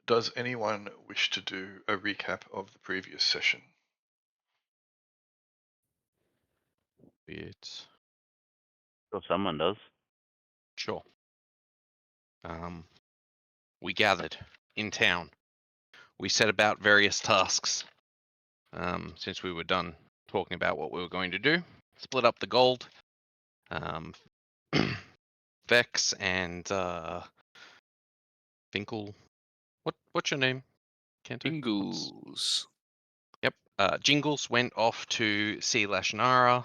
Does anyone wish to do a recap of the previous session? It's Sure, someone does. sure. We gathered in town. We set about various tasks. Since we were done talking about what we were going to do, split up the gold. Vex and Finkel. What's your name, Kanto? Jingles. Yep. Jingles went off to see Lashnara.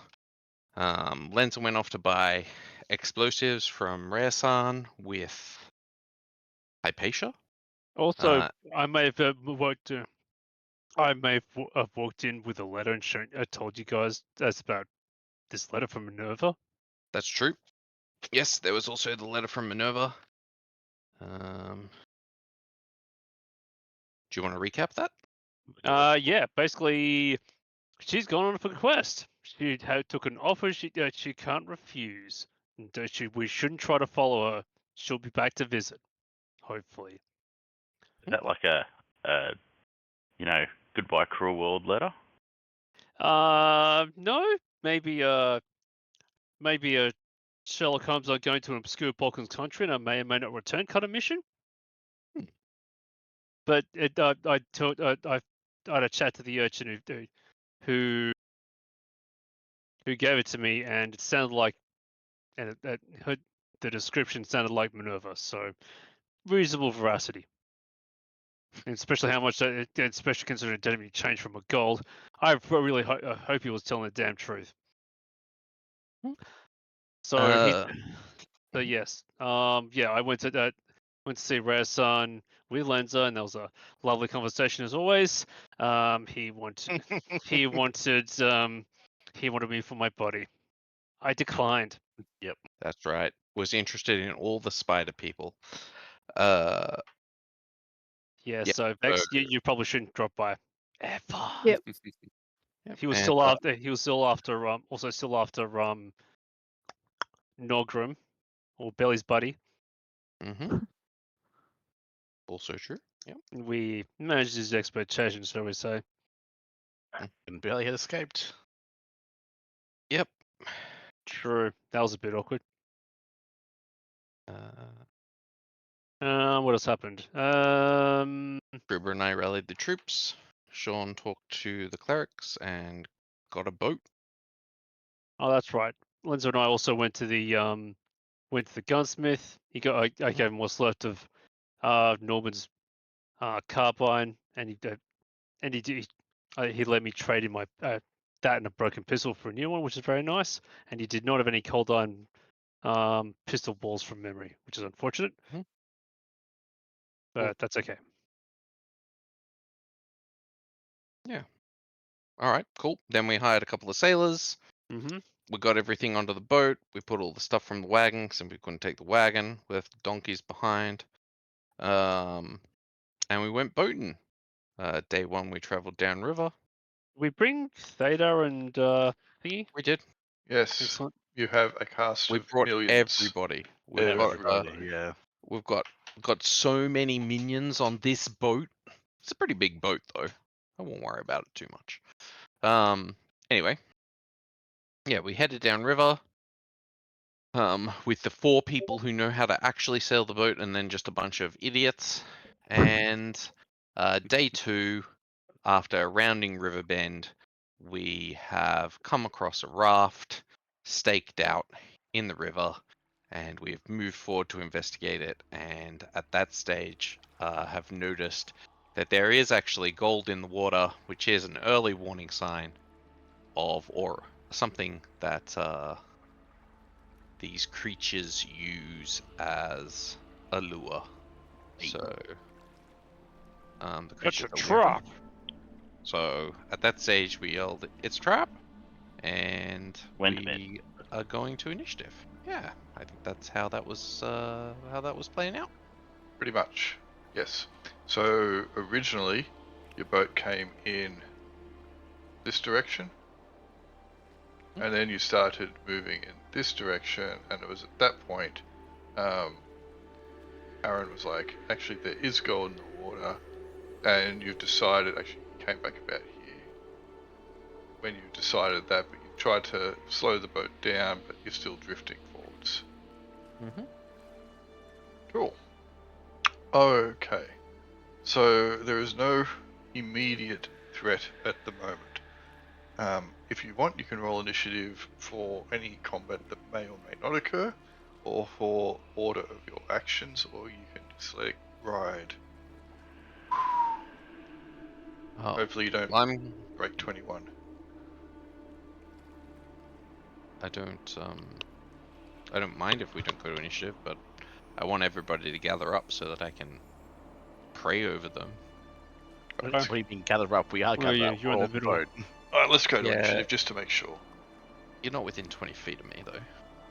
Lenza went off to buy explosives from Raresan with Hypatia. Also, Uh, I may have worked. I may have walked in with a letter and told you guys that's about this letter from Minerva. That's true. Yes, there was also the letter from Minerva. Do you want to recap that? Yeah. Basically, she's gone on a quest. She took an offer she can't refuse. And we shouldn't try to follow her. She'll be back to visit, hopefully. Is that like a goodbye cruel world letter? No, maybe a Sherlock Holmes are going to an obscure Balkans country and I may or may not return kind of mission. But I had a chat to the urchin who gave it to me, and it sounded like, and the description sounded like Minerva, so reasonable veracity. And especially how much, especially considering it didn't even change from a gold. I really hope he was telling the damn truth. So so yes, yeah, I went to see Raresan with Lenza, and there was a lovely conversation as always. He wanted me for my body. I declined. That's right. Was interested in all the spider people. Uh, Yeah, yeah. so Vex, you probably shouldn't drop by ever. Yep. Yep, He was and, still after. He was still after. Also still after. Nogrim, or Belly's buddy. Mm-hmm. Also true. Yep. We managed his expectation, shall we say? And barely had escaped. Yep. True. That was a bit awkward. Uh, What else happened? Gruber and I rallied the troops. Sean talked to the clerics and got a boat. Oh, that's right. Lenzo and I also went to the gunsmith. He got. I gave him what's left of Norman's carbine, and he let me trade in my that and a broken pistol for a new one, which is very nice. And he did not have any cold iron pistol balls from memory, which is unfortunate. Mhm. But Cool. that's okay. Yeah. All right. Cool. Then we hired a couple of sailors. Mm-hmm. We got everything onto the boat. We put all the stuff from the wagon since we couldn't take the wagon. We left the donkeys behind. And we went boating. Day one, we traveled downriver. We bring Theta and thingy. We did. Yes, Excellent. you have a cast We of brought millions. everybody. We've got Everybody. Yeah. we've got so many minions on this boat. It's a pretty big boat though. I won't worry about it too much. Anyway. Yeah, we headed downriver. With the 4 people who know how to actually sail the boat and then just a bunch of idiots. And day 2, after rounding River Bend, we have come across a raft staked out in the river, and we've moved forward to investigate it. And at that stage, have noticed that there is actually gold in the water, which is an early warning sign of or something that these creatures use as a lure. So the That's creatures a that we're trap. So at that stage we yelled, "It's a trap!" And Went to we are going to initiative. Yeah, I think that's how that was playing out. Pretty much, yes. So originally, your boat came in this direction, and then you started moving in this direction, and it was at that point, Aaron was like, actually there is gold in the water, water, and you've decided, actually you came back about here, when you decided that, but you tried to slow the boat down, but you're still drifting forwards. Mm-hmm. Cool. Okay. So there is no immediate threat at the moment. If you want, you can roll initiative for any combat that may or may not occur, or for order of your actions, or you can select ride. Oh, Hopefully you don't I'm. break 21. I don't mind if we don't go to initiative, but I want everybody to gather up so that I can pray over them. Okay. We can gather up. We are Well, gathered yeah, up. you're in We're the on middle. boat. Alright, let's go to Yeah. initiative just to make sure. You're not within 20 feet of me, though.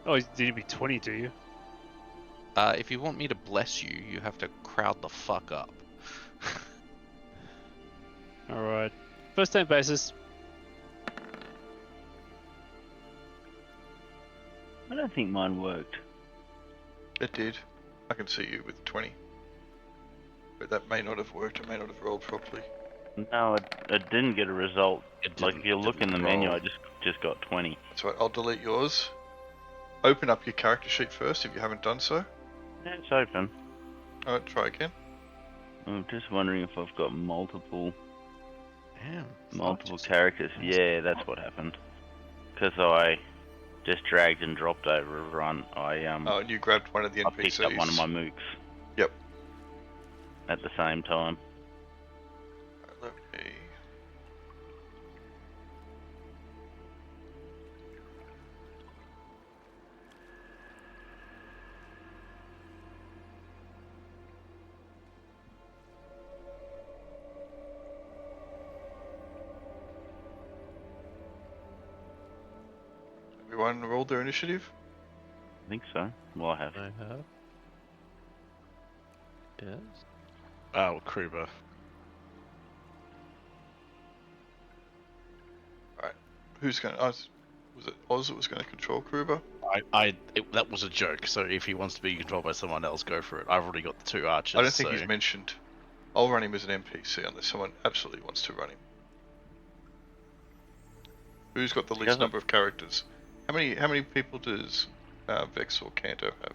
Oh, you need to be 20, do you? If you want me to bless you, you have to crowd the fuck up. Alright. First time basis. I don't think mine worked. It did. I can see you with 20. But that may not have worked, I may not have rolled properly. No, it didn't get a result. It Like didn't- if you it look in didn't the menu, roll. I just got 20. So I'll delete yours. Open up your character sheet first if you haven't done so. Yeah, it's open. Alright, try again. I'm just wondering if I've got multiple Damn. characters. Yeah, that's what happened. Because I just dragged and dropped over a run. I Oh, and you grabbed one of the I NPCs. picked up one of my mooks. Yep. At the same time. Let me... Everyone rolled their initiative? I think so. Well, I have. I have. Yes. Oh, Kruber. Who's going to... Was it Oz that was going to control Kruber? That was a joke. So if he wants to be controlled by someone else, go for it. I've already got the 2 archers. I don't think so... he's mentioned. I'll run him as an NPC unless someone absolutely wants to run him. Who's got the least Doesn't- number of characters? How many people does Vex or Canto have?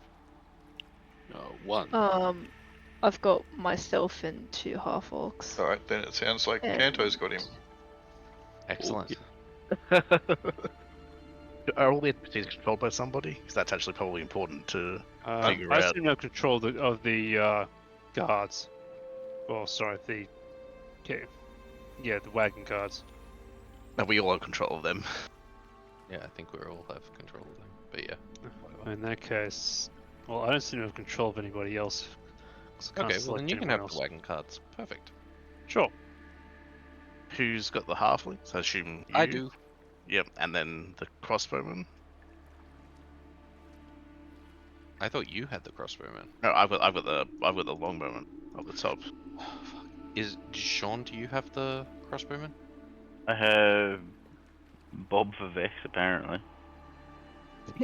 1. I've got myself and 2 half orcs. Alright, then it sounds like And- Canto's got him. Excellent. Are all the NPCs controlled by somebody? Because that's actually probably important to figure I out. seem to have control of the guards. Oh, sorry, the... Yeah, the wagon guards. No, we all have control of them. Yeah, I think we all have control of them. But yeah. whatever. In that case... Well, I don't seem to have control of anybody else. 'cause I can't Okay, well select then you can anyone have else. the wagon cards. Perfect. Sure. Who's got the halflings? I assume you. I do. Yep, and then the crossbowman. I thought you had the crossbowman. No, I've got the longbowman up the top. Oh, fuck. Sean, do you have the crossbowman? I have Bob for Vex, apparently.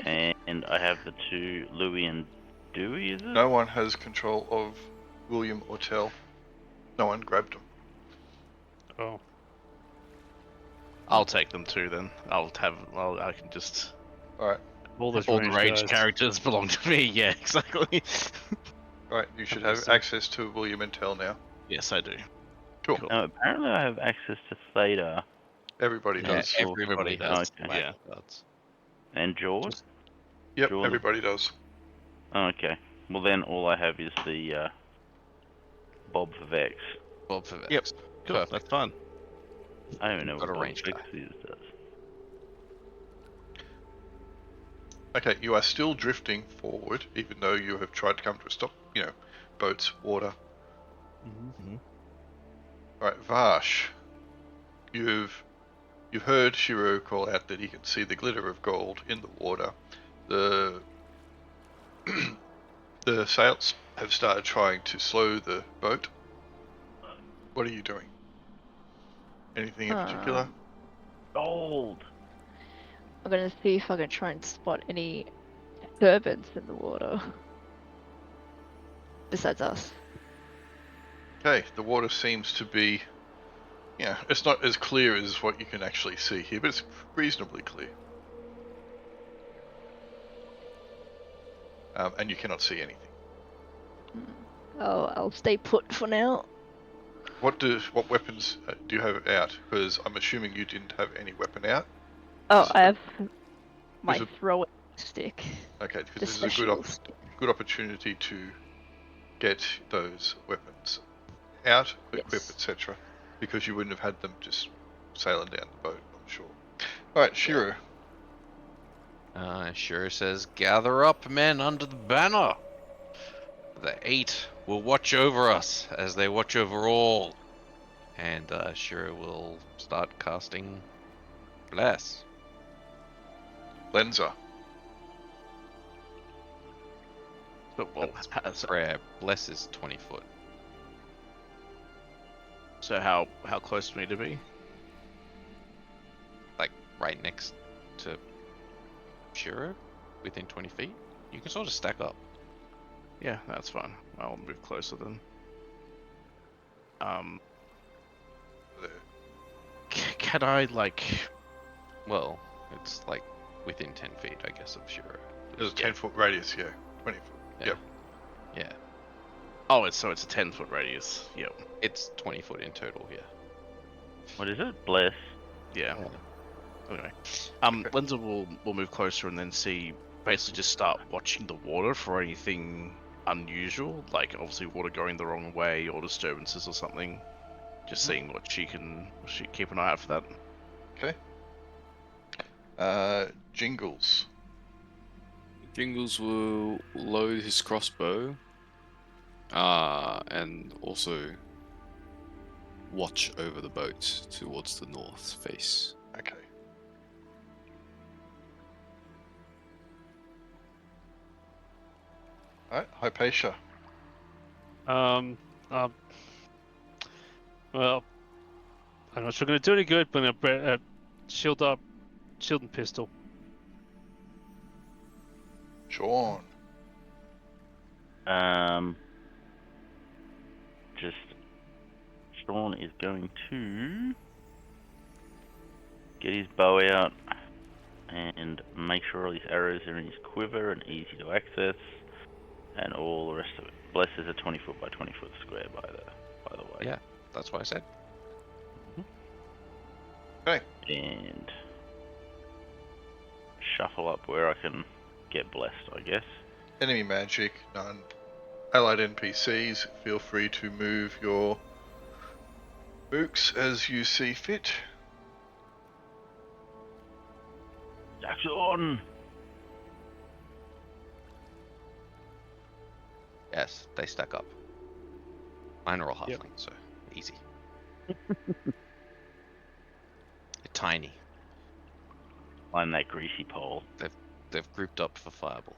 And I have the 2, Louis and Dewey, is it? No one has control of William or Tell. No one grabbed them. Oh. I'll take them too then. I can just. Alright, All those All the ranged ranged guys. characters belong to me. Yeah, exactly. right, you should Okay, have so- access to William and Tell now. Yes, I do. Cool. Cool. No, apparently I have access to Theta Everybody Yeah, does. everybody has Okay. wagon Yeah. cards. and George. Yep, Jordan. everybody does. Okay. Well, then all I have is the Bob for Vex. Bob for Vex. Yep. Cool. Perfect. That's fine. I don't even know Got what a Bob range for guy. Vex does. Okay, you are still drifting forward, even though you have tried to come to a stop. You know, boats, water. Right, Vash. You've heard Shiro call out that he can see the glitter of gold in the water. The the sails have started trying to slow the boat. What are you doing? Anything in particular? Gold! I'm gonna see if I can try and spot any disturbance in the water. Besides us. Okay, the water seems to be, it's not as clear as what you can actually see here, but it's reasonably clear. And you cannot see anything. Oh, I'll stay put for now. What weapons do you have out? Because I'm assuming you didn't have any weapon out. Oh, This is I a- have my is it- throwing stick. Okay, because The this is a special stick. good opportunity to get those weapons out, equip, Yes. etc. Because you wouldn't have had them just sailing down the boat, I'm sure. Alright, Shiro. Sure says, gather up, men, under the banner. The 8 will watch over us as they watch over all. And Shiro will start casting Bless. Lenza. But well, Prayer. Bless is 20 foot. so how close do we need to be? Like, right next to Shiro? Within 20 feet? You can sort of stack up. Yeah, that's fine. I'll move closer then. There. Can I like? Well, it's like within 10 feet, I guess, of Shiro. There's a 10-foot radius, 20 foot. Yeah. Yep. Yeah. Oh, it's a 10-foot radius. Yep. It's 20 foot in total here. What is it? Bless. Yeah. Anyway, Okay. Lenza will move closer and then see. Basically, just start watching the water for anything unusual, like obviously water going the wrong way or disturbances or something. Just seeing what she keep an eye out for that. Okay. Jingles. Jingles will load his crossbow, and also watch over the boat towards the north face. Okay. Alright, Hypatia. Well, I'm not sure going to do any good, but I'm going to shield and pistol. Sean. Just Sean is going to get his bow out and make sure all his arrows are in his quiver and easy to access, and all the rest of it. Bless is a 20 foot by 20 foot square, by the way. Yeah, that's what I said. Okay. And shuffle up where I can get blessed, I guess. Enemy magic, none. Allied NPCs, feel free to move your mooks as you see fit. Jackson! Yes, they stack up. Mine are all halfling, Yep. so easy. They're tiny. Find that greasy pole. They've grouped up for fireball.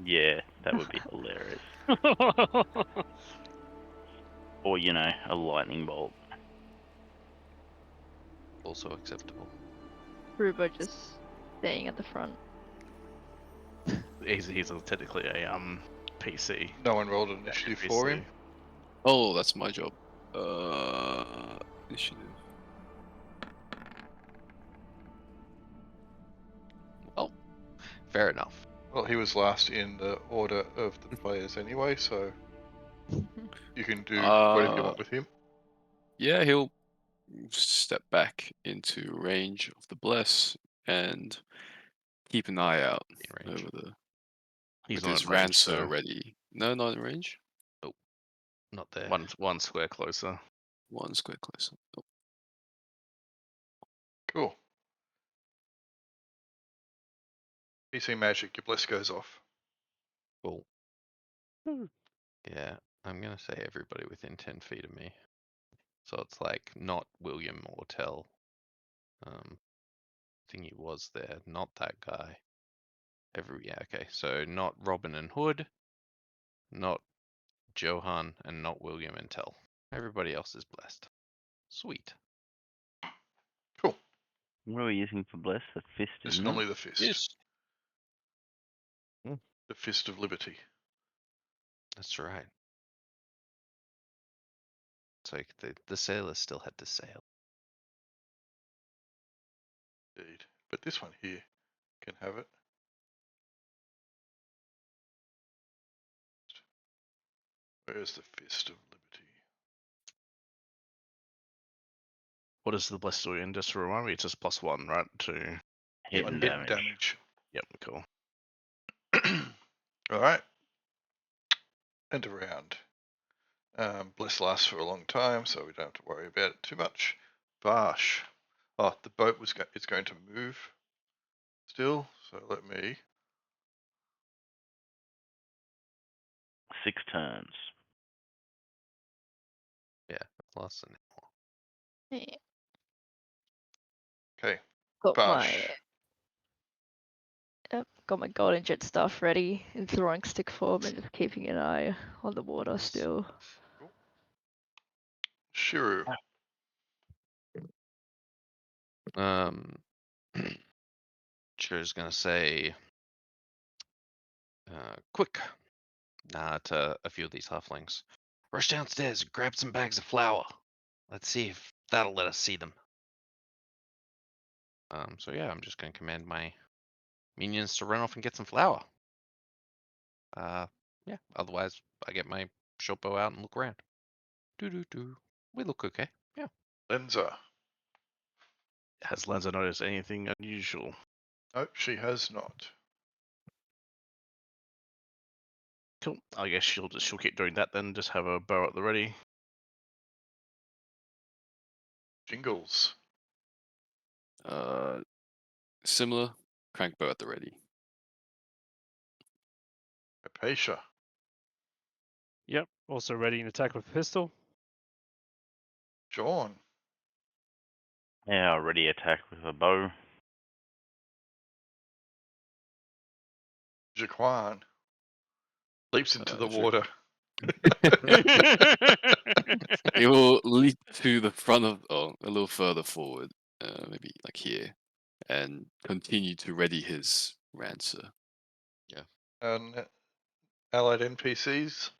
Yeah, that would be hilarious. Or, a lightning bolt. Also acceptable. Rubo just staying at the front. He's technically a PC. No one rolled an initiative for him. Oh, that's my job. Initiative. Well, fair enough. Well, he was last in the order of the players anyway, so you can do whatever you want with him. Yeah, he'll step back into range of the bless and keep an eye out In range. over the. He's with not his in range, rancer so ready. No, not in range. Not there. one square closer. 1 square closer. Oh. Cool. PC magic, your bless goes off. Cool. Yeah, I'm gonna say everybody within 10 feet of me. So it's like not William or Tell. Thingy was there, not that guy. Okay. So not Robin and Hood, not Johan, and not William and Tell. Everybody else is blessed. Sweet. Cool. What are we using for bless? The fist, It's isn't normally it? the fist. Yes. The fist of liberty. That's right. So the sailors still had to sail. Indeed. But this one here can have it. Where's the Fist of Liberty? What is the blessed do again? Just to remind me, it's just +1, right? To Hidden Hidden damage. damage. yep, cool. Alright. End of round. Bless lasts for a long time, so we don't have to worry about it too much. Vash. Oh, the boat it's going to move still, so let me. 6 turns. Yeah, less than Yeah, Okay, got Vash. got my golden jet staff ready in throwing stick form and just keeping an eye on the water still. Shiru. Cher's gonna say, quick, to a few of these halflings. Rush downstairs, grab some bags of flour. Let's see if that'll let us see them. So yeah, I'm just gonna command my minions to run off and get some flour. Yeah, otherwise I get my short bow out and look around. Do. We look okay. Yeah. Lenza. Has Lanza noticed anything unusual? Nope, she has not. Cool. I guess she'll keep doing that then. Just have a bow at the ready. Jingles. Similar. Crank bow at the ready. Hypatia. Yep. Also ready an attack with pistol. John. Yeah, already attack with a bow. Jaquan. Leaps into the Sure. water. He will leap to the front of, a little further forward, maybe like here, and continue to ready his rancer. And allied NPCs.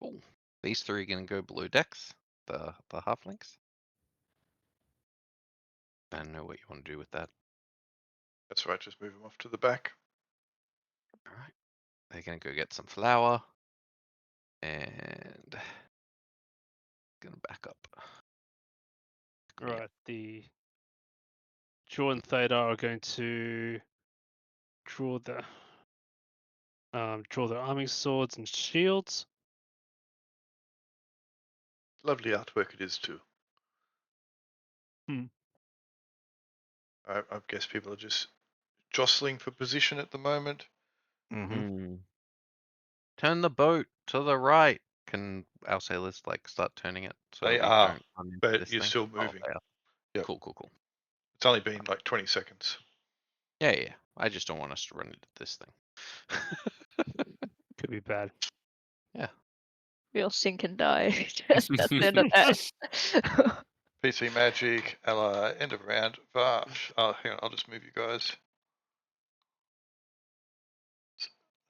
Oh, these three are gonna go below decks. The halflings. I don't know what you want to do with that. That's right, just move them off to the back. All right. They're gonna go get some flour, and gonna back up. Right. The Jaw and Theta are going to draw their arming swords and shields. Lovely artwork it is too. Hmm. I guess people are just jostling for position at the moment. Mm-hmm. Turn the boat to the right. Can our sailors like start turning it so They that we are, don't run into but this you're thing? still Oh, moving. they are. Yep. Cool. It's only been like 20 seconds. Yeah. I just don't want us to run into this thing. Could be bad. Yeah. We'll sink and die. That's the end of that. PC Magic, ally, end of round. Vash. Oh, hang on, I'll just move you guys.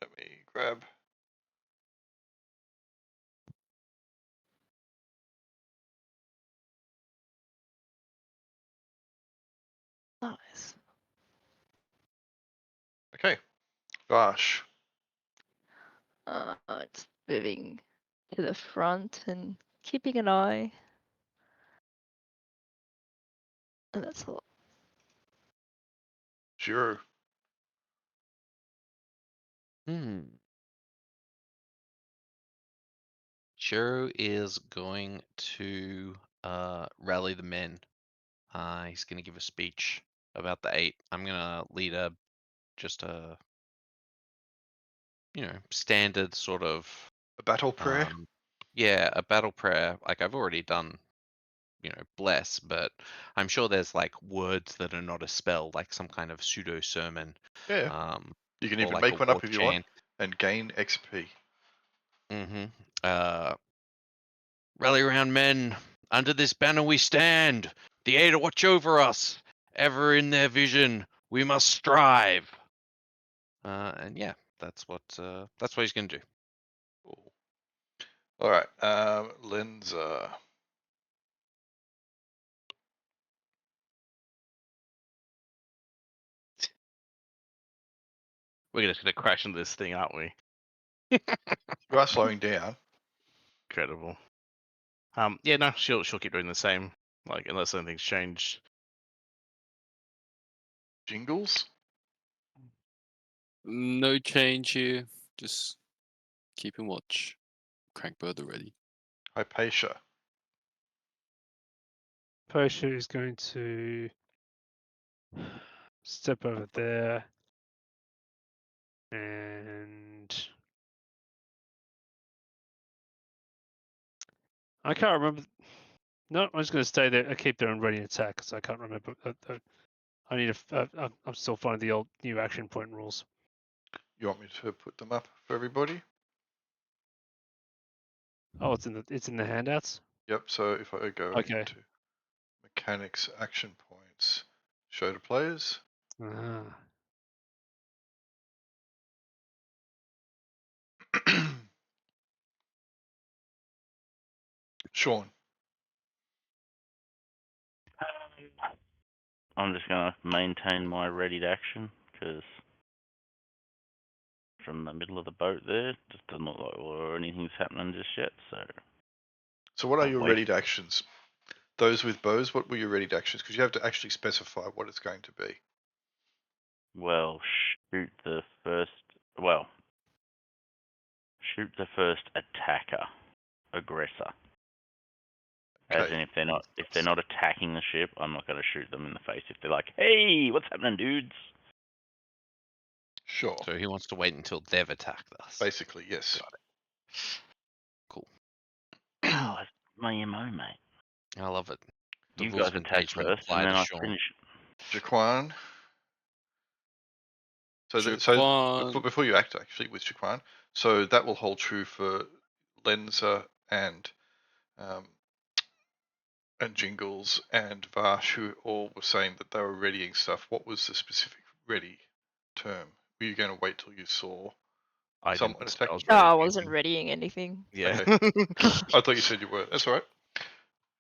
Let me grab. Nice. Okay, Vash. It's moving to the front and keeping an eye. And that's all. Shiru. Shiro is going to rally the men. He's going to give a speech about the 8. I'm going to lead just a standard sort of A battle prayer. a battle prayer. Like I've already done, bless, but I'm sure there's like words that are not a spell, like some kind of pseudo sermon. Yeah. You can or even like make a one war up if you chant. want and gain XP. Rally around, men. Under this banner we stand. The 8 watch over us. Ever in their vision, we must strive. And yeah, that's what he's gonna do. Cool. All right, Lenza. We're just gonna crash into this thing, aren't we? You are slowing down. Incredible. Yeah, no, she'll keep doing the same. Like unless anything's changed. Jingles. No change here. Just keeping watch. Crankbird already. Hypatia. Porsche is going to step over there and I can't remember. No, I'm just going to stay there. I keep there and ready to attack because I can't remember. I need to. I'm still finding the old new action point rules. You want me to put them up for everybody? Oh, it's in the handouts. Yep. So if I go Okay. into mechanics, action points, show to players. Ah. Sean. I'm just gonna maintain my ready to action because from the middle of the boat there, just doesn't look like or anything's happening just yet. So what are I'll your wait. ready to actions? Those with bows, what were your ready to actions? Because you have to actually specify what it's going to be. Well, shoot the first. Well, shoot the first attacker, aggressor. As in, Okay. if they're not attacking the ship, I'm not going to shoot them in the face. If they're like, "Hey, what's happening, dudes?" Sure. So he wants to wait until they've attacked us. Basically, yes. Got it. Cool. Oh, that's my MO, mate. I love it. The You rules guys of attack engagement first, apply and then to I Sean. finish it. Jaquan. So Jaquan. before you act, actually, with Jaquan, so that will hold true for Lenza and Jingles and Vash, who all were saying that they were readying stuff. What was the specific ready term? Were you going to wait till you saw I someone didn't say attack? I was No, ready I to wasn't anything. readying anything. Yeah. I thought you said you were. That's all right.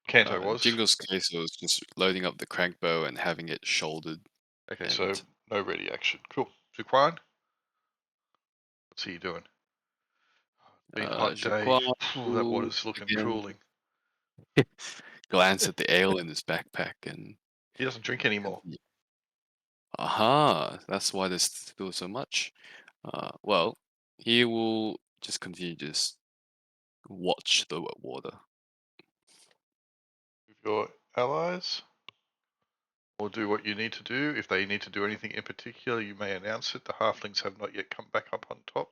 Canto In was. Jingle's case, it was just loading up the crank bow and having it shouldered. Okay, and- so no ready action. Cool. Jaquan, what's he doing? Been a hot day. Jaquan Ooh, that will water's looking again cooling. glance at the ale in his backpack and. He doesn't drink anymore. Aha, that's why there's still so much. Well, he will just continue to just watch the water. With your allies, or do what you need to do. If they need to do anything in particular, you may announce it. The halflings have not yet come back up on top.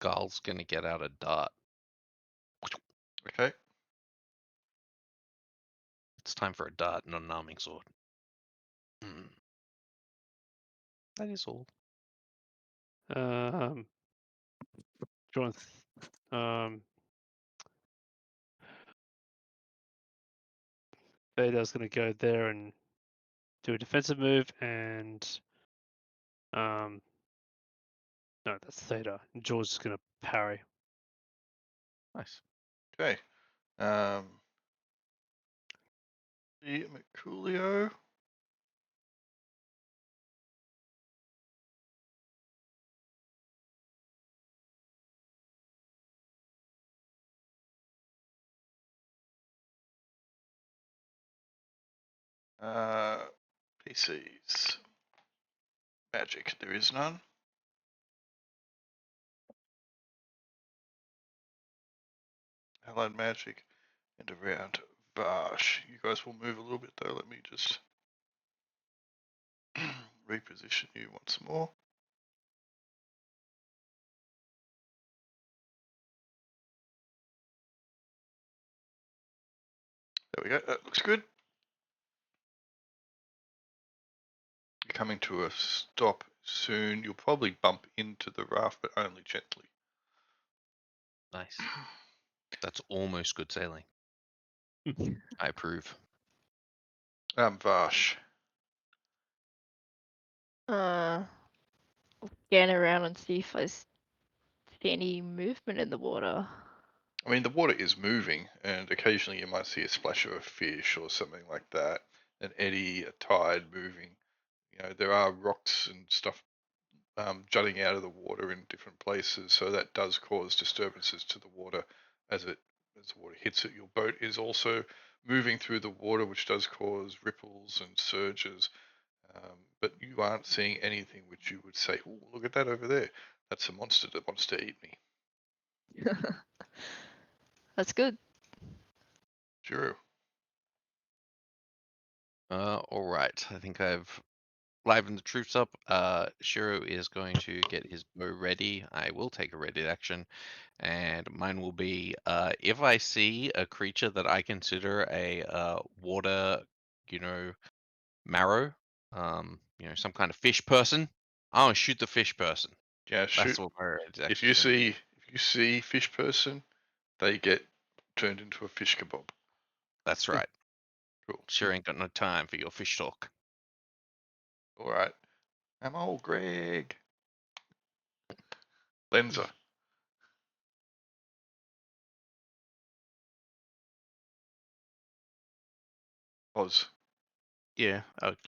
Garl's gonna get out a dart. Okay. It's time for a dart, not an arming sword. That is all. John. Vader's going to go there and do a defensive move, and no, that's Theta. And George is going to parry. Nice. Okay. The Merculio. PCs. Magic. There is none. Allied magic. And around Vash. You guys will move a little bit though. Let me just reposition you once more. There we go. That looks good. You're coming to a stop soon. You'll probably bump into the raft, but only gently. Nice. That's almost good sailing. I approve. Vash. scan around and see if I see any movement in the water. I mean, the water is moving, and occasionally you might see a splash of a fish or something like that, an eddy, a tide moving. You know, there are rocks and stuff jutting out of the water in different places, so that does cause disturbances to the water as the water hits it. Your boat is also moving through the water, which does cause ripples and surges. But you aren't seeing anything which you would say, "Oh, look at that over there. That's a monster that wants to eat me." That's good. Sure. All right. I think I've livened the troops up. Shiro is going to get his bow ready. I will take a ready action, and mine will be if I see a creature that I consider a water, marrow, some kind of fish person, I'll shoot the fish person. Yeah, That's shoot. what my ready If action you is going to be. see fish person, they get turned into a fish kebab. That's right. Cool. Sure ain't got no time for your fish talk. All right. I'm old Greg. Lenza. Oz. Yeah.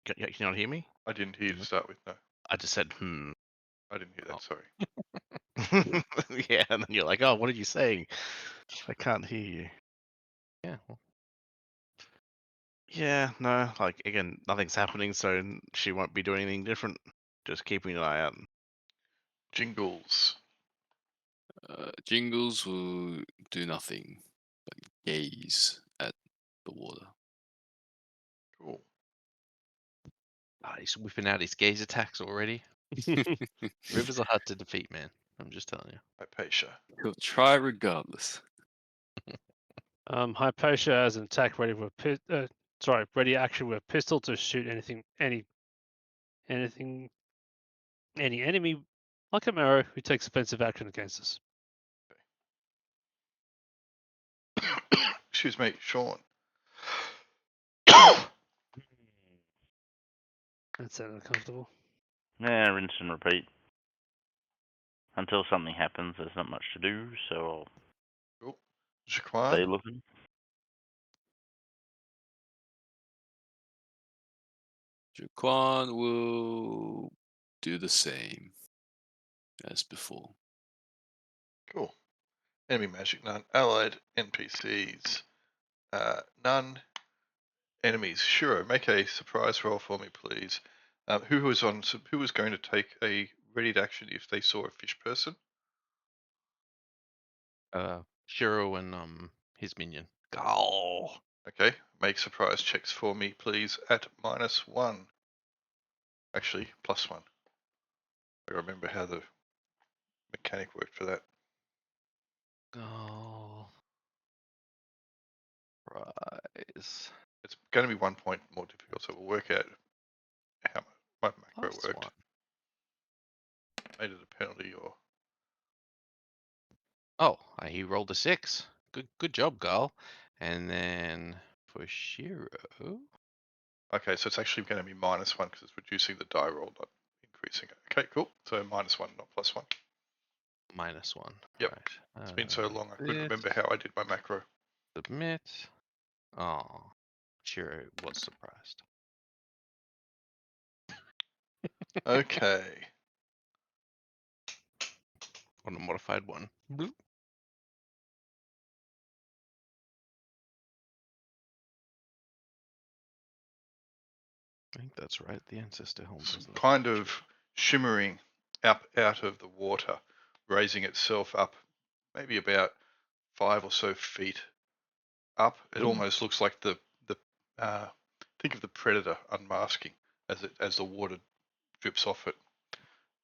Can you not hear me? I didn't hear you to start with. No, I just said I didn't hear that. Oh. Sorry. Yeah, and then you're like, oh, what are you saying? I can't hear you. Yeah. Well, Yeah, no, like again, nothing's happening, so she won't be doing anything different. Just keeping an eye out. Jingles. Jingles will do nothing but gaze at the water. Cool. he's whipping out his gaze attacks already. Rivers are hard to defeat, man. I'm just telling you. Hypatia. He'll try regardless. Hypatia has an attack ready with ready action with pistol to shoot any enemy like a arrow who takes offensive action against us. Excuse me, Sean. That sounded uncomfortable. Yeah, rinse and repeat. Until something happens, there's not much to do, so Cool. I'll stay Jaquan. looking. Jaquan will do the same as before. Cool. Enemy magic, none. Allied NPCs, none. Enemies. Shiro, make a surprise roll for me, please. Who was going to take a ready action if they saw a fish person? Shiro and his minion. Go. Okay, make surprise checks for me, please, at -1. Actually, +1. I remember how the mechanic worked for that. Go. Rise. It's going to be 1 point more difficult, so we'll work out how my macro +1. worked. Made it a penalty or... Oh, he rolled a 6. Good job, Gal. And then for Shiro. Okay, so it's actually going to be -1 because it's reducing the die roll, not increasing it. Okay, cool. So -1, not +1. -1. Yep. Right. It's been so long I couldn't remember how I did my macro. Submit. Oh, Shiro was surprised. Okay. On a modified one. Bloop. I think that's right. The ancestor helm It's doesn't. kind of shimmering up out of the water, raising itself up maybe about 5 or so feet up. It Ooh. almost looks like the think of the predator unmasking as the water drips off it.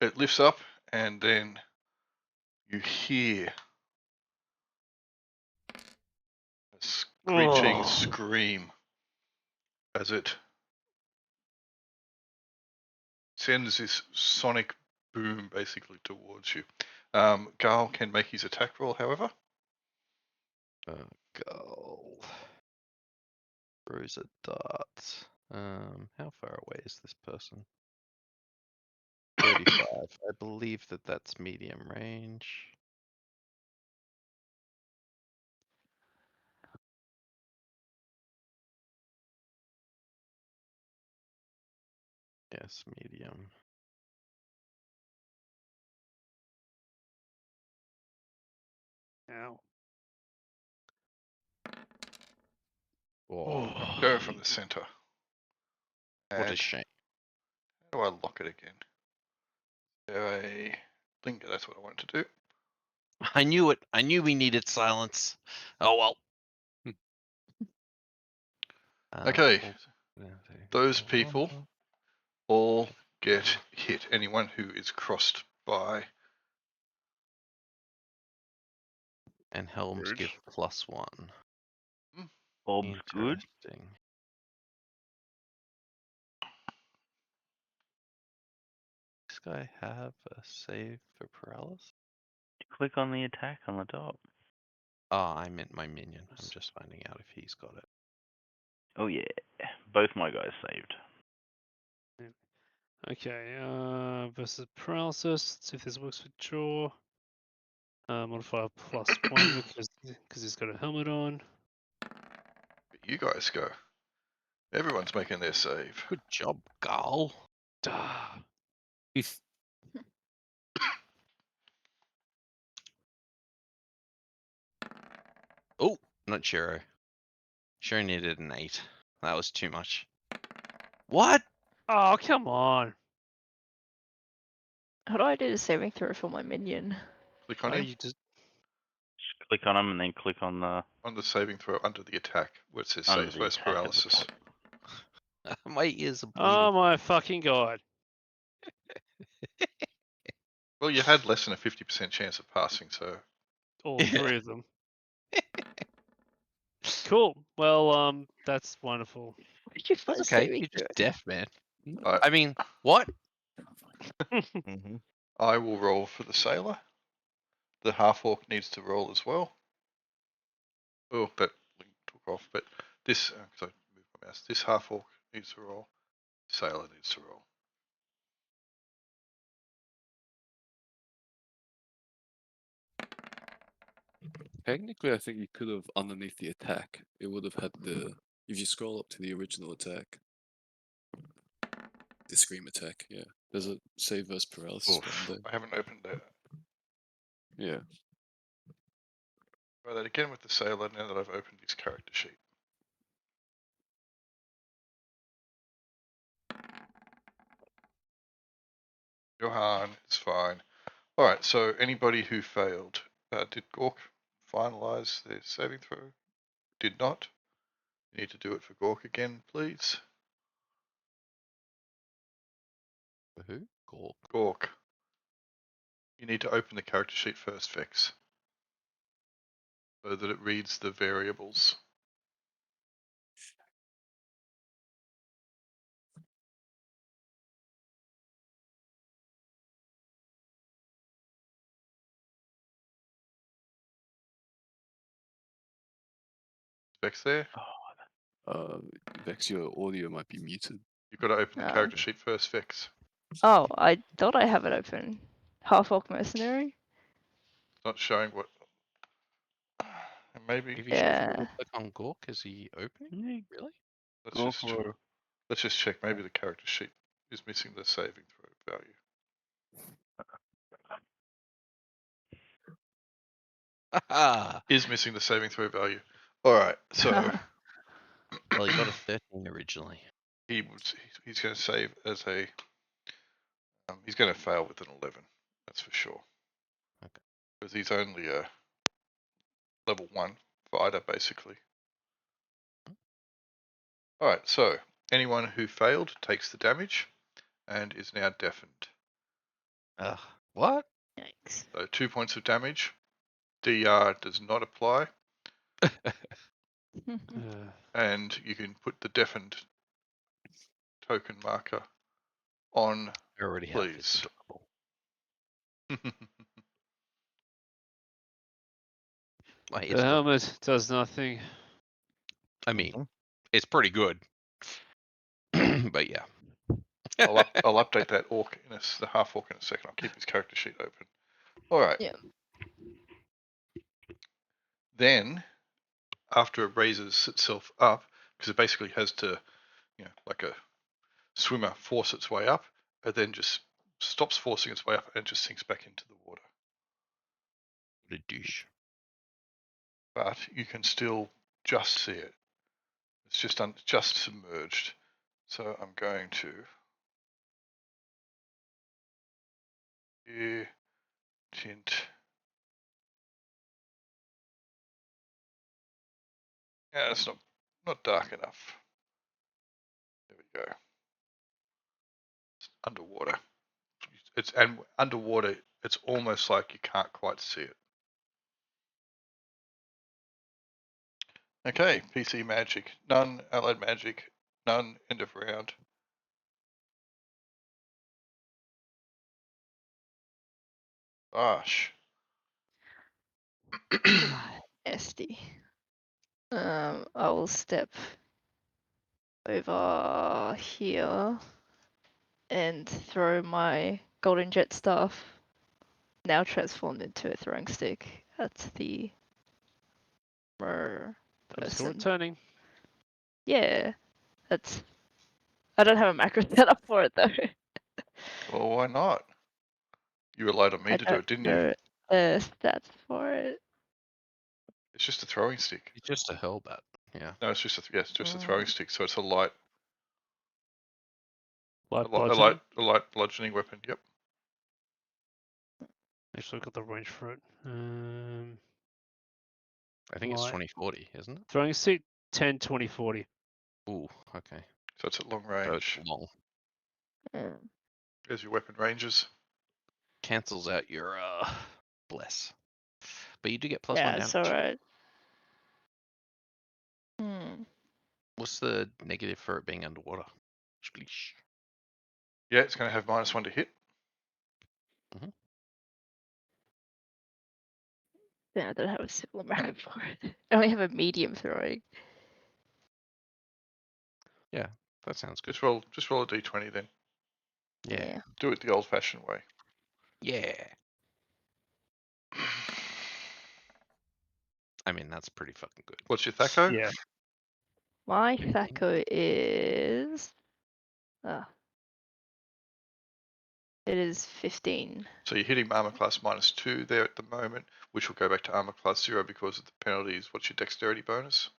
It lifts up, and then you hear a screeching scream as it sends this sonic boom basically towards you. Garl can make his attack roll, however. Go. Throws a dart. How far away is this person? 35. I believe that that's medium range. Yes, medium. Ow. Oh, Go from the center. what a And shame. how do I lock it again? There a linger, that's what I wanted to do. I knew it. I knew we needed silence. Oh well. Okay, Yeah, those people all get hit. Anyone who is crossed by. And Helms Rude. give +1. Bob's good. Interesting. This guy have a save for paralysis? Click on the attack on the top. Oh, I meant my minion. I'm just finding out if he's got it. Oh yeah, both my guys saved. Okay, versus paralysis. Let's see if this works for Jaw. Modifier +1 because he's got a helmet on. You guys go. Everyone's making their save. Good job, Carl. Ah, Oh, not Shiro. Shiro needed an 8. That was too much. What? oh, come on. How do I do the saving throw for my minion? Click on Oh, him. you just Just click on them and then click on the On the saving throw under the attack, where it says under save the versus attack at the paralysis. top. My ears are oh bleeding. my fucking god. Well, you had less than a 50% chance of passing, so All Yeah. 3 of them. Cool. Well, that's wonderful. What did you find That's okay. saving You're just throw? deaf, man. I, I mean, what? Mm-hmm. I will roll for the sailor. The half orc needs to roll as well. Oh, but Link took off. But this, because I moved my mouse, this half orc needs to roll. Sailor needs to roll. Technically, I think you could have underneath the attack. It would have had the. If you scroll up to the original attack, the scream attack, yeah. There's a save versus paralysis Oof, button I haven't opened that. there. Yeah. Try that again with the sailor now that I've opened his character sheet. Johan, it's fine. Alright, so anybody who failed, did Gork finalise their saving throw? Did not. You need to do it for Gork again, please. Who? Cool. Gork. You need to open the character sheet first, Vex, so that it reads the variables. Vex there? Vex, your audio might be muted. You've got to open the Ah. character sheet first, Vex. Oh, I thought I have it open. Half orc mercenary? It's not showing what. Maybe If you Yeah. click on Gork, is he opening? Really? let's Go just for let's just check. Maybe the character sheet is missing the saving throw value. Is missing the saving throw value. All right, so Well, he got a 13 originally. he's going to save as a. He's going to fail with an 11. That's for sure. Okay. Because he's only a level 1 fighter, basically. All right, so anyone who failed takes the damage and is now deafened. Ugh. What? Yikes. So 2 points of damage. DR does not apply, and you can put the deafened token marker on, I already have. It's please. adorable. My The ears got- helmet does nothing. I mean, it's pretty good. But yeah. I'll update that orc the half orc in a second. I'll keep his character sheet open. All right. Yeah. Then, after it raises itself up, because it basically has to, like a swimmer, force its way up, it then just stops forcing its way up and just sinks back into the water. What a douche. But you can still just see it. It's just submerged. So I'm going to here, tint. Yeah, it's not dark enough. There we go. It's underwater. And underwater. It's almost like you can't quite see it. Okay, PC magic, none. Allied magic, none. End of round. Gosh. SD. I will step over here and throw my golden jet staff, now transformed into a throwing stick, at the I'm still person. returning. Yeah, that's. I don't have a macro set up for it though. Well, why not? You relied on me to do it, didn't you? Stats for it. It's just a throwing stick. It's just a hellbat. Yeah. No, it's just a throwing stick. So it's a light Light bludgeoning weapon. Yep. Actually, got the range for it. I think it's Light. 2040, isn't it? Throwing stick 10, 20, 40. Ooh, okay. So it's at long So range. it's long. There's your weapon ranges. Cancels out your bless. But you do get +1 Yeah, damage. it's alright. What's the negative for it being underwater? Splish. Yeah, it's going to have -1 to hit. Yeah, I don't have a similar macro for it. I only have a medium throwing. Yeah, that sounds good. Just roll a d20 then. Yeah. Do it the old-fashioned way. Yeah. I mean, that's pretty fucking good. What's your Thaco? Yeah. My Thaco is. It is 15. So you're hitting armor class -2 there at the moment, which will go back to armor class 0 because of the penalties. What's your dexterity bonus?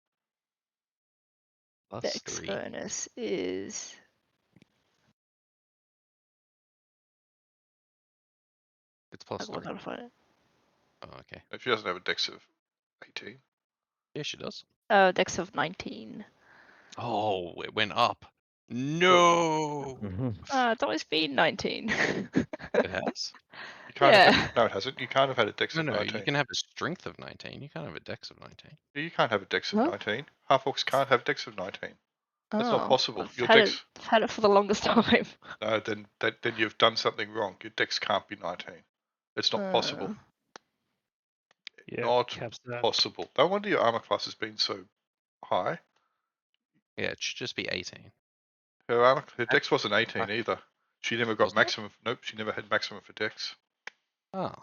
Dex +3. bonus is. It's I +3. gotta find it. Oh, okay. If she doesn't have a dex of 18. Yeah, she does. Dex of 19. Oh, it went up. No. It's always been 19. It has? You can't Yeah. have no, it hasn't. You can't have had a dex No, of no. 19. You can have a strength of 19. You can't have a dex of 19. You can't have a dex of Huh? 19. Half orcs can't have dex of 19. That's not Oh, possible. I've Your had dex. I've had it for the longest time. No, then you've done something wrong. Your dex can't be 19. It's not possible. Yeah. Not Caps that. possible. No wonder your armor class has been so high. Yeah, it should just be 18. Her dex wasn't 18 either. She never got Wasn't it? maximum. Nope, she never had maximum for dex. Oh.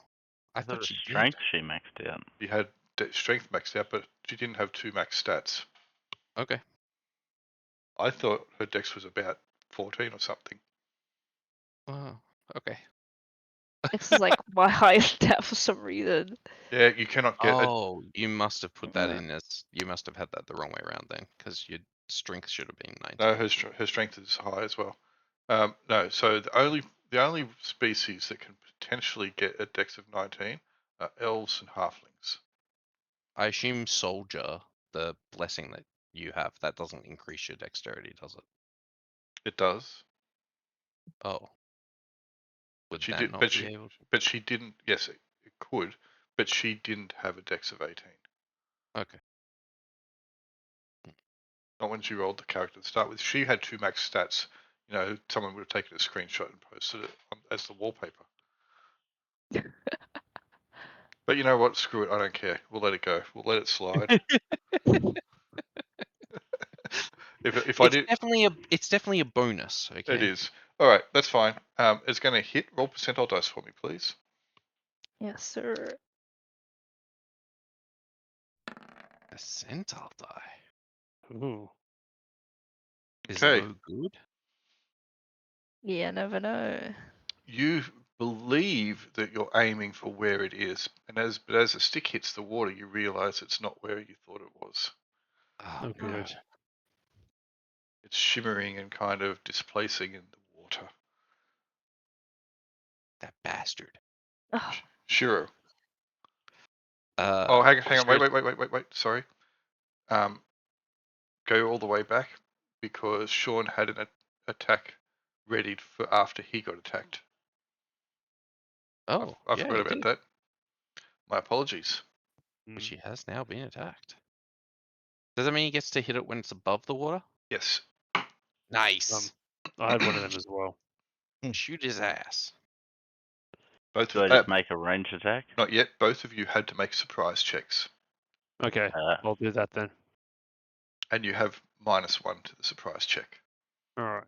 I thought thought she did. strength she maxed out. She had strength maxed out, but she didn't have 2 max stats. Okay. I thought her dex was about 14 or something. Oh, okay. This is like my highest stat for some reason. Yeah, you cannot get a Oh, you must have put that in as you must have had that the wrong way around then, because your strength should have been 19. No, her strength is high as well. No, so the only species that can potentially get a dex of 19 are elves and halflings. I assume soldier, the blessing that you have, that doesn't increase your dexterity, does it? It does. Oh. Would She that did, not but be she able to? but she didn't. Yes, it could, but she didn't have a dex of 18. Okay. Not when she rolled the character to start with. She had 2 max stats. You know, someone would have taken a screenshot and posted it as the wallpaper. But you know what? Screw it. I don't care. We'll let it go. We'll let it slide. if I It's did, definitely a bonus. Okay. it is. All right, that's fine. It's going to hit. Roll percentile dice for me, please. Yes, sir. Percentile die Ooh. is Okay. no good. Yeah, never know. You believe that you're aiming for where it is, and as the stick hits the water, you realise it's not where you thought it was. Oh, Oh, no. good. It's shimmering and kind of displacing in the water. That bastard. Oh, Shiro. Uh, Oh, hang on. Shiro- Wait. Sorry. Go all the way back because Sean had an attack readied for after he got attacked. Oh, I yeah, forgot he about did. that. My apologies. Which he has now been attacked. Does that mean he gets to hit it when it's above the water? Yes. Nice. I had one of them as well. Shoot his ass. Both Do I of just make a ranged attack? not yet. Both of you had to make surprise checks, Okay, I'll do that then. and you have -1 to the surprise check. All right.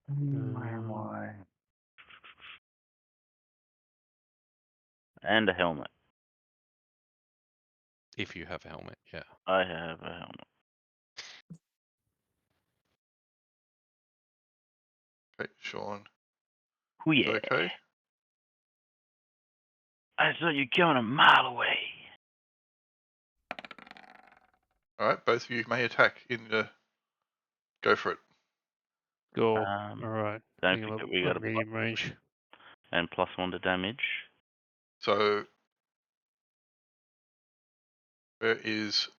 Where am I? And a helmet. If you have a helmet, yeah. I have a helmet. Okay, Sean. Oh You yeah. okay? I thought you were going a mile away. All right, both of you may attack in the. Go for it. Go. All Um, right. don't Thinking forget of we got a medium range. and +1 to damage. So where is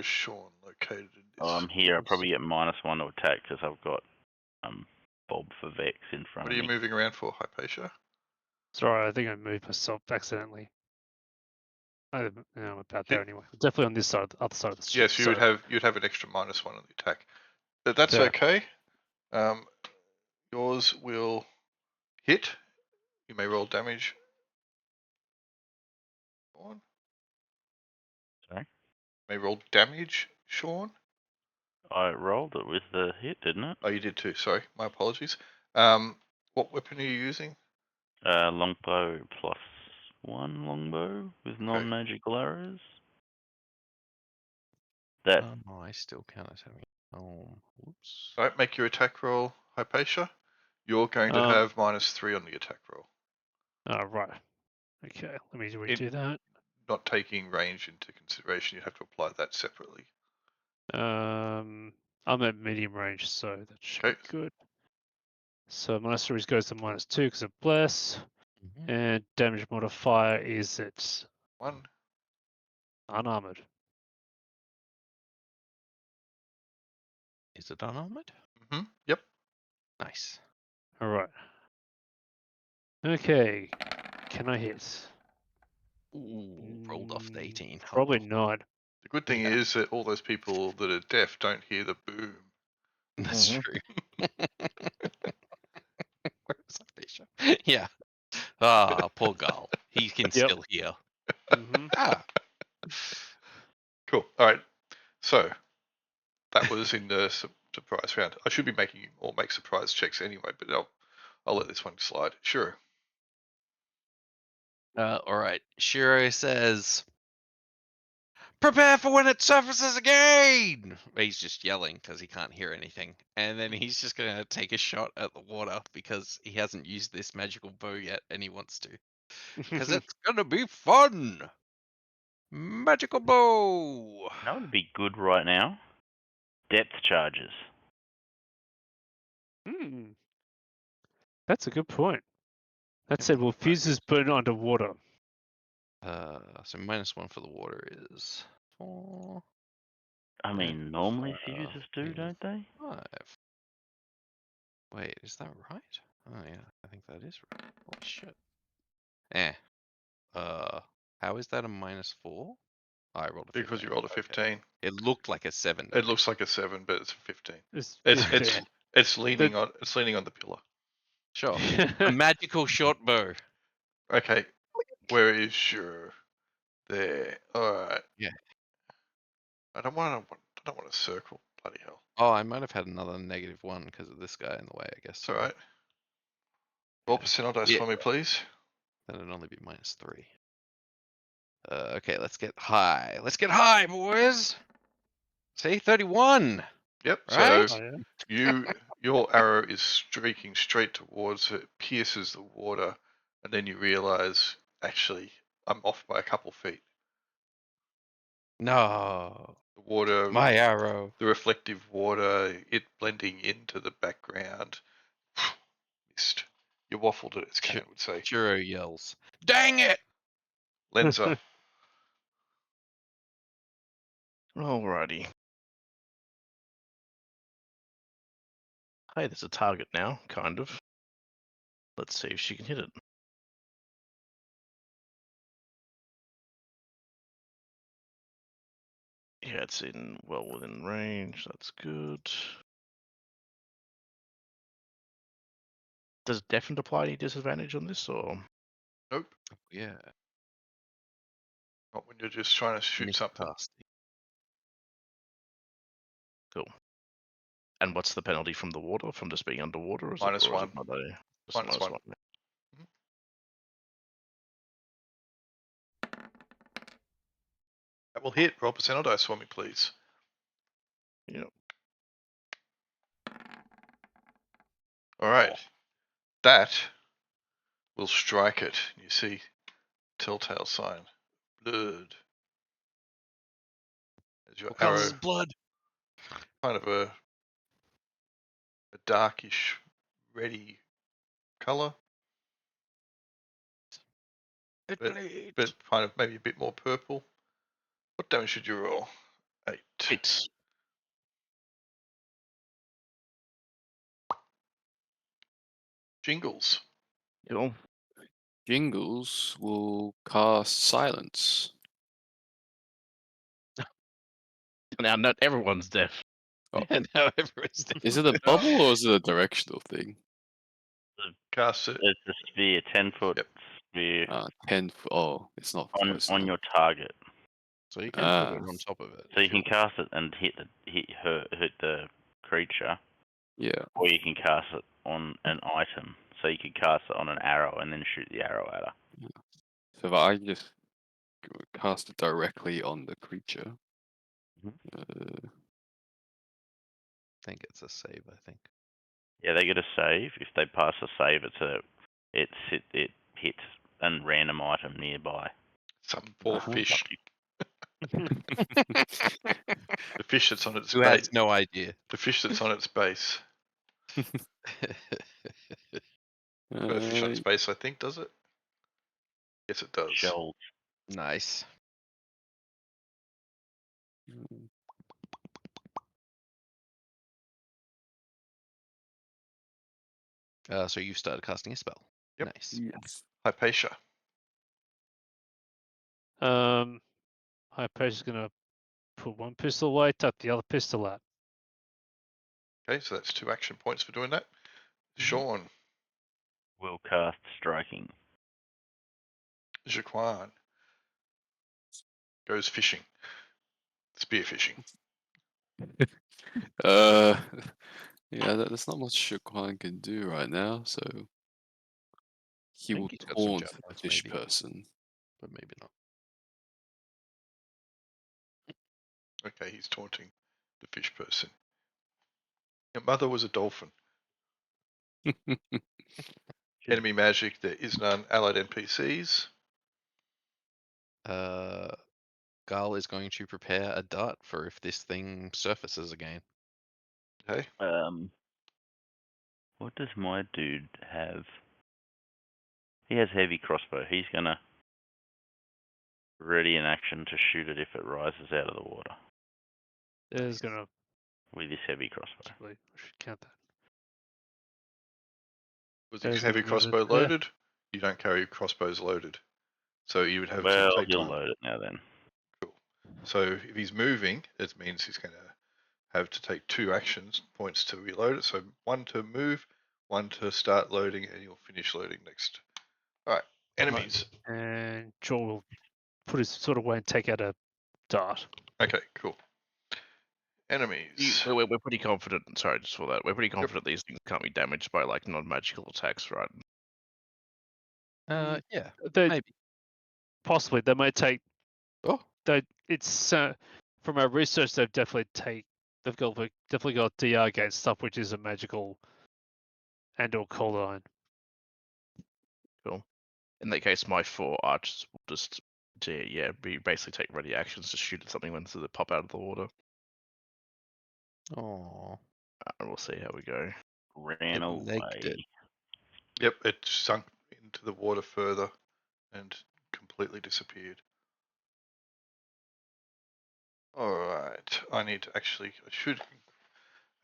Sean located in this? Oh, I'm here. I'll probably get -1 to attack because I've got Bob for Vex in front What are of you me. moving around for, Hypatia? Sorry, I think I moved myself accidentally. I'm about Yeah. there anyway. Definitely on this side, the other side of the ship. Yes, you'd have an extra -1 on the attack. But that's Yeah. okay. Yours will hit. You may roll damage. Sean. Sorry? May roll damage, Sean. I rolled it with the hit, didn't it? Oh, you did too. Sorry, my apologies. What weapon are you using? Longbow +1 longbow with non-magical arrows. That Oh, I still count as having. Oh, whoops. All right, make your attack roll, Hypatia. You're going to have -3 on the attack roll. Right. Okay, let me redo that. Not taking range into consideration, you have to apply that separately. I'm at medium range, so that should be good. So Masteries goes to -2 because of Bless, and damage modifier is at 1. unarmored. Is it unarmored? Yep. Nice. All right. Okay. Can I hit? Ooh, rolled off the 18. Probably Oh, not. The good thing is that all those people that are deaf don't hear the boom. that's true. Where's Hypatia? Yeah. Ah, poor Gull. He can still hear. Ah. Cool. All right. So that was in the surprise round. I should be making you all make surprise checks anyway, but I'll let this one slide. Sure. All right. Shiro says, "Prepare for when it surfaces again!" He's just yelling because he can't hear anything. And then he's just going to take a shot at the water because he hasn't used this magical bow yet and he wants to. Because it's going to be fun! Magical bow! that would be good right now. Depth charges. That's a good point. That said, will fuses burn underwater? So -1 for the water is 4. I mean, normally fuses do, is don't they? 5. Wait, is that right? Oh yeah, I think that is right. Holy shit. How is that a -4? Oh, I rolled a 15. Because you rolled a 15. Okay. It looked like a 7. It looks like a 7, but it's a 15. It's It's leaning on the pillar. Sure. A magical short bow. Okay. Where is your there? All right. Yeah. I don't want to circle. Bloody hell. Oh, I might have had another -1 because of this guy in the way, I guess. It's alright. Roll percentile dice Yeah. for me, please. Then it'd only be -3. Okay, let's get high. Let's get high, boys. See, 31. Yep. Right? So Oh, yeah. your arrow is streaking straight towards it, pierces the water, and then you realise, actually, I'm off by a couple feet. No, The water, my arrow. the reflective water, it blending into the background. Missed. You waffled it, as Ch- Ken would say. Churro yells. Dang it! Lenza. Alrighty. Hey, there's a target now, kind of. Let's see if she can hit it. Yeah, it's well within range. That's good. Does deafened apply any disadvantage on this, or? Nope. Yeah. Not when you're just trying to shoot Nick something. Tasty. Cool. And what's the penalty from the water, from just being underwater? Is -1. Just -1. -1? That will hit. Roll percentile dice for me, please. Yep. Alright. That will strike it. You see telltale sign. Blood. As your What color arrow, is blood? kind of a darkish, reddy colour, It but bleeds. kind of maybe a bit more purple. What damage should you roll? 8. It's Jingles. cool. Jingles will cast silence. Now, not everyone's deaf. Oh. Yeah, now everyone's dead. Is it a bubble or is it a directional thing? Cast it. It's a sphere, 10-foot Yep. sphere 10 foot. Oh, it's not on close on enough. your target. So you can put it on top of it. So if you you can cast it and hit the creature, Yeah. or you can cast it on an item. So you could cast it on an arrow and then shoot the arrow at her. So if I just cast it directly on the creature. I think it's a save, I think. Yeah, they get a save. If they pass a save, it hits a random item nearby. Some poor fish. The fish that's on its Who base. has no idea. The fish that's on its base. Got a fish on its base, I think, does it? Yes, it does. Shells. Nice. So you started casting a spell. Yep. Nice. Yes. Hypatia. Hypatia's gonna put one pistol away, tuck the other pistol out. Okay, so that's 2 action points for doing that. Sean. Will cast striking. Jaquan goes fishing. Spear fishing. Yeah, there's not much Shaquan can do right now, so he I think will he's got some taunt the javelins, fish maybe. person. But maybe not. Okay, he's taunting the fish person. Your mother was a dolphin. Enemy magic, there is none. Allied NPCs. Gal is going to prepare a dart for if this thing surfaces again. Okay. What does my dude have? He has heavy crossbow. He's gonna ready in action to shoot it if it rises out of the water There's gonna with his heavy crossbow. actually, I should count that. Was That his is gonna heavy be loaded, crossbow yeah. loaded? You don't carry crossbows loaded. So you would have Well, to take he'll time. load it now then. Cool. So if he's moving, it means he's going to have to take 2 actions points to reload it. So 1 to move, 1 to start loading, and you'll finish loading next. Alright, enemies. And Jaw will put his sword away and take out a dart. Okay, cool. Enemies. We're pretty confident. Sorry, just for that. We're pretty confident these things can't be damaged by like non-magical attacks, right? Yeah, They maybe. possibly they may take. Oh, It's from our research, they've definitely got DR gate stuff, which is a magical and/or cold iron. In that case, my 4 archers will just basically take ready actions to shoot at something when they pop out of the water. oh, And we'll see how we go. Ran legged it. away. Yep, it sunk into the water further and completely disappeared. Alright, I should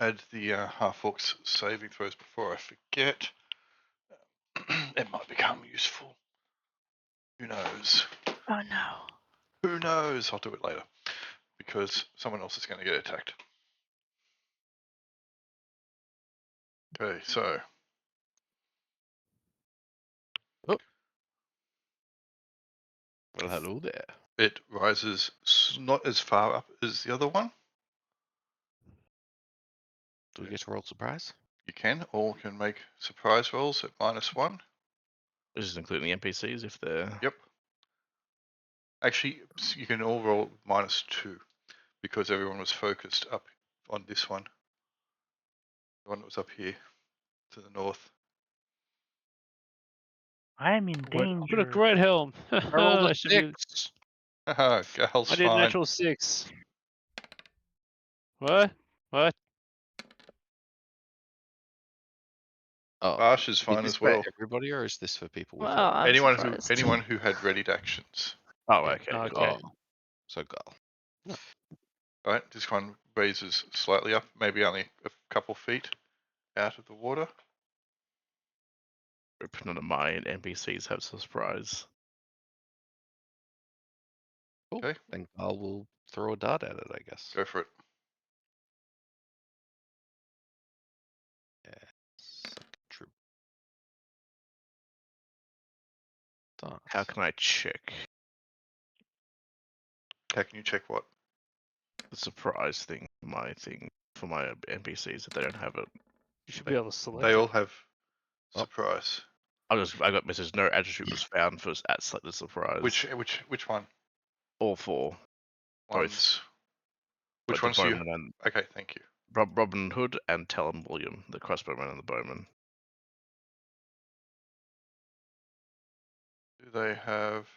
add the half-orcs saving throws before I forget. It might become useful. Who knows? Oh no. Who knows? I'll do it later. Because someone else is going to get attacked. Okay, so Well, hello there. it rises not as far up as the other one. Do we get to roll surprise? You can, or can make surprise rolls at -1. This is including the NPCs if they're. Yep. Actually, you can all roll -2 because everyone was focused up on this one. The one that was up here to the north. I am in I've got a danger. great helm. I rolled a I should be- 6. Haha, Gal's I did fine. natural 6. What? What? Oh, Bash is is fine this as for well. everybody, or is this for people with? Well, I'm Anyone surprised. who had readied actions. Oh, Yeah. okay. Okay. Cool. Oh, so go. Right, this one raises slightly up, maybe only a couple feet out of the water. None of my NPCs have surprise. Cool. Okay. Then Carl will throw a dart at it, I guess. Go for it. Yes. True. Dart. How can I check How can you check what? the surprise thing? My thing for my NPCs if they don't have it. You should be able to select They it. all have Oh. surprise. I got message. No attribute was found for at selected surprise. Which one? All 4. Ones. Both Which the ones do you? bowman and Okay, thank you. Robin Hood and Talon William, the crossbowman and the bowman. Do they have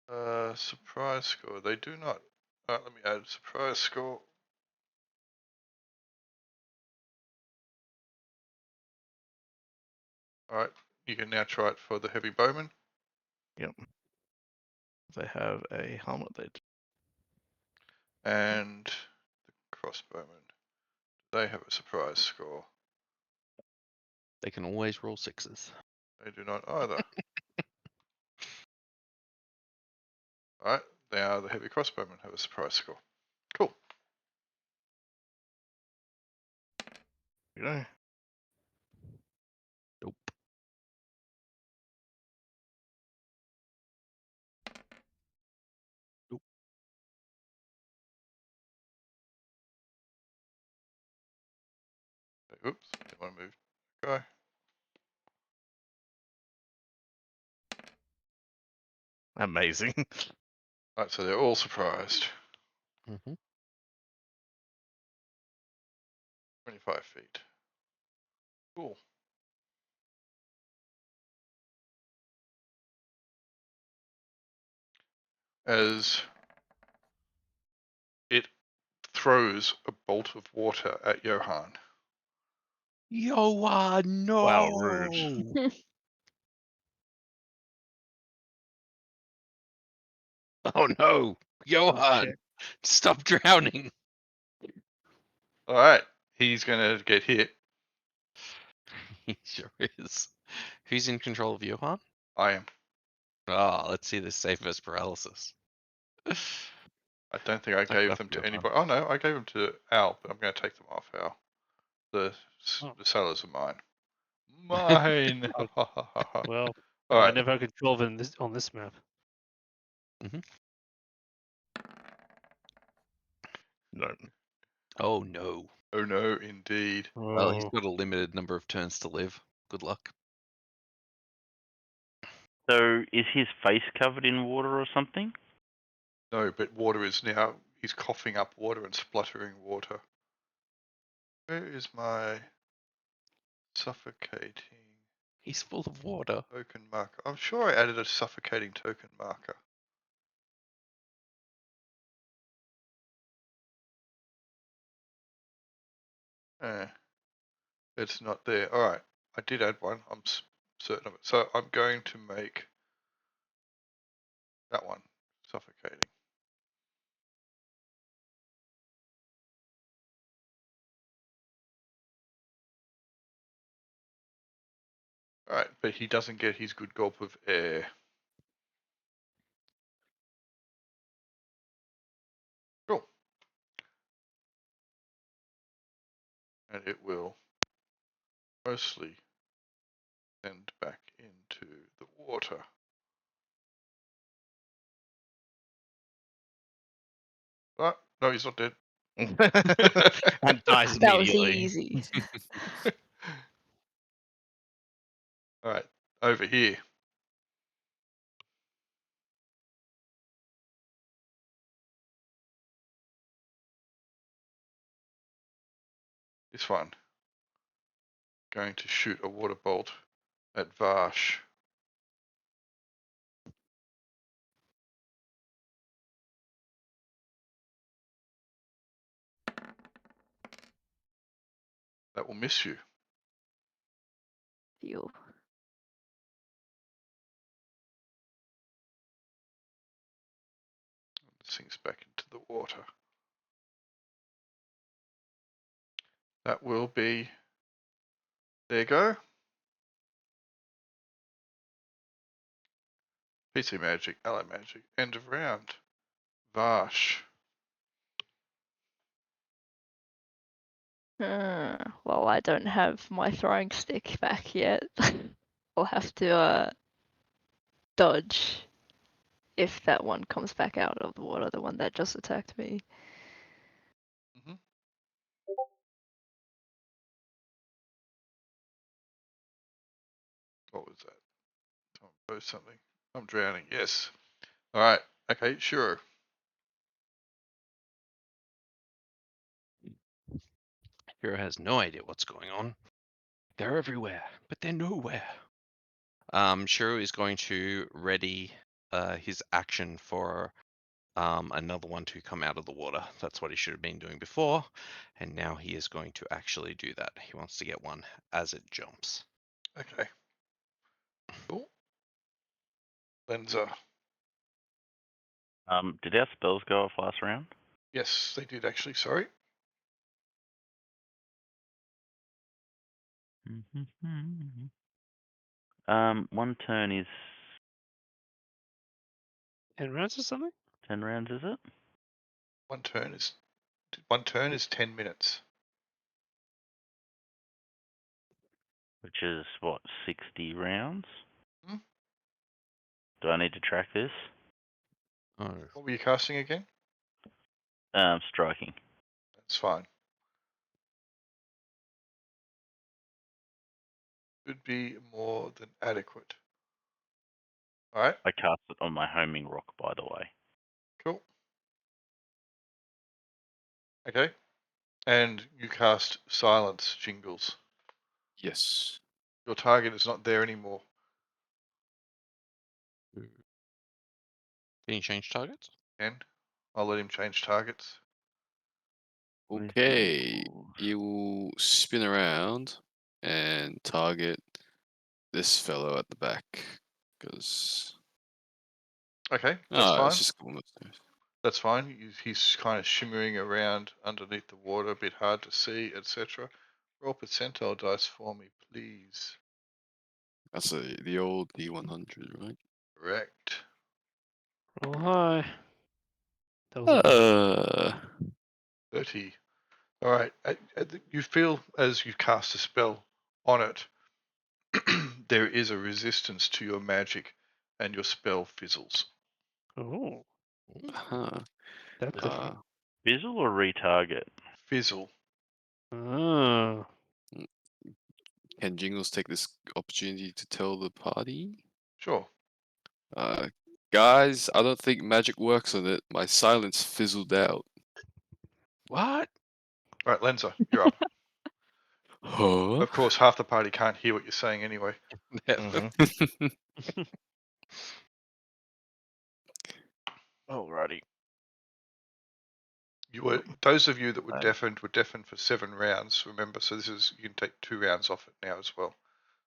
a surprise score? They do not. Alright, let me add surprise score. Alright, you can now try it for the heavy bowman. Yep. They have a helmet. They do. And the crossbowman. They have a surprise score. They can always roll 6s. They do not either. Alright, they are the heavy crossbowmen have a surprise score. Cool. You know. Nope. Nope. Oops, didn't want to move. Go. Amazing. Alright, so they're all surprised. Mm-hmm. 25 feet. Cool. As it throws a bolt of water at Johan. Johan, no! Wow, rude. Oh no! Johan! Shit. Stop drowning! Alright, he's gonna get hit. He sure is. Who's in control of Johan? I am. Ah, let's see this save versus paralysis. I don't think I Suck it gave up, them to Johan. anybody. Oh no, I gave them to Al, but I'm gonna take them off Al. The Oh. sailors are mine. Mine! Well, I Alright, never had control of it on this map. No. Oh no. Oh no, indeed. Well, he's Oh, got a limited number of turns to live. Good luck. So is his face covered in water or something? No, but water is now. He's coughing up water and spluttering water. Where is my suffocating He's full of water. token marker? I'm sure I added a suffocating token marker. Eh, it's not there. All right, I did add one. I'm certain of it. So I'm going to make that one suffocating. All right, but he doesn't get his good gulp of air. Cool. And it will mostly send back into the water. Oh, no, he's not dead. And dies That was immediately. easy. All right, over here. This one. Going to shoot a water bolt at Varsh. That will miss you. Phew. Sinks back into the water. That will be. There you go. PC magic, ally magic, end of round. Varsh. Well, I don't have my throwing stick back yet. I'll have to dodge if that one comes back out of the water, the one that just attacked me. Mm-hmm. What was that? Someone post something. I'm drowning. Yes. All right. Okay. Sure. Hero has no idea what's going on. They're everywhere, but they're nowhere. Shiro is going to ready his action for another one to come out of the water. That's what he should have been doing before, and now he is going to actually do that. He wants to get one as it jumps. Okay. Cool. Lenza. Did our spells go off last round? Yes, they did actually. Sorry. One turn is 10 rounds or something? 10 rounds, is it? One turn is 10 minutes. Which is what, 60 rounds? Hmm? Do I need to track this? Oh, What were you casting again? Striking. That's fine. Should be more than adequate. All right. I cast it on my homing rock, by the way. Cool. Okay. And you cast silence, Jingles. Yes. Your target is not there anymore. can you change targets? And I'll let him change targets. Okay. You will spin around and target this fellow at the back. Because. Okay, that's fine. It's just cool. That's fine. He's kind of shimmering around underneath the water, a bit hard to see, etc. Roll percentile dice for me, please. That's the old D100, right? Correct. Oh, hi. That was a 30. All right. You feel as you cast a spell on it, there is a resistance to your magic, and your spell fizzles. Oh, Uh-huh. that's different. Fizzle or retarget? Fizzle. Oh. Can Jingles take this opportunity to tell the party? Sure. Guys, I don't think magic works on it. My silence fizzled out. What? Right, Lenza, you're up. Huh? Of course, half the party can't hear what you're saying anyway. Alrighty. You were those of you that were deafened for 7 rounds. Remember, so this is you can take 2 rounds off it now as well.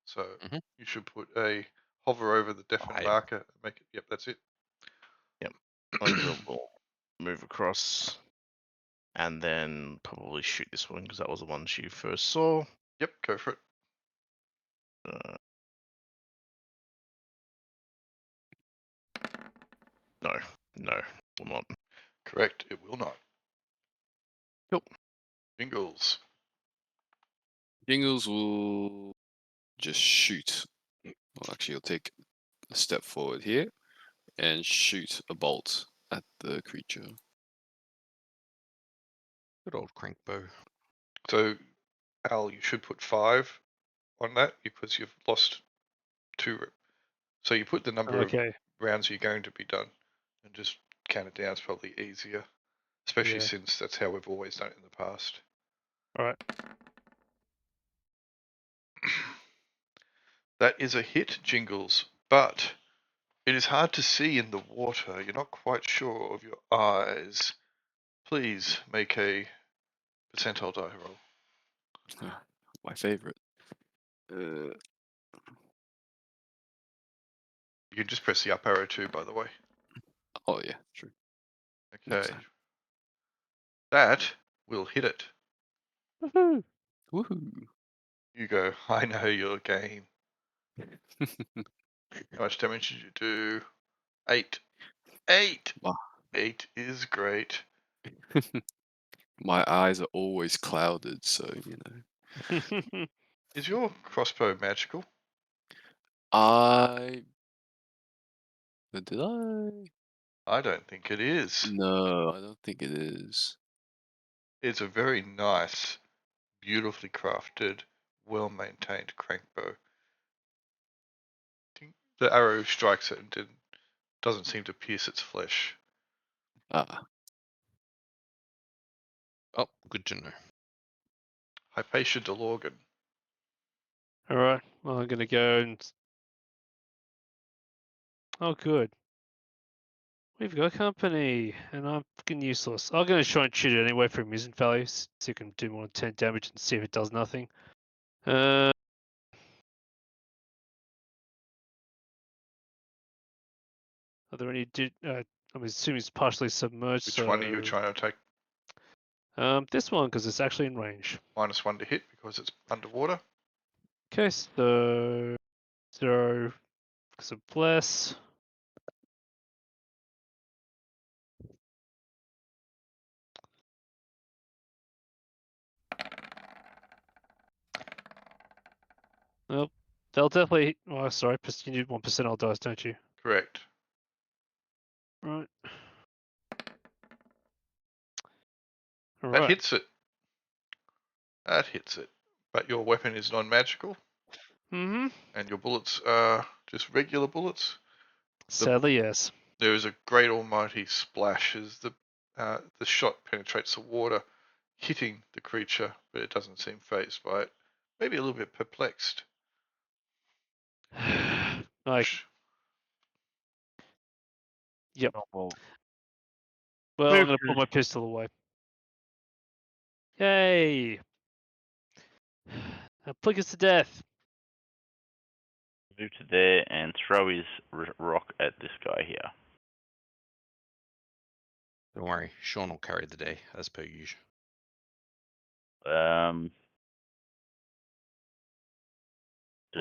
So Mhm. you should put a hover over the deafened 5. marker. And make it. Yep, that's it. Lenza will move across and then probably shoot this one because that was the one she first saw. Yep, go for it. No, will not. Correct. It will not. Nope. Jingles. Jingles will just shoot. Well, actually, he'll take a step forward here and shoot a bolt at the creature. Good old crank bow. So, Al, you should put 5 on that because you've lost 2. So you put the number of Okay. rounds you're going to be done and just count it down. It's probably easier, especially Yeah. since that's how we've always done it in the past. All right. That is a hit, Jingles, but it is hard to see in the water. You're not quite sure of your eyes. Please make a percentile die roll. My favorite. You can just press the up arrow too, by the way. Oh yeah, true. Okay. That will hit it. Woohoo. Woohoo! You go, I know your game. How much damage did you do? 8. 8! Wow. 8 is great. My eyes are always clouded, so you know. Is your crossbow magical? Did I? I don't think it is. No, I don't think it is. It's a very nice, beautifully crafted, well-maintained crankbow. The arrow strikes it and doesn't seem to pierce its flesh. Ah, Oh, good to know. Hypatia DeLorgan. All right. Well, I'm gonna go and. Oh, good. We've got company, and I'm fucking useless. I'm gonna try and shoot it anyway for missing values, so you can do more than 10 damage and see if it does nothing. Are there any? I'm assuming it's partially submerged. Which so, one are you trying to take? This one because it's actually in range. -1 to hit because it's underwater. Okay, so 0 because of bless. Well, they'll definitely. Oh, sorry, you need 1% all dice, don't you? Correct. Right. All That right. hits it. That hits it. But your weapon is non-magical, Mm-hmm. and your bullets are just regular bullets. Sadly, yes. There is a great almighty splash as the shot penetrates the water, hitting the creature, but it doesn't seem phased by it. Maybe a little bit perplexed. Like, yep. Well, Well, move I'm gonna put my pistol away. Yay! Plick us to death. Move to there and throw his rock at this guy here. Don't worry, Sean will carry the day, as per usual. Do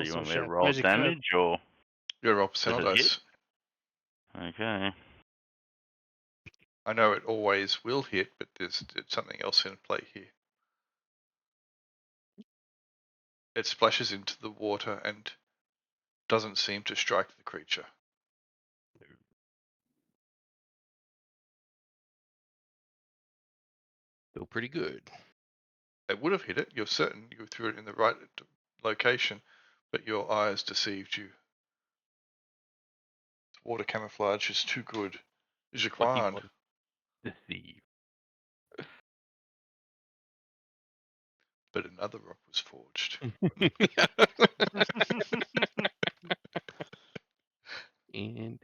you Also want me to shout roll magic damage or? You gotta roll Does percentile it dice. Okay. I know it always will hit, but there's something else in play here. It splashes into the water and doesn't seem to strike the creature. Still pretty good. It would have hit it. You're certain you threw it in the right location, but your eyes deceived you. Water camouflage is too good. Jaquan. Deceive. But another rock was forged. And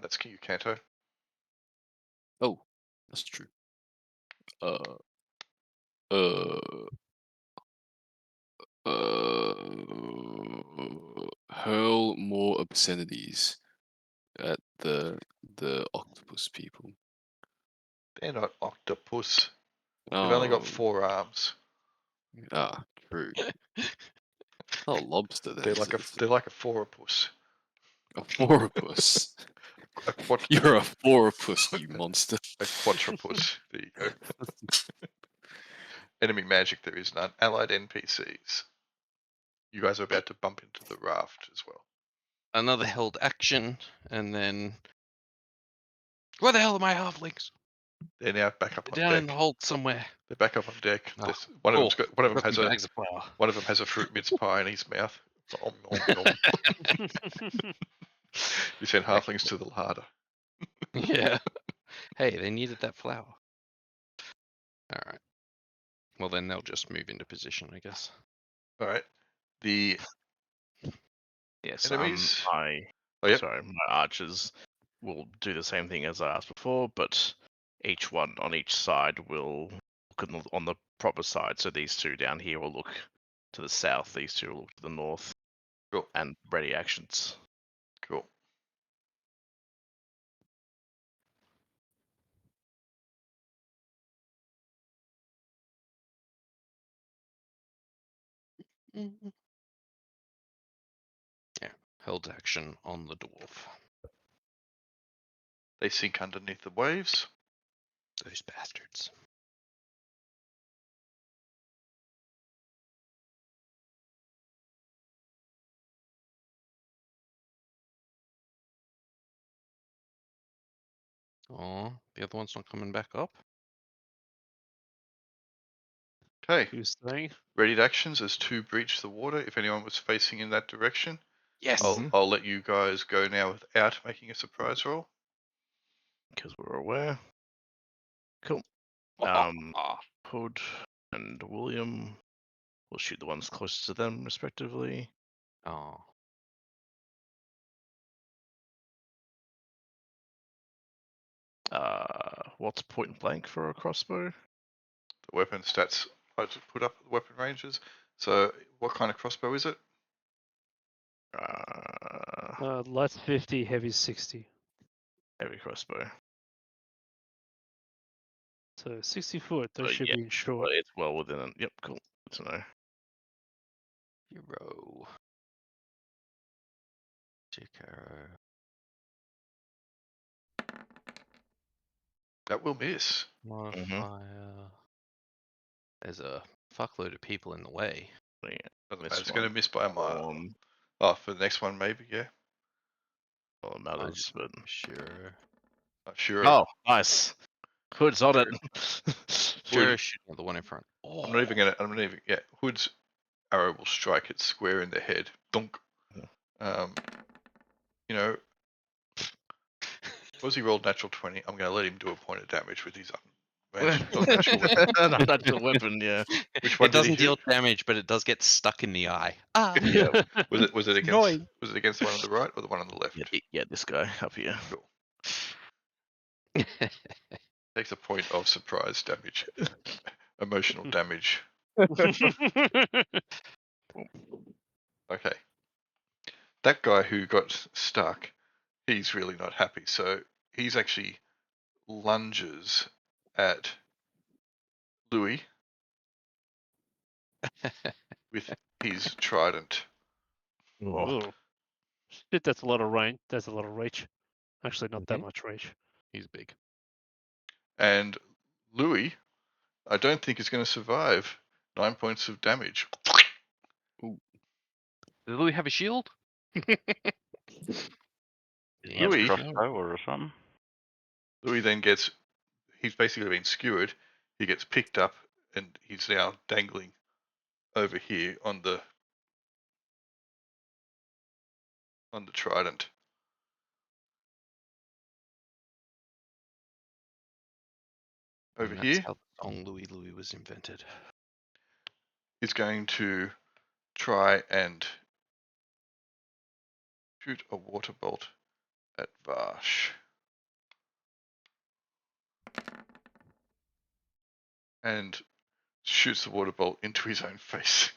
That's you, Canto. Oh, that's true. Uh, hurl more obscenities at the octopus people. They're not octopus. Oh, They've only got 4 arms. True. Oh, lobster then. They're like a foropus. A foropus. A You're a foropus, you monster. A quadrupus. There you go. Enemy magic, there is none. Allied NPCs. You guys are about to bump into the raft as well. another held action, and then where the hell are my halflings? They're now back up They're on down in deck. the hold somewhere. They're back up on deck. Oh, One of cool. them's got. One of them Got has some a. bags of flour. One of them has a fruit mince pie in his mouth. Om, nom, nom. You send halflings to the larder. Yeah. Hey, they needed that flour. All right. Well, then they'll just move into position, I guess. All right. The Yes, enemies. my archers will do the same thing as I asked before, but each one on each side will look on the proper side. So these two down here will look to the south, these two will look to the north. Cool. And ready actions. Cool. Yeah. Held action on the dwarf. They sink underneath the waves. Those bastards. Oh, the other one's not coming back up. Okay. Who's saying? Ready actions as 2 breach the water. If anyone was facing in that direction, Yes. I'll let you guys go now without making a surprise roll. Because we're aware. Cool. Hood and William will shoot the ones closest to them, respectively. Oh. What's point blank for a crossbow? The weapon stats I just put up the weapon ranges. So what kind of crossbow is it? Light 50, heavy 60. Heavy crossbow. So 60 foot, those should Yeah, be short. well, it's well within it. Yep, cool. Good to know. Hero. Dick arrow. That will miss. Modifier. There's a fuckload of people in the way. Yeah, Doesn't this matter. It's going to one, miss by a mile. Oh, for the next one, maybe, yeah. Well, it matters, but Sure. Sure. oh, nice. Hood's on it. Sure, shooting at the one in front. Oh. I'm not even. Yeah, Hood's arrow will strike it square in the head. Dunk. You know, was he rolled natural 20? I'm going to let him do a point of damage with his unnatural weapon. Unnatural weapon, yeah. Which one It doesn't did he deal hit? damage, but it does get stuck in the eye. Ah. Yeah. Was it Annoying. against the one on the right or the one on the left? Yeah, this guy up here. Cool. Takes a point of surprise damage. Emotional damage. Okay. That guy who got stuck, he's really not happy. So he's actually lunges at Louis with his trident. Oh, Oh. Shit, that's a lot of range. That's a lot of reach. Actually, not that much reach. He's big. And Louis, I don't think is going to survive 9 points of damage. Ooh. Does Louis have a shield? Is he have a Louis- crossbow or something? Louis then gets, he's basically been skewered. He gets picked up and he's now dangling over here on the trident. Over And here, that's how the song Louis Louis was invented. he's going to try and shoot a water bolt at Varsh. And shoots the water bolt into his own face.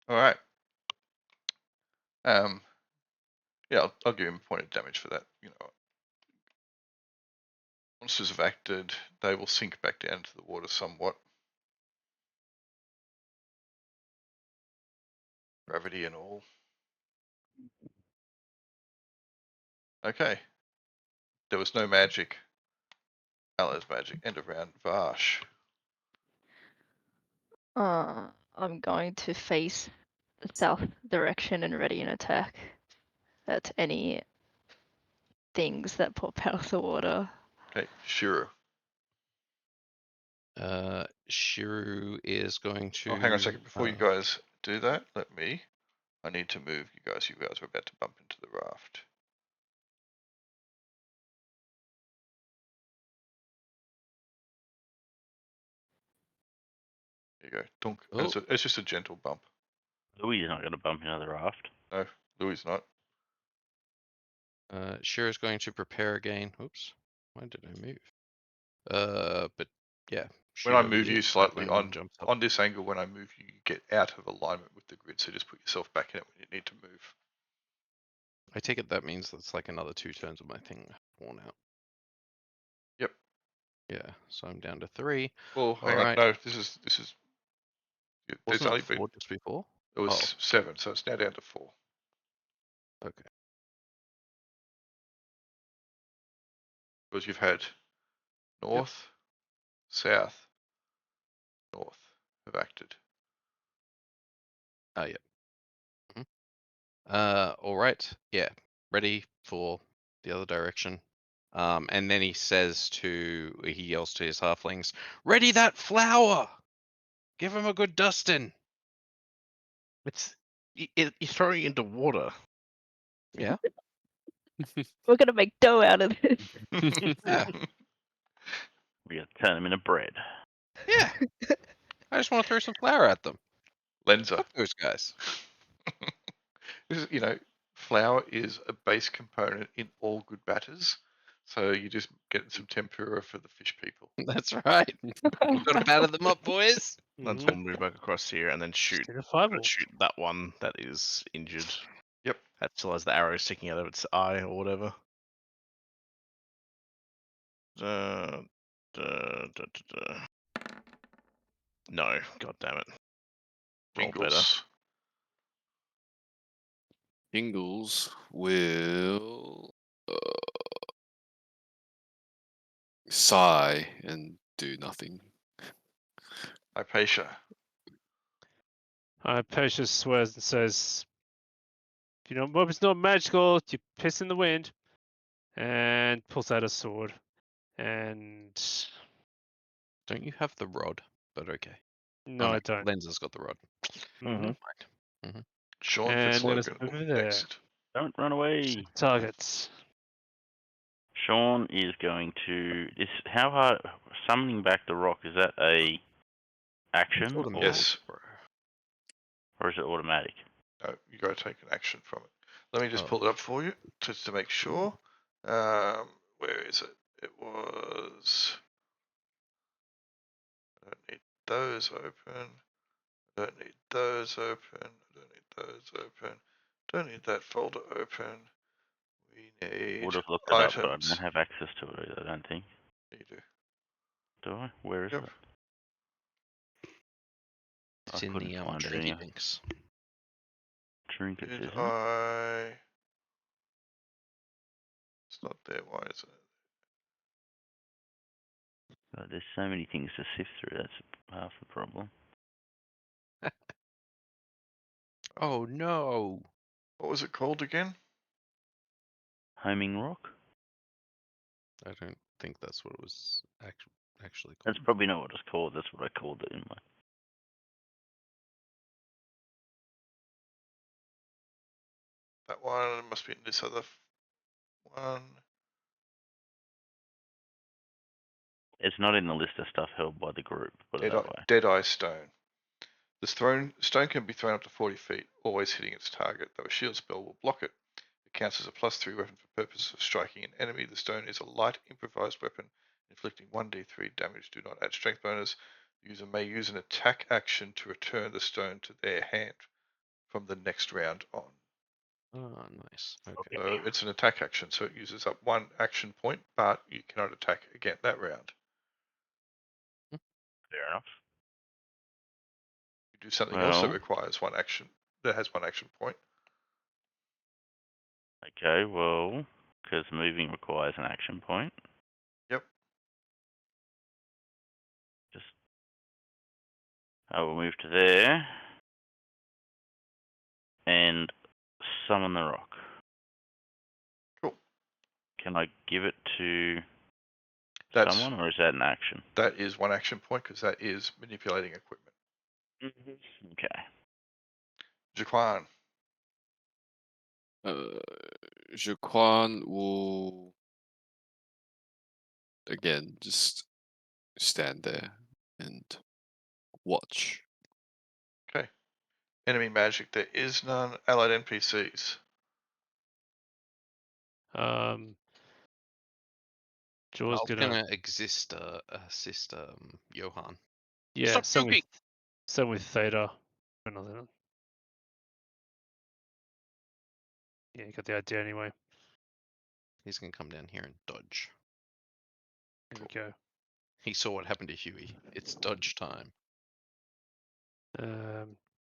All right. Yeah, I'll give him a point of damage for that. You know, monsters have acted; they will sink back down to the water somewhat. Gravity and all. Okay. There was no magic. Allo's magic. End of round. Varsh. I'm going to face the south direction and ready an attack at any things that pop out of the water. Okay, Shiro. Shiru is going to. Oh, hang on a second. Before you guys do that, I need to move you guys. You guys are about to bump into the raft. There you go. Dunk. Oh. It's just a gentle bump. Louis is not going to bump into the raft. No, Louis not. Shiru is going to prepare again. Oops. Why did I move? But yeah. When I Shiru move you is slightly when one jumps up. on this angle, when I move you, you get out of alignment with the grid. So just put yourself back in it when you need to move. I take it that means that's like another 2 turns of my thing worn out. Yep. Yeah. So I'm down to 3. Well, hang on. Alright. No, this is. There's Wasn't only it been. 4 just before? It was 7, so it's now down to 4. Okay. Because you've had north, south, north have acted. Oh, yeah. All right. Yeah. Ready for the other direction. And then he yells to his halflings, "Ready that flower! Give him a good dusting." You're throwing it into water. Yeah. We're gonna make dough out of this. Yeah. We got to turn him into bread. Yeah. I just want to throw some flour at them. Lenza. Fuck those guys. This is, flour is a base component in all good batters. So you just get some tempura for the fish people. That's right. We've got to batter them up, boys. Let's Mhm. all move back across here and then shoot. Instead of 5 Let's shoot that one that is injured. Yep. That still has the arrow sticking out of its eye or whatever. No, god damn it. Roll better. Jingles. Jingles will sigh and do nothing. Hypatia. Patius swears and says, weapon's not magical, you piss in the wind. And pulls out a sword. And Don't you have the rod? But okay. no, I don't. Lenza's got the rod. Mhm. Sean And let us Fitzlogan move will over be there. next. Don't run away. Targets. Sean is going to. How hard? Summoning back the rock, is that a action or, Yes. or is it automatic? No, you got to take an action from it. Let me just Oh. pull it up for you just to make sure. Where is it? It was. I don't need those open. I don't need those open. I don't need those open. Don't need that folder open. We need Would have looked it up, but I items. don't have access to it either, I don't think. You do. Do I? Where is Yep. it? It's I in couldn't the find it trinket anyway. links. Trinkets, Did isn't it? I? It's not there. Why is it? God, there's so many things to sift through, that's half the problem. Oh no. What was it called again? Homing rock? I don't think that's what it was actually called. That's probably not what it's called. That's what I called it in my. That one must be in this other one. It's not in the list of stuff held by the group. Put it that way. Deadeye stone. The stone can be thrown up to 40 feet, always hitting its target, though a shield spell will block it. It counts as a +3 weapon for purposes of striking an enemy. The stone is a light improvised weapon, inflicting 1d3 damage. Do not add strength bonus. The user may use an attack action to return the stone to their hand from the next round on. Oh, nice. Okay. So it's an attack action, so it uses up 1 action point, but you cannot attack again that round. Fair enough. You do something else that Well- requires 1 action, that has 1 action point. Okay, well, because moving requires an action point. Yep. I will move to there and summon the rock. Cool. Can I give it to That's someone, or is that an action? That is 1 action point because that is manipulating equipment. Okay. Jaquan. Jaquan will again just stand there and watch. Okay. Enemy magic. There is none. Allied NPCs. Jaws I was gonna assist Johan. yeah, Stop same joking! with Theta. Another. Yeah, you got the idea anyway. He's gonna come down here and dodge. Here we go. He saw what happened to Huey. It's dodge time.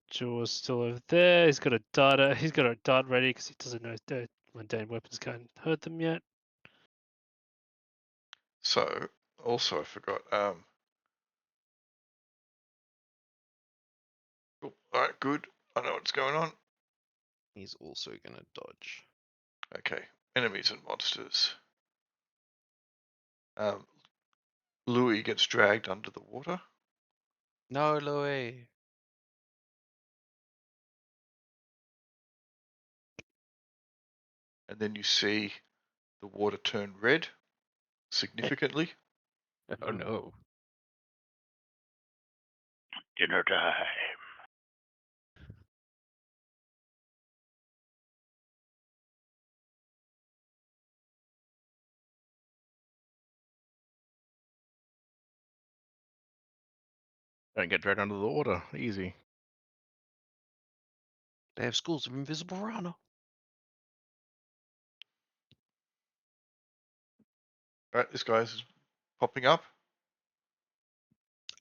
Jaws still over there. He's got a dart. He's got a dart ready because he doesn't know that mundane weapons can't hurt them yet. So, also I forgot. Cool. All right, good. I know what's going on. He's also gonna dodge. Okay. Enemies and monsters. Louis gets dragged under the water. No, Louis. And then you see the water turn red significantly. Oh no. Dinner time. Don't get dragged under the water. Easy. They have schools of invisible Rana. All right, this guy's popping up.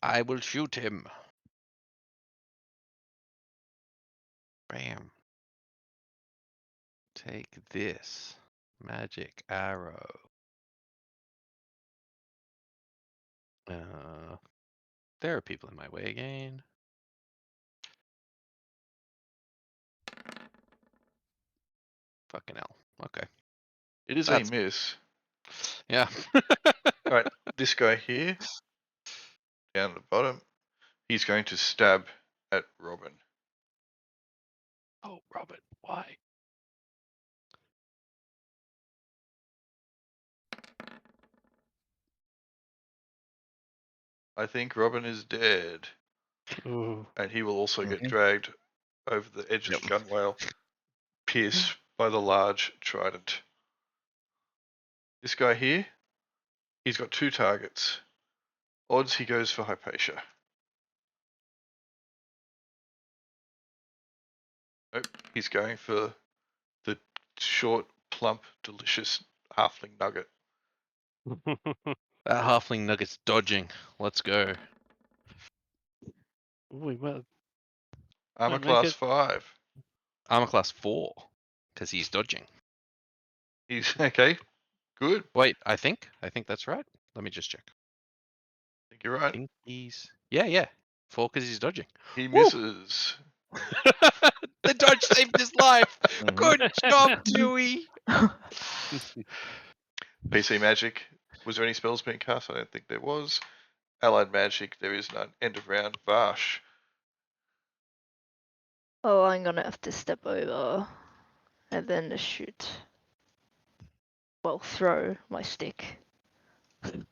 I will shoot him. Bam. Take this. Magic arrow. There are people in my way again. Fucking hell. Okay. It is That's- a miss. Yeah. All right, this guy here, down at the bottom, he's going to stab at Robin. Oh, Robert, why? I think Robin is dead. Ooh. And he will also get Mhm. dragged over the edge of the gunwale, pierced by the large trident. This guy here, he's got 2 targets. Odds he goes for Hypatia. Nope, he's going for the short, plump, delicious halfling nugget. That halfling nugget's dodging. Let's go. We might. Armor Might make class it. 5. Armor class 4. Because he's dodging. He's okay. Good. Wait, I think that's right. Let me just check. I think you're I right. think he's... Yeah. 4 because he's dodging. He Woo! misses. The dodge saved his life. Mhm. Good job, Dewey. PC magic. Was there any spells being cast? I don't think there was. Allied magic. There is none. End of round. Vash. Oh, I'm gonna have to step over and then shoot. Well, throw my stick. So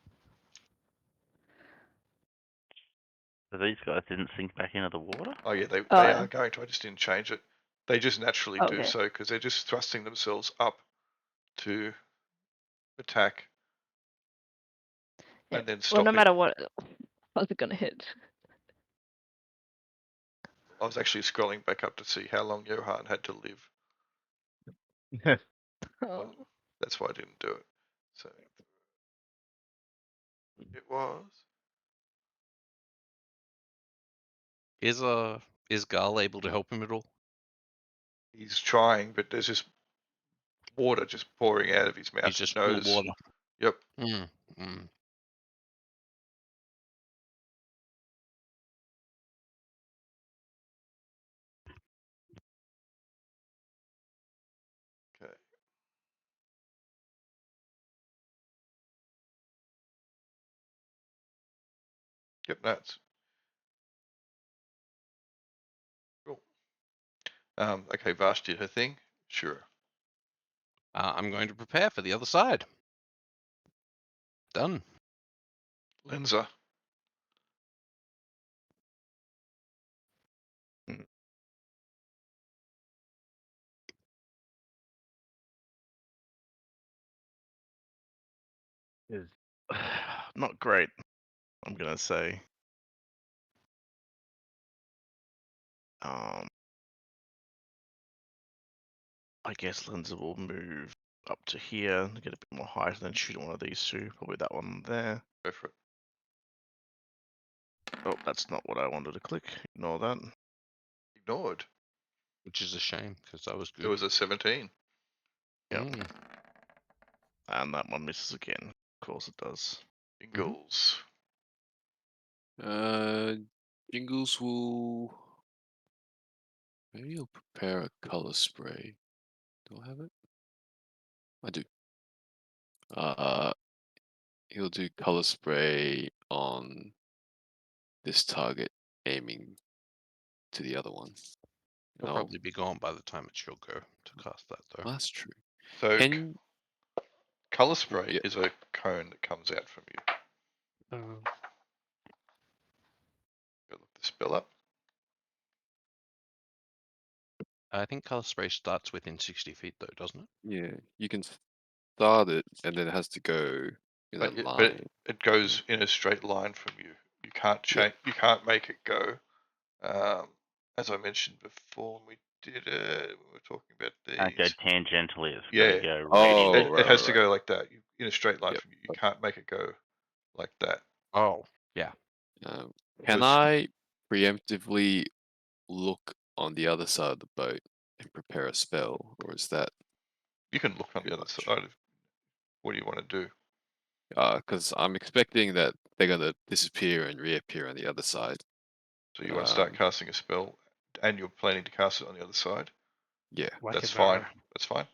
these guys didn't sink back into the water? Oh yeah, they Oh, are going to. I just didn't change it. They just naturally do Okay. so because they're just thrusting themselves up to attack Yeah. and then Well, stopping. no matter what, I was gonna hit. I was actually scrolling back up to see how long Johan had to live. Oh. That's why I didn't do it. So it was. Is Garl able to help him at all? He's trying, but there's just water just pouring out of his mouth He's just and full nose. of water. Yep. Mm. Okay. Yep, that's cool. Okay, Vash did her thing. Sure. I'm going to prepare for the other side. Done. Lenza. Is not great, I'm gonna say. I guess Lindsay will move up to here to get a bit more height and then shoot one of these two. Probably that one there. Go for it. Oh, that's not what I wanted to click. Ignore that. Ignored. Which is a shame because that was good. It was a 17. Yep. Mm. And that one misses again. Of course it does. Ingles. Jingles will. Maybe he'll prepare a color spray. Do I have it? I do. He'll do color spray on this target, aiming to the other one. He'll And probably be gone by the time it's your go to cast that, though. that's true. So Can color spray yeah. is a cone that comes out from you. Oh. Go look the spell up. I think color spray starts within 60 feet, though, doesn't it? Yeah, you can start it, and then it has to go in a But line. it goes in a straight line from you. You can't change. You can't make it go. As I mentioned before, when we did it, we were talking about these. Can't go tangentially. It's Yeah. got to go Oh, radially. It has to right. go like that. In a straight line Yep. from you. You can't make it go like that. Oh, yeah. Can Was- I preemptively look on the other side of the boat and prepare a spell, or is that You can look on too the other much? side. What do you want to do? Because I'm expecting that they're gonna disappear and reappear on the other side. So you want to start Um, casting a spell, and you're planning to cast it on the other side. Yeah, That's Whack-a-mara. fine. That's fine.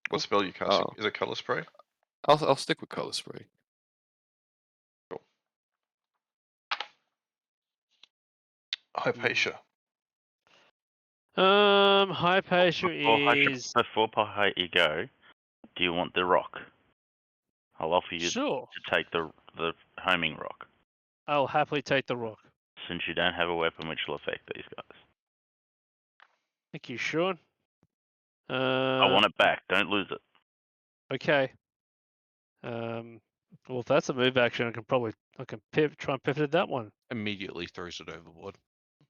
What Cool. spell are you casting? Oh. Is it color spray? I'll stick with color spray. Cool. Hypatia. Hypatia is Before you go, do you want the rock? I'll offer you sure. to take the homing rock, I'll happily take the rock. since you don't have a weapon which will affect these guys. Thank you, Sean. I want it back. Don't lose it. Okay. Well, if that's a move action, I can try and pivot that one. Immediately throws it overboard.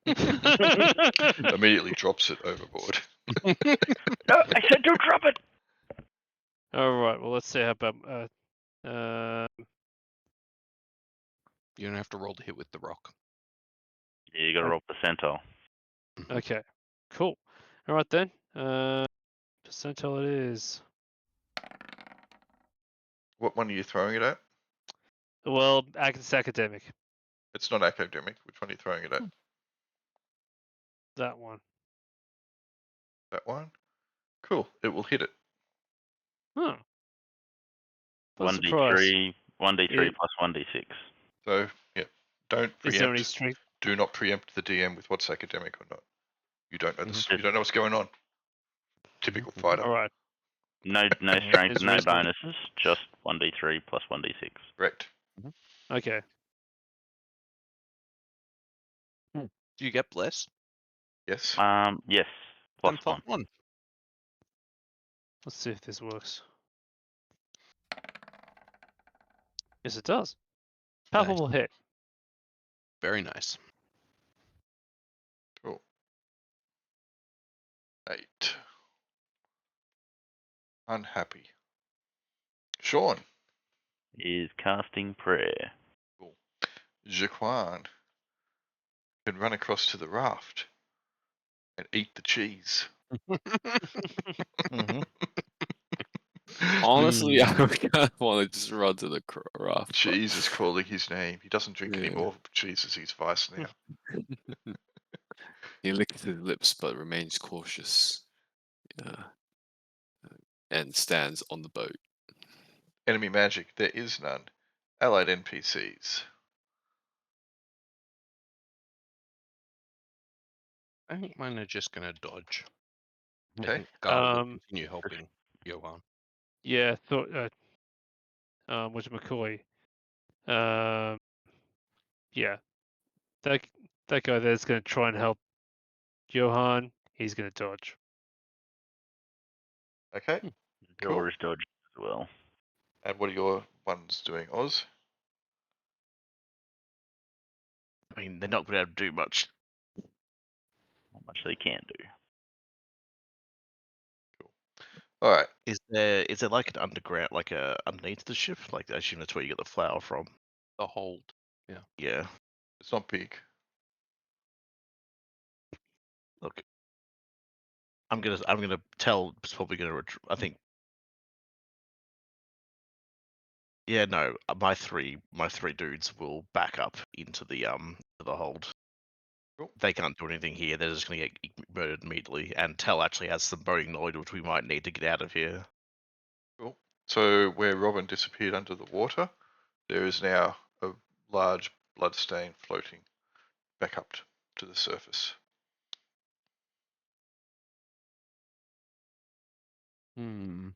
Immediately drops it overboard. No, I said don't drop it. All right. Well, let's see how about You don't have to roll to hit with the rock. Yeah, you got to roll percentile. okay. Cool. All right then. Percentile it is. What one are you throwing it at? Well, it's academic. It's not academic. Which one are you throwing it at? That one. That one. Cool. It will hit it. Huh. What a surprise. 1d3, 1d3 It- plus 1d6. So, yeah. Don't Is there any preempt. strength? Do not preempt the DM with what's academic or not. You don't know this. Mhm. You don't know what's going on. Typical Mhm. fighter. All right. No strength It's and no reasonable. bonuses, just 1d3 plus 1d6. Correct. Okay. Do you get bless? Yes. Yes, Then plus 1. +1. Let's see if this works. Yes, it does. Palpable hit. Very nice. Cool. 8. Unhappy. Sean. Is casting prayer. Jaquan can run across to the raft and eat the cheese. Mm-hmm. Honestly, I kind of want to just run to the raft. but- Cheese is calling his name. He doesn't drink Yeah. anymore. Cheese is his vice now. He licks his lips but remains cautious. And stands on the boat. Enemy magic. There is none. Allied NPCs. I think mine are just gonna dodge. I Okay. think Gar will Um, continue helping Johan. Yeah, thought. Was McCoy? Yeah, that guy there's going to try and help Johan. He's going to dodge. Okay. Cool. Draw is dodge as well. And what are your ones doing, Oz? I mean, they're not going to be able to do much. Not much they can do. All right. Is there like an underground, like a underneath the ship? Like I assume that's where you get the flour from. The hold. Yeah. It's not big. Look, I'm gonna tell. It's probably gonna. I think. Yeah, no. My three dudes will back up into the hold. Cool. They can't do anything here. They're just gonna get murdered immediately. And Tell actually has some boating knowledge, which we might need to get out of here. Cool. So where Robin disappeared under the water, there is now a large blood stain floating back up to the surface. Hmm.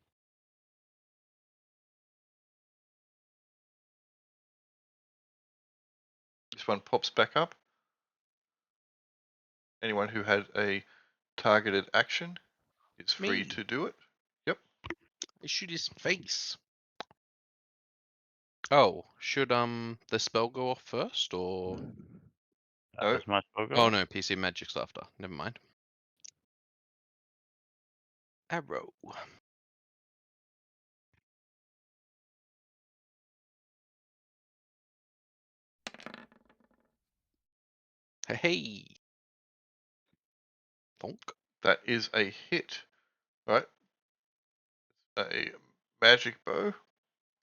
This one pops back up. Anyone who had a targeted action is free Me. to do it. Yep. I shoot his face. Oh, should the spell go off first or? No. Does my spell go Oh off? no, PC magic's after. Never mind. Arrow. Hey. Thonk. That is a hit. Right. A magic bow.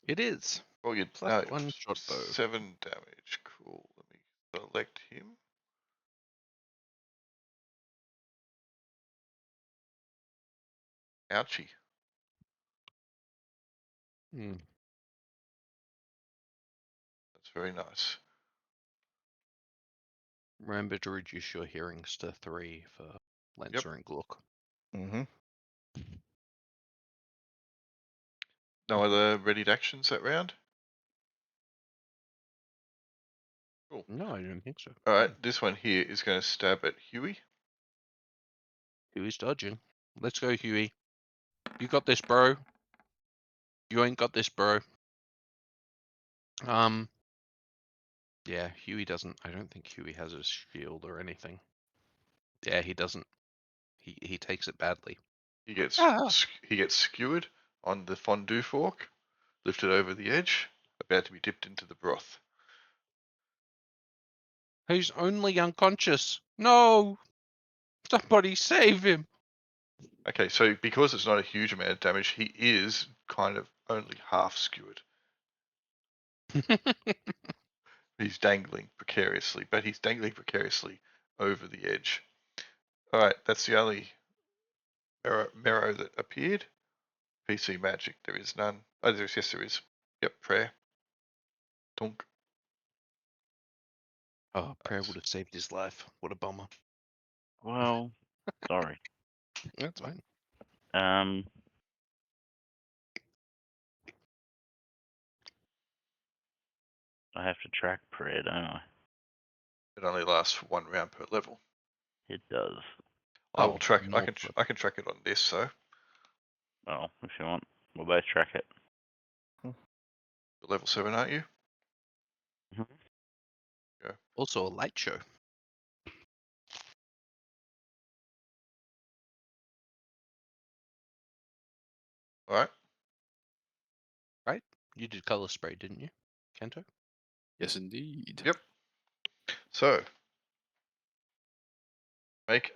It is. Well, you Plus 1 shot bow. 7 damage. Cool. Let me select him. Ouchie. Hmm. That's very nice. Remember to reduce your hearings to 3 for Lancer and Glook. Mm-hmm. No other readied actions that round? Cool. No, I don't think so. Alright, this one here is going to stab at Huey. Huey's dodging. Let's go, Huey. You got this, bro. You ain't got this, bro. Yeah, Huey doesn't. I don't think Huey has a shield or anything. Yeah, he doesn't. He takes it badly. He gets Ah. he gets skewered on the fondue fork, lifted over the edge, about to be dipped into the broth. He's only unconscious. No! Somebody save him! Okay, so because it's not a huge amount of damage, he is kind of only half skewered. He's dangling precariously, but he's dangling precariously over the edge. Alright, that's the only marrow that appeared. PC magic, there is none. Oh, yes, there is. Yep, prayer. Dunk. Oh, prayer Nice. would have saved his life. What a bummer. Well, sorry. That's fine. I have to track prayer, don't I? It only lasts for 1 round per level. It does. I will Oh, track. I more can track it on this. So Oh, if you want, we'll both track it. you're level 7, aren't you? Also a light show. All right. You did color spray, didn't you, Kanto? Yes, indeed. Yep. So make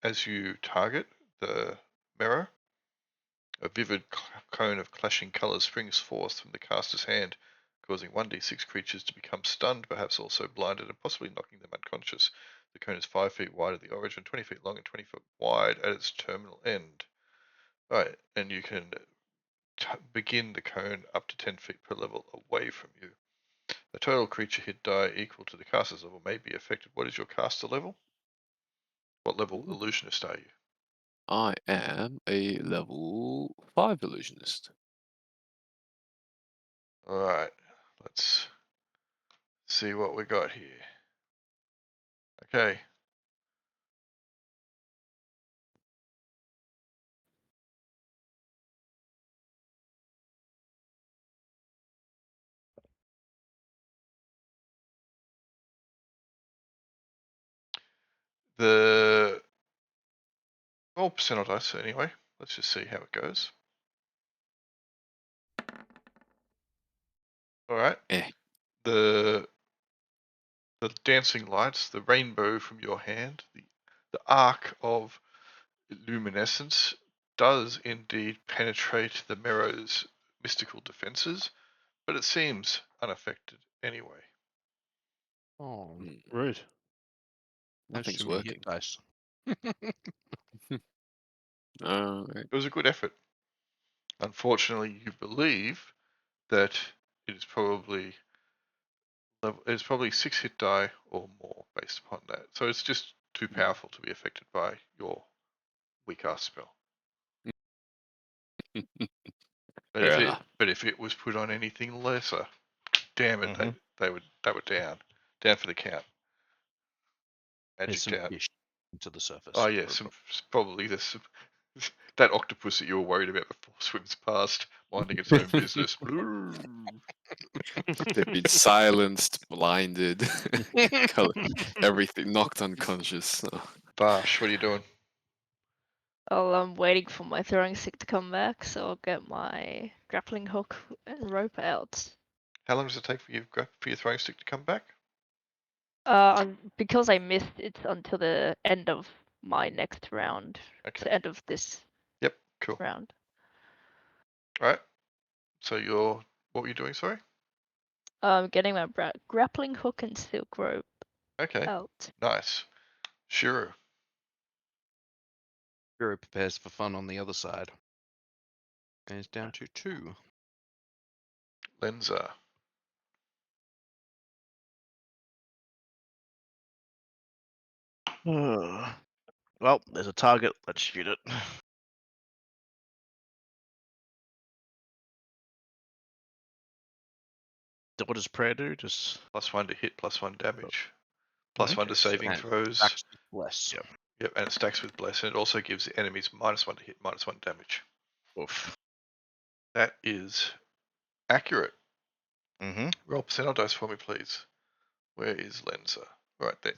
as you target the mirror, a vivid cone of clashing colours springs forth from the caster's hand, causing 1d6 creatures to become stunned, perhaps also blinded, and possibly knocking them unconscious. The cone is 5 feet wide at the origin, 20 feet long, and 20 foot wide at its terminal end. Right, and you can begin the cone up to 10 feet per level away from you. A total creature hit die equal to the caster's level may be affected. What is your caster level? What level Ooh. illusionist are you? I am a level 5 illusionist. Alright, let's see what we got here. Okay. The roll percent dice anyway. Let's just see how it goes. Alright. The dancing lights, the rainbow from your hand, the arc of luminescence does indeed penetrate the mirror's mystical defenses, but it seems unaffected anyway. Oh, Rude. Nothing's too many hit working. dice. Alright. It was a good effort. Unfortunately, you believe that it is probably 6 hit die or more based upon that. So it's just too powerful to be affected by your weak ass spell. But if it was put on anything lesser, damn it, they were down for the count. There's Magic some down. fish to the surface. Oh yeah, probably there's some, that octopus that you were worried about before swims past, minding its own business. They've been silenced, blinded, everything knocked unconscious. So. Bash, what are you doing? Oh, I'm waiting for my throwing stick to come back, so I'll get my grappling hook and rope out. How long does it take for your throwing stick to come back? Because I missed it until the end of my next round. Okay. The end of this Yep, cool. round. Alright. So what were you doing, sorry? Getting my grappling hook and silk rope Okay. out. Nice. Sure. Hero prepares for fun on the other side. And it's down to 2. Lenza. Well, there's a target. Let's shoot it. What does prayer do? Just +1 to hit, +1 damage. +1 to Okay, saving so- throws. That's less. Yep. Yep, and it stacks with bless, and it also gives the enemies -1 to hit, -1 damage. Oof. That is accurate. Mm-hmm. Roll percentile dice for me, please. Where is Lenza? Right there.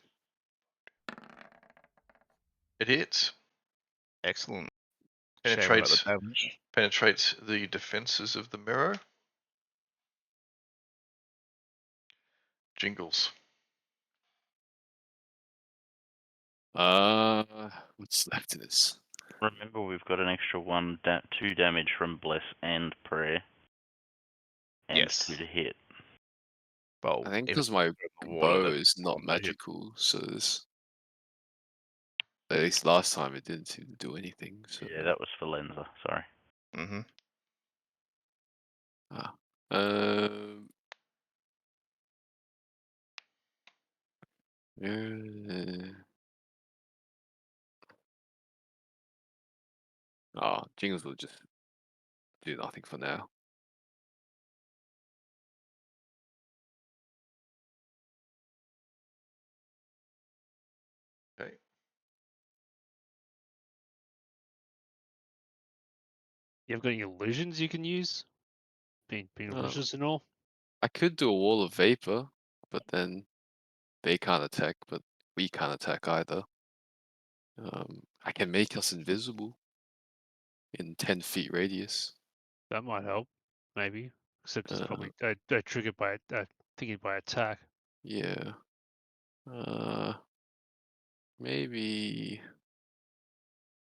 It hits. Excellent. Shame about the Penetrates damage. penetrates the defenses of the mirror. Jingles. What's left of this? Remember, we've got an extra 2 damage from bless and prayer, and Yes. 2 to hit. Well, I think if because my it's in the water, bow then is it's not not gonna hit. magical, so there's At least last time it didn't seem to do anything. So Yeah, that was for Lenza. Sorry. Mm-hmm. ah. Oh, Jingles will just do nothing for now. Okay. You've got any illusions you can use? Being illusions and all? I could do a wall of vapor, but then they can't attack, but we can't attack either. I can make us invisible in 10 feet radius. That might help, maybe. Except it's Uh, probably triggered by thinking by attack. Yeah. Maybe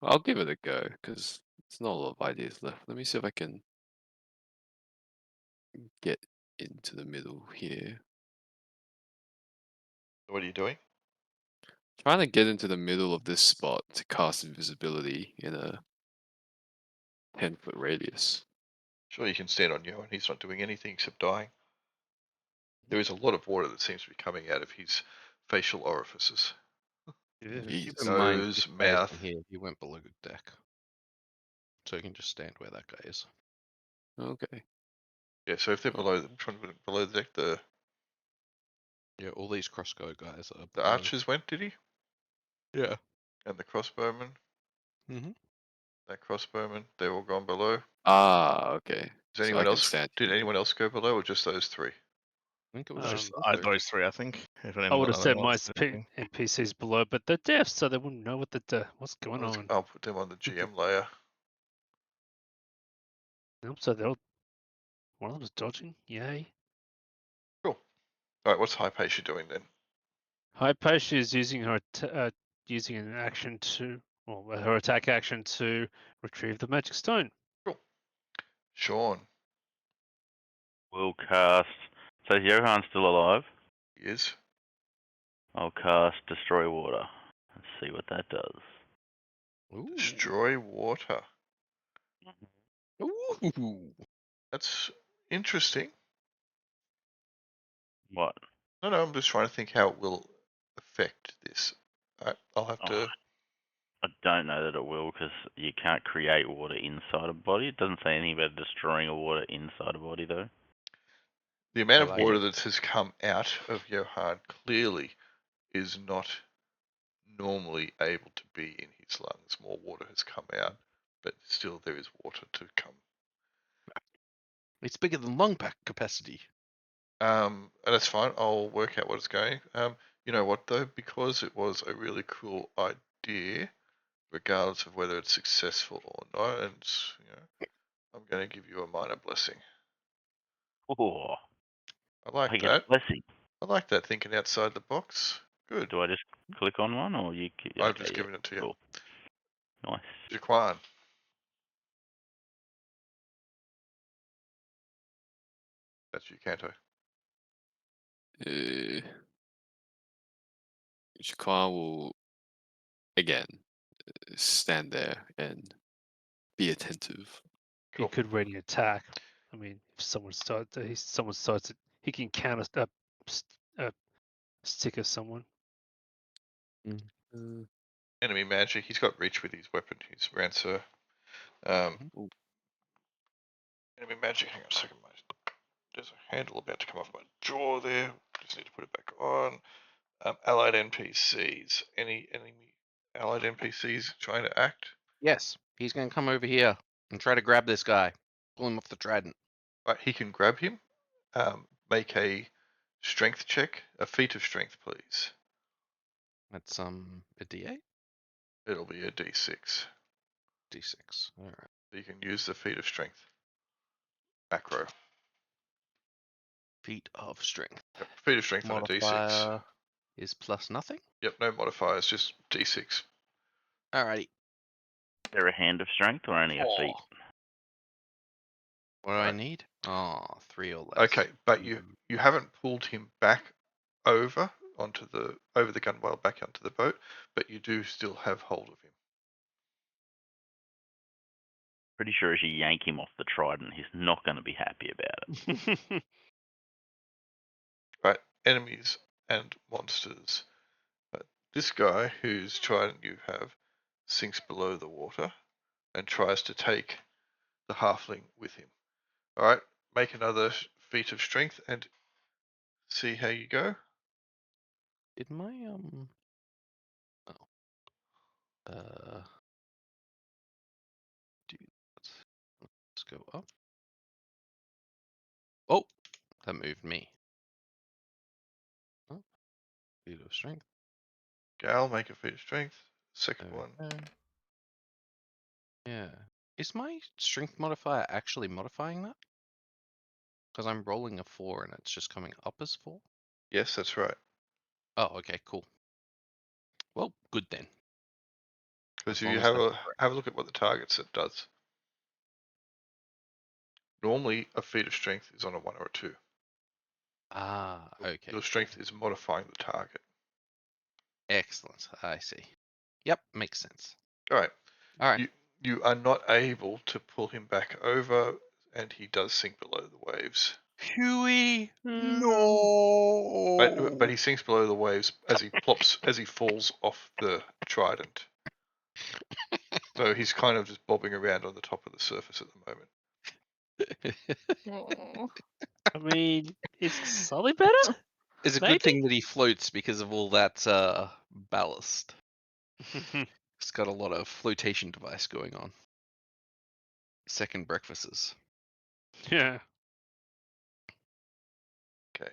I'll give it a go because there's not a lot of ideas left. Let me see if I can get into the middle here. What are you doing? Trying to get into the middle of this spot to cast invisibility in a 10-foot radius. Sure, you can stand on you, and he's not doing anything except dying. There is a lot of water that seems to be coming out of his facial orifices. Yeah. Keep Jesus. in mind, Nose, this guy mouth. isn't here. He went below deck. So you can just stand where that guy is. Okay. Yeah, so if they're below the deck, the Yeah, all these crossbow guys are the below. archers went, did he? Yeah. And the crossbowmen, Mm-hmm. that crossbowman, they're all gone below. Ah, okay. Does So anyone I can else? stand Did here. anyone else go below, or just those three? I think it was just Those three, I think. If I would have said anyone my else did anything. NPCs below, but they're deaf, so they wouldn't know what's going on. I'll put them on the GM layer. Nope, so one of them was dodging. Yay. Cool. All right, what's Hypatia doing then? Hypatia is using using an action her attack action to retrieve the magic stone. Cool. Sean, We'll cast. So is Johan's still alive? he is. I'll cast Destroy Water. Let's see what that does. Ooh. Destroy water. Ooh. That's interesting. What? No, I'm just trying to think how it will affect this. Alright, I'll have to. I don't know that it will because you can't create water inside a body. It doesn't say anything about destroying a water inside a body though. The amount I of like water it. that has come out of Johan clearly is not normally able to be in his lungs. More water has come out, but still there is water to come. It's bigger than lung pack capacity. And that's fine. I'll work out what it's going. You know what though? Because it was a really cool idea, regardless of whether it's successful or not, and I'm going to give you a minor blessing. Oh, I like I get a that. blessing. I like that thinking outside the box. Good. Do I just click on one or you? I've just given it to you. Cool. Nice. Jaquan. That's you, Canto. Shakwan will again stand there and be attentive. He Cool. could ready attack. I mean, if someone starts it, he can counter stick of someone. Enemy magic. He's got reach with his weapon, his Rancer. Enemy magic. Hang on a second. There's a handle about to come off my jaw there. Just need to put it back on. Allied NPCs. Any enemy allied NPCs trying to act? Yes, he's going to come over here and try to grab this guy. Pull him off the trident. Right, he can grab him. Make a strength check. A feat of strength, please. That's a D8? It'll be a D6. D6. All right. You can use the feat of strength. Macro. Feat of strength. Yep, feat of strength on a D6. Modifier is plus nothing. Yep, no modifiers, just D6. Alrighty. Is there a hand of strength or only a feat? What do I need? Oh, 3 or less. Okay, but you haven't pulled him back over over the gunwale back onto the boat, but you do still have hold of him. Pretty sure if you yank him off the trident, he's not going to be happy about it. Right, enemies and monsters. But this guy whose trident you have sinks below the water and tries to take the halfling with him. All right, make another feat of strength and see how you go. Did my do let's go up. Oh, that moved me. Oh, feat of strength. Gal, make a feat of strength. Second Over one. there. Yeah. Is my strength modifier actually modifying that? Because I'm rolling a 4 and it's just coming up as 4? Yes, that's right. Oh, okay, cool. Well, good then. Because As you long as have that's a correct. have a look at what the target set does. Normally, a feat of strength is on a 1 or a 2. Ah, okay. Your strength is modifying the target. Excellent. I see. Yep, makes sense. All right. All right. You are not able to pull him back over, and he does sink below the waves. Huey, No. But he sinks below the waves as he falls off the trident. So he's kind of just bobbing around on the top of the surface at the moment. Oh. I mean, it's slightly better. It's a Maybe? good thing that he floats because of all that ballast. It's got a lot of flotation device going on. Second breakfasts. Yeah. Okay.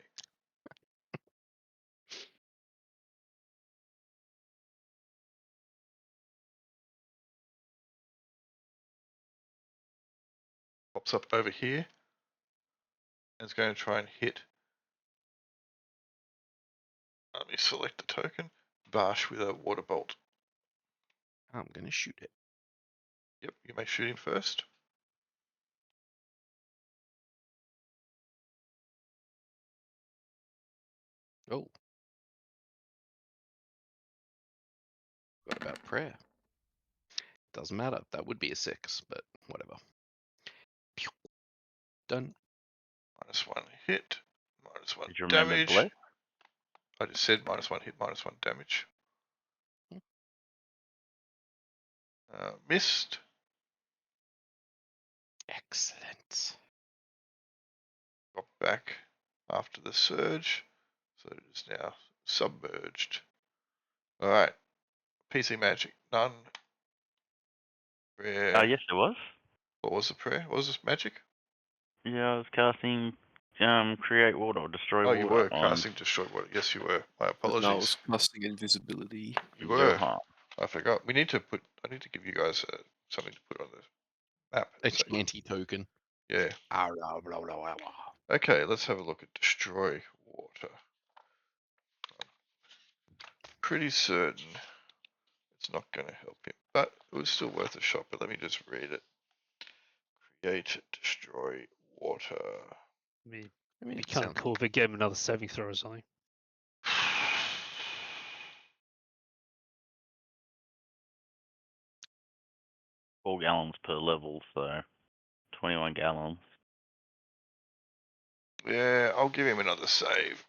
Pops up over here. And is going to try and hit. Let me select the token. Bash with a water bolt. I'm gonna shoot it. Yep, you may shoot him first. Oh. What about prayer? Doesn't matter. That would be a 6, but whatever. Pew. Done. -1 hit. -1 Did you remember damage. bless? I just said -1 hit, -1 damage. Missed. Excellent. Drop back after the surge. So it is now submerged. Alright. PC magic. None. Prayer. Yes, there was. What was the prayer? What was this magic? Yeah, I was casting create water or destroy Oh, water. you were on casting destroy water. Yes, you were. My And I was apologies. casting invisibility. You were. Zeltarnin. I forgot. I need to give you guys something to put on the map. A So, chanty token. yeah. Okay, let's have a look at destroy water. Pretty certain it's not going to help him, but it was still worth a shot. But let me just read it. Create destroy water. I mean, I mean, it'd be it kind of sounds cool if it gave him another saving throw or something. 4 gallons per level, so 21 gallons. Yeah, I'll give him another save.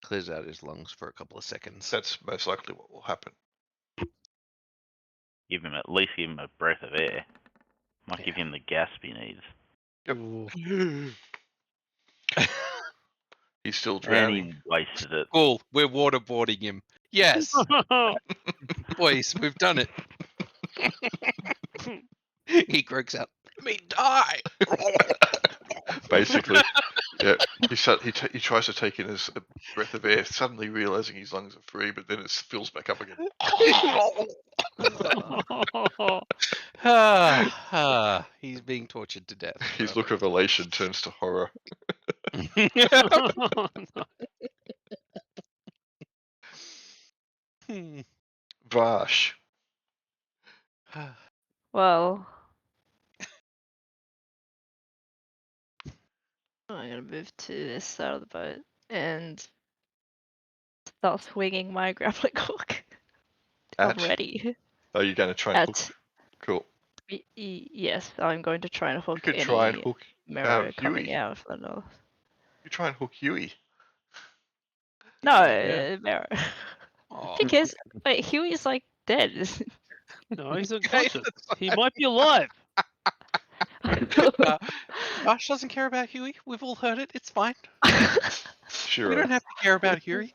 clears out his lungs for a couple of seconds. That's most likely what will happen. Give him at least give him a breath of air. Might give Yeah. him the gasp he needs. Yep. Ooh. He's still And drowning. he wasted it. Cool. We're waterboarding him. Yes, boys, we've done it. He croaks out. Let me die. Basically, yeah. He tries to take in a breath of air, suddenly realizing his lungs are free, but then it fills back up again. He's being tortured to death. His look of elation turns to horror. Vash. Well, I I'm gonna move to this side of the boat and start swinging my grappling hook. I'm At? ready. Are you going to try and hook? At Cool. yes, I'm going to try and You hook could try and any hook mirror Huey. coming out of the north. You try and hook Huey. No, Yeah. mirror. Oh, Because wait, Huey's like dead. No, he's unconscious. He might be alive. Josh doesn't care about Huey. We've all heard it. It's fine. Sure. We don't have to care about Huey.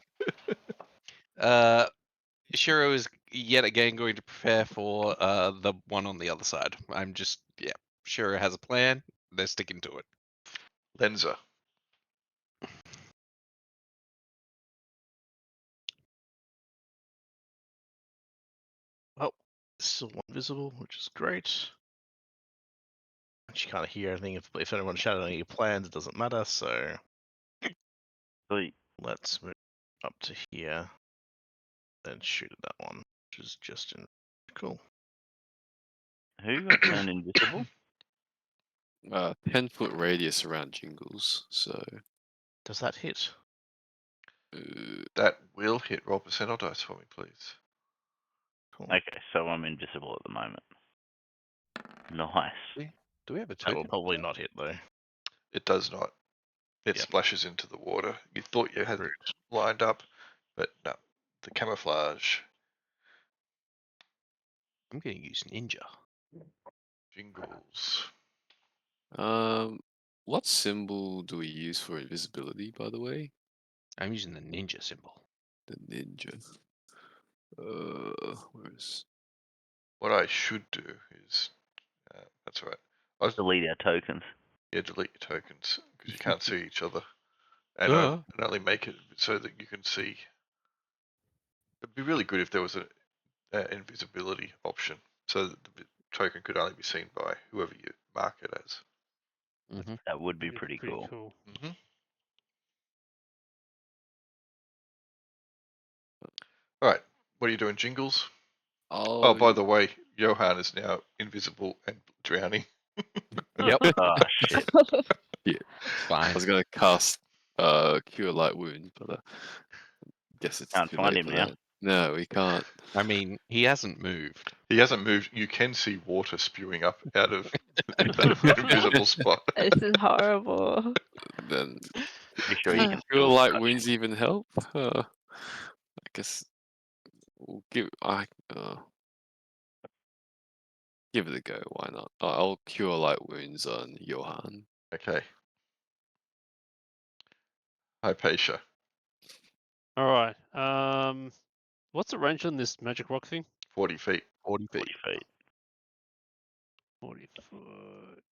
Shiro is yet again going to prepare for the one on the other side. I'm just, yeah. Shiro has a plan. They're sticking to it. Lenza. Oh, still one visible, which is great. But you can't hear anything if anyone shouted any plans, it doesn't matter, so Sweet. let's move up to here. Then shoot at that one, which is just in cool. Who got turned invisible? 10-foot radius around Jingles, so Does that hit? That will hit. Roll percentile dice for me, please. Cool. Okay, so I'm invisible at the moment. Nice. Do we have a That will token? probably not hit though. It does not. It Yep. splashes into the water. You thought you had it lined up, but no. The camouflage. I'm going to use Ninja. Jingles. what symbol do we use for invisibility, by the way? I'm using the Ninja symbol. The ninja. Where's... What I should do is, that's right. I was, Delete our tokens. yeah, delete your tokens because you can't see each other, and Duh. and only make it so that you can see. It'd be really good if there was an invisibility option, so that the token could only be seen by whoever you mark it as. Mm-hmm. That would be It's pretty cool. Mm-hmm. All right, what are you doing, Jingles? Oh, by the way, Johan is now invisible and drowning. Yep. Oh shit. I Fine. was gonna cast Cure Light Wound, but I guess it's Can't too find late him for now. that. No, we can't. I mean, he hasn't moved. He hasn't moved. You can see water spewing up out of that invisible spot. This is horrible. Then Pretty sure you can Cure still Light touch Wounds him. even help? I guess we'll give it a go. Why not? I'll Cure Light Wounds on Johan. Okay. Hypatia. All right. What's the range on this magic rock thing? 40 feet. 40 feet. 40 feet. 40 foot.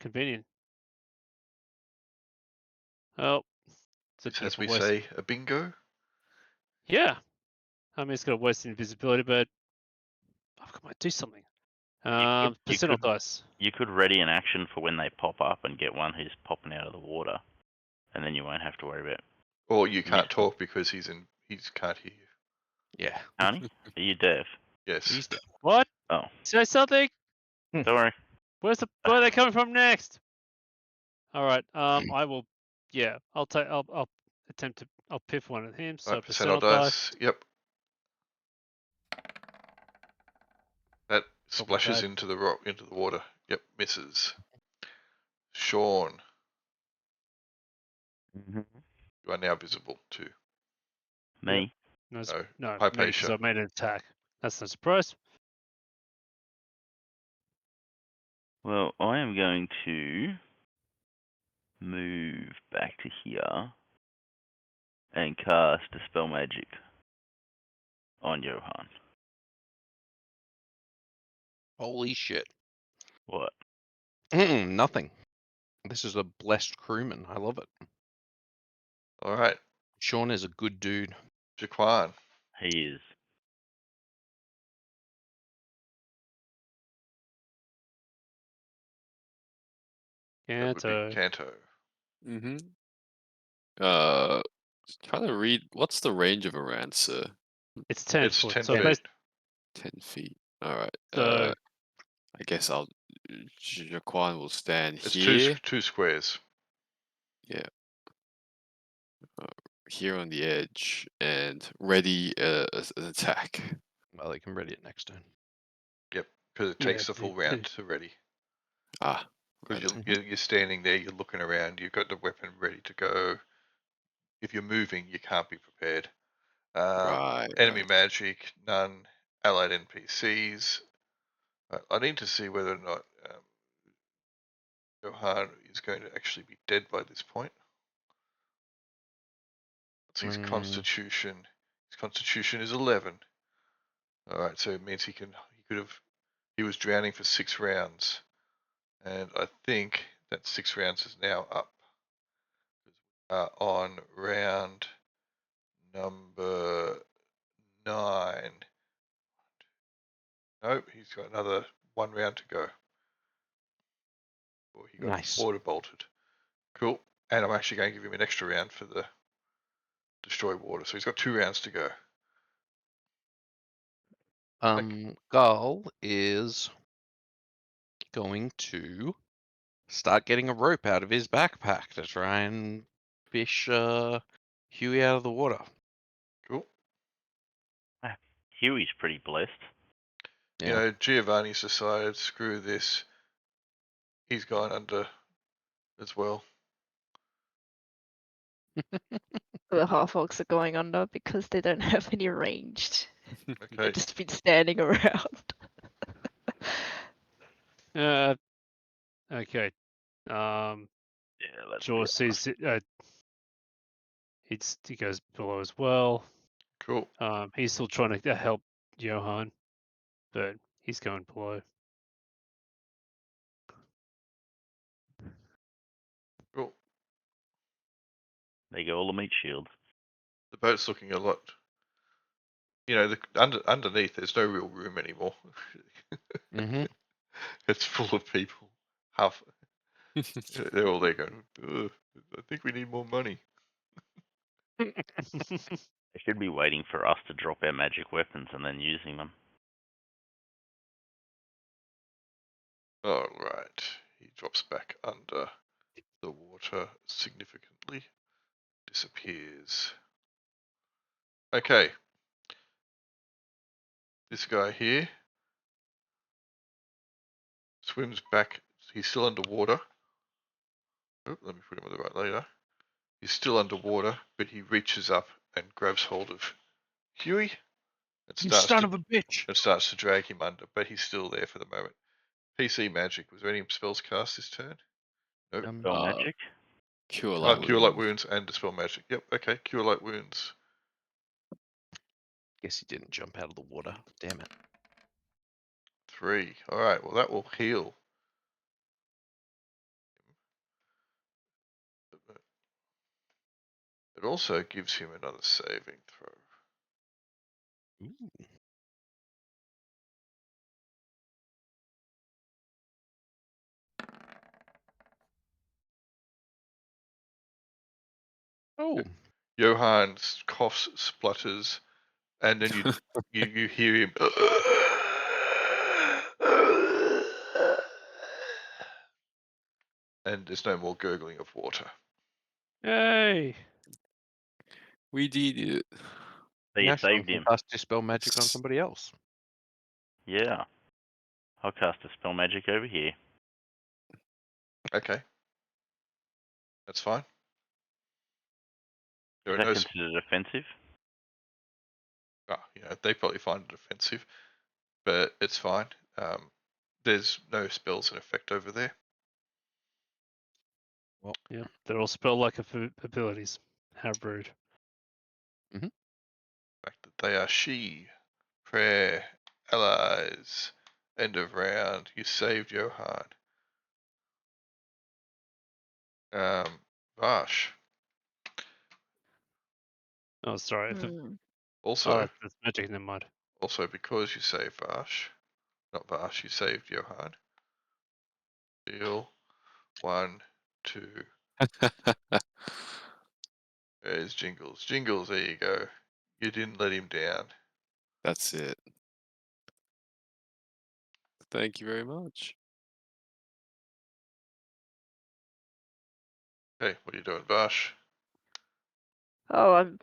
Convenient. Oh, it's a This has beautiful me waste. say a bingo. Yeah. I mean, it's got a waste invisibility, but I've got to do something. You Percentile could- dice. You could ready an action for when they pop up and get one who's popping out of the water, and then you won't have to worry about. Or you can't Missile. talk because he can't hear you. Yeah. Honey, are you deaf? Yes. He's dead. What? Oh, Say something. sorry. Where are they coming from next? All right. I will. Yeah. I'll take. I'll attempt to. I'll piff one of him. So Right, percentile percentile dice. dice. Yep. That Oh my splashes God. into the water. Yep, misses. Sean, Mm-hmm. you are now visible too. Me. No, No, no, Hypatia. because I made an attack. That's no surprise. Well, I am going to move back to here and cast Dispel Magic on Johan. Holy shit. What? Nothing. This is a blessed crewman. I love it. All right, Sean is a good dude. Jaquan. He is. That would Canto. be Canto. Mm-hmm. Trying to read. What's the range of a Rancer? It's 10 It's foot. 10 so feet. 10 feet. All right. So I guess I'll Jaquan will stand It's here. two squares. Yeah. Here on the edge and ready an attack. Well, they can ready it next turn. Yep, because it Yeah, takes the full round to ready. Ah. Because Right. you're standing there, you're looking around, you've got the weapon ready to go. If you're moving, you can't be prepared. Right. Enemy Right. magic, none. Allied NPCs. I need to see whether or not Johan is going to actually be dead by this point. What's his constitution? His constitution is 11. All right, so it means he was drowning for 6 rounds, and I think that 6 rounds is now up. On round number 9. Nope, he's got another 1 round to go. Or he got Nice. water bolted. Cool. And I'm actually going to give him an extra round for the destroy water. So he's got 2 rounds to go. Gull is going to start getting a rope out of his backpack to try and fish Huey out of the water. Cool. Huey's pretty blessed. Yeah. You know, Giovanni's decided, screw this. He's gone under as well. The half-orcs are going under because they don't have any ranged. Okay. They've just been standing around. Okay. Yeah, let's Jaw go. sees it. He goes below as well. Cool. He's still trying to help Johan, but he's going below. Cool. There you go, all the meat shields. The boat's looking a lot. You know, underneath there's no real room anymore. Mm-hmm. It's full of people. Half. They're all there going, "Ugh, I think we need more money. They should be waiting for us to drop our magic weapons and then using them. All right. He drops back under the water significantly. Disappears. Okay. This guy here swims back. He's still underwater. Oh, let me put him on the right layer. He's still underwater, but he reaches up and grabs hold of Huey and You son of a bitch! starts to drag him under, but he's still there for the moment. PC magic. Was there any spells cast this turn? Nope. Spell magic? Cure light Cure light wounds. wounds and dispel magic. Yep. Okay. Cure light wounds. Guess he didn't jump out of the water. Damn it. 3. All right. Well, that will heal. It also gives him another saving throw. Ooh. Oh. Johan coughs, splutters, and then you hear him. And there's no more gurgling of water. Yay! We did it. So you Now Sean saved can him. cast dispel magic on somebody else. Yeah. I'll cast a spell magic over here. Okay. That's fine. There Is are that no. considered offensive? They probably find it offensive, but it's fine. There's no spells in effect over there. Well, yeah, they're all spell-like abilities. How rude. The fact that they are she, prayer, allies, end of round. You saved Johan. Vash. Oh, sorry. Also, That's magic in the mud. also because you saved Vash, not Vash, you saved Johan. Deal 1, 2. There's Jingles. Jingles, there you go. You didn't let him down. That's it. Thank you very much. Okay, what are you doing, Vash? Oh, I'm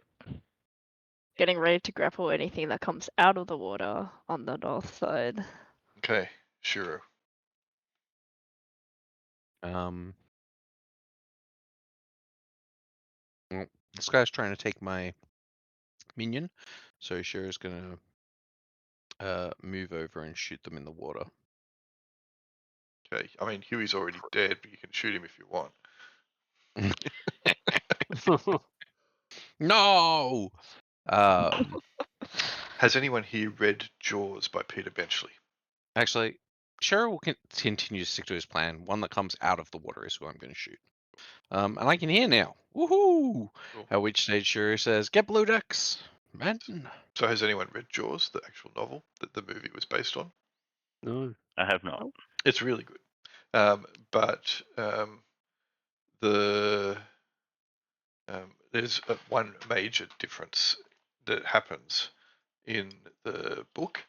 getting ready to grapple anything that comes out of the water on the north side. Okay, Shiro. Well, this guy's trying to take my minion, so Shiro's gonna move over and shoot them in the water. Okay, I mean Huey's already dead, but you can shoot him if you want. No. Has anyone here read Jaws by Peter Benchley? Actually, Shiro will continue to stick to his plan. One that comes out of the water is who I'm going to shoot. And I can hear now. Woohoo! Cool. At which stage Shiro says, "Get blue decks, man." So has anyone read Jaws, the actual novel that the movie was based on? No. I have not. It's really good. But there's one major difference that happens in the book.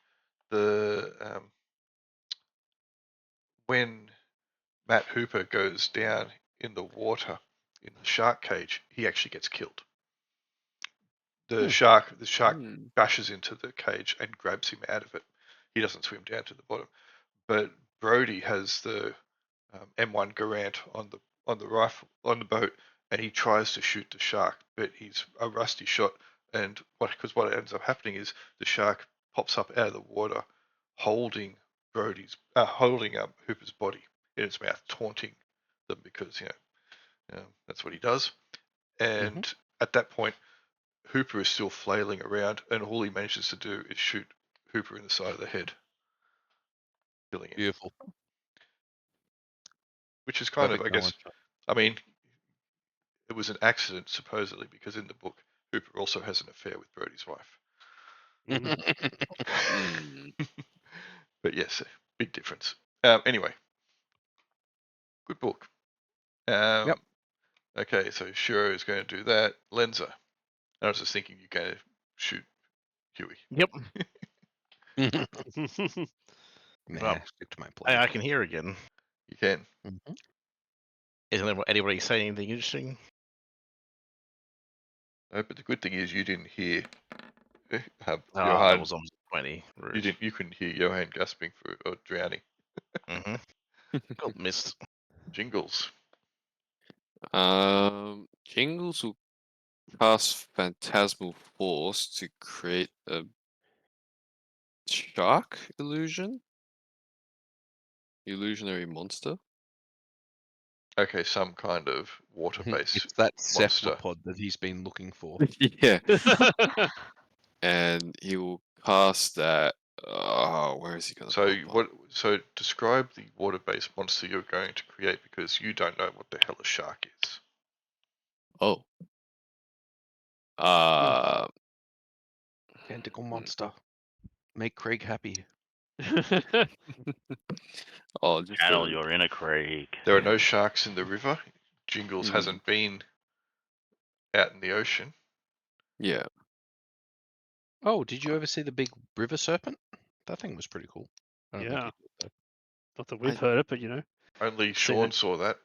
When Matt Hooper goes down in the water in the shark cage, he actually gets killed. The shark bashes into the cage and grabs him out of it. He doesn't swim down to the bottom. But Brody has the M1 Garand on the rifle on the boat, and he tries to shoot the shark, but he's a rusty shot. And what ends up happening is the shark pops up out of the water, holding Hooper's body in its mouth, taunting them because that's what he does. And at that point, Hooper is still flailing around, and all he manages to do is shoot Hooper in the side of the head, killing him. Beautiful. Which is kind of, Perfect I guess, knowledge. I mean, it was an accident supposedly because in the book, Hooper also has an affair with Brody's wife. But yes, big difference. Anyway, good book. Yep. Okay, so Shiro is going to do that. Lenza. I was just thinking you're going to shoot Huey. Yep. Nah, Well, stick to my plan. I can hear again. You can. Isn't anybody saying anything interesting? No, but the good thing is you didn't hear That Johan. was on 20. Rude. You couldn't hear Johan gasping or drowning. Got missed. Jingles. Jingles will cast Phantasmal Force to create a shark illusionary monster. Okay, some kind of water-based It's that monster. cephalopod that he's been looking for. Yeah, and he will cast that. Where is he gonna? So describe the water-based monster you're going to create because you don't know what the hell a shark is. Oh. Tentacle monster. Make Craig happy. Oh, just Channel your inner Craig. There are no sharks in the river. Jingles hasn't been out in the ocean. Yeah. Oh, did you ever see the big river serpent? That thing was pretty cool. I don't think Yeah. you did, though. Not that we've heard it, but you know. Only Seen Sean it. saw that.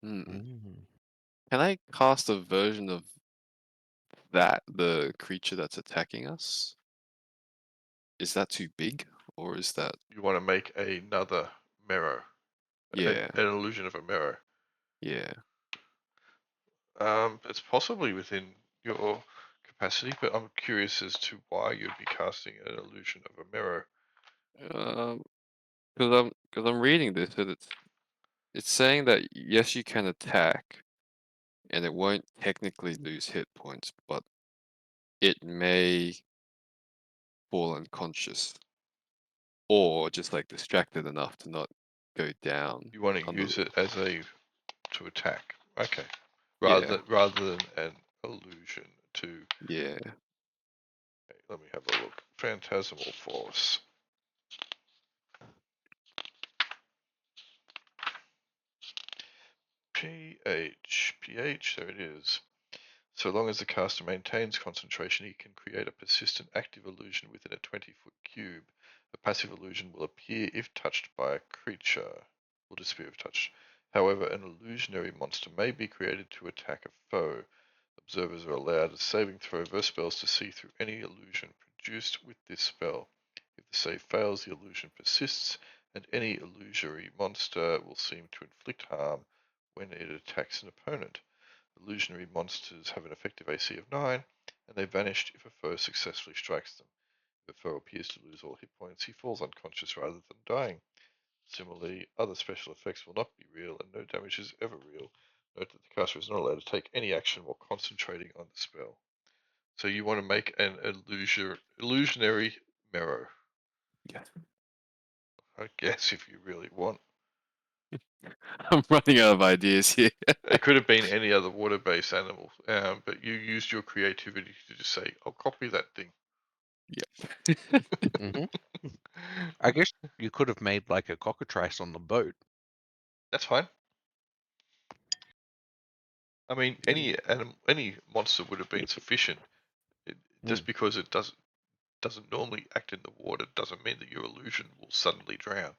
Can I cast a version of that, the creature that's attacking us? Is that too big, or is that? You want to make another Mero. Yeah. An illusion of a Mero. Yeah. It's possibly within your capacity, but I'm curious as to why you'd be casting an illusion of a Mero. Because I'm reading this, and it's saying that yes, you can attack, and it won't technically lose hit points, but it may fall unconscious, or just like distracted enough to not go down. You want to under use the- it as to attack. Okay. Yeah. Rather than an illusion to. Yeah. Okay, let me have a look. Phantasmal Force. PH, there it is. So long as the caster maintains concentration, he can create a persistent active illusion within a 20-foot cube. A passive illusion will appear if touched by a creature. Will disappear if touched. However, an illusionary monster may be created to attack a foe. Observers are allowed a saving throw versus spells to see through any illusion produced with this spell. If the save fails, the illusion persists, and any illusory monster will seem to inflict harm when it attacks an opponent. Illusionary monsters have an effective AC of 9, and they vanish if a foe successfully strikes them. If a foe appears to lose all hit points, he falls unconscious rather than dying. Similarly, other special effects will not be real, and no damage is ever real. Note that the caster is not allowed to take any action while concentrating on the spell. So you want to make an illusionary marrow. Yeah. I guess if you really want. I'm running out of ideas here. It could have been any other water-based animal, but you used your creativity to just say, "I'll copy that thing." hmm I guess you could have made like a cockatrice on the boat. That's fine. I mean, any monster would have been sufficient. Just because it doesn't normally act in the water doesn't mean that your illusion will suddenly drown,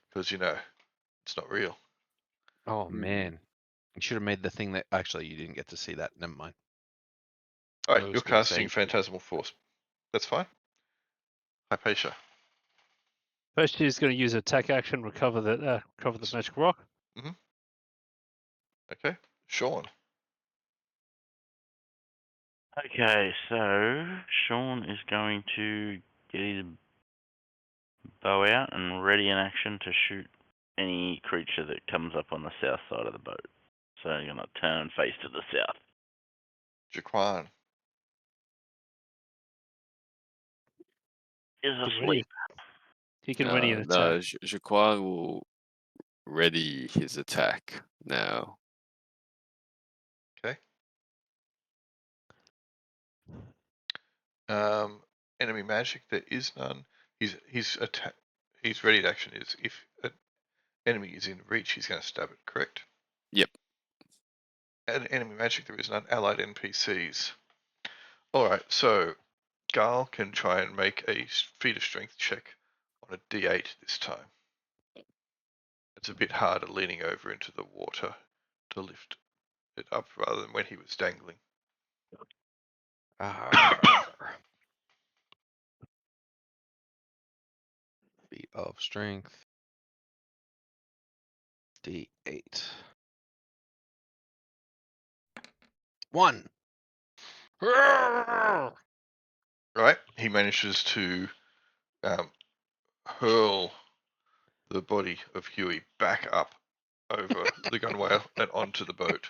because it's not real. Oh man, you should have made the thing that actually you didn't get to see that. Never mind. All I right, was you're gonna casting say- Phantasmal Force. That's fine. Hypatia. First, she's going to use attack action, recover the magic rock. Okay, Sean. Okay, so Sean is going to get his bow out and ready in action to shoot any creature that comes up on the south side of the boat. So you're going to turn and face to the south. Jaquan. Is Get ready. asleep. He can ready an No, attack. Jaquan will ready his attack now. Okay. Enemy magic. There is none. His ready to action is if an enemy is in reach, he's going to stab it. Correct. Yep. And enemy magic. There is none. Allied NPCs. All right. So Garl can try and make a feat of strength check on a D8 this time. It's a bit harder leaning over into the water to lift it up rather than when he was dangling. Feat of strength. D8. 1. Right? He manages to hurl the body of Huey back up over the gunwale and onto the boat.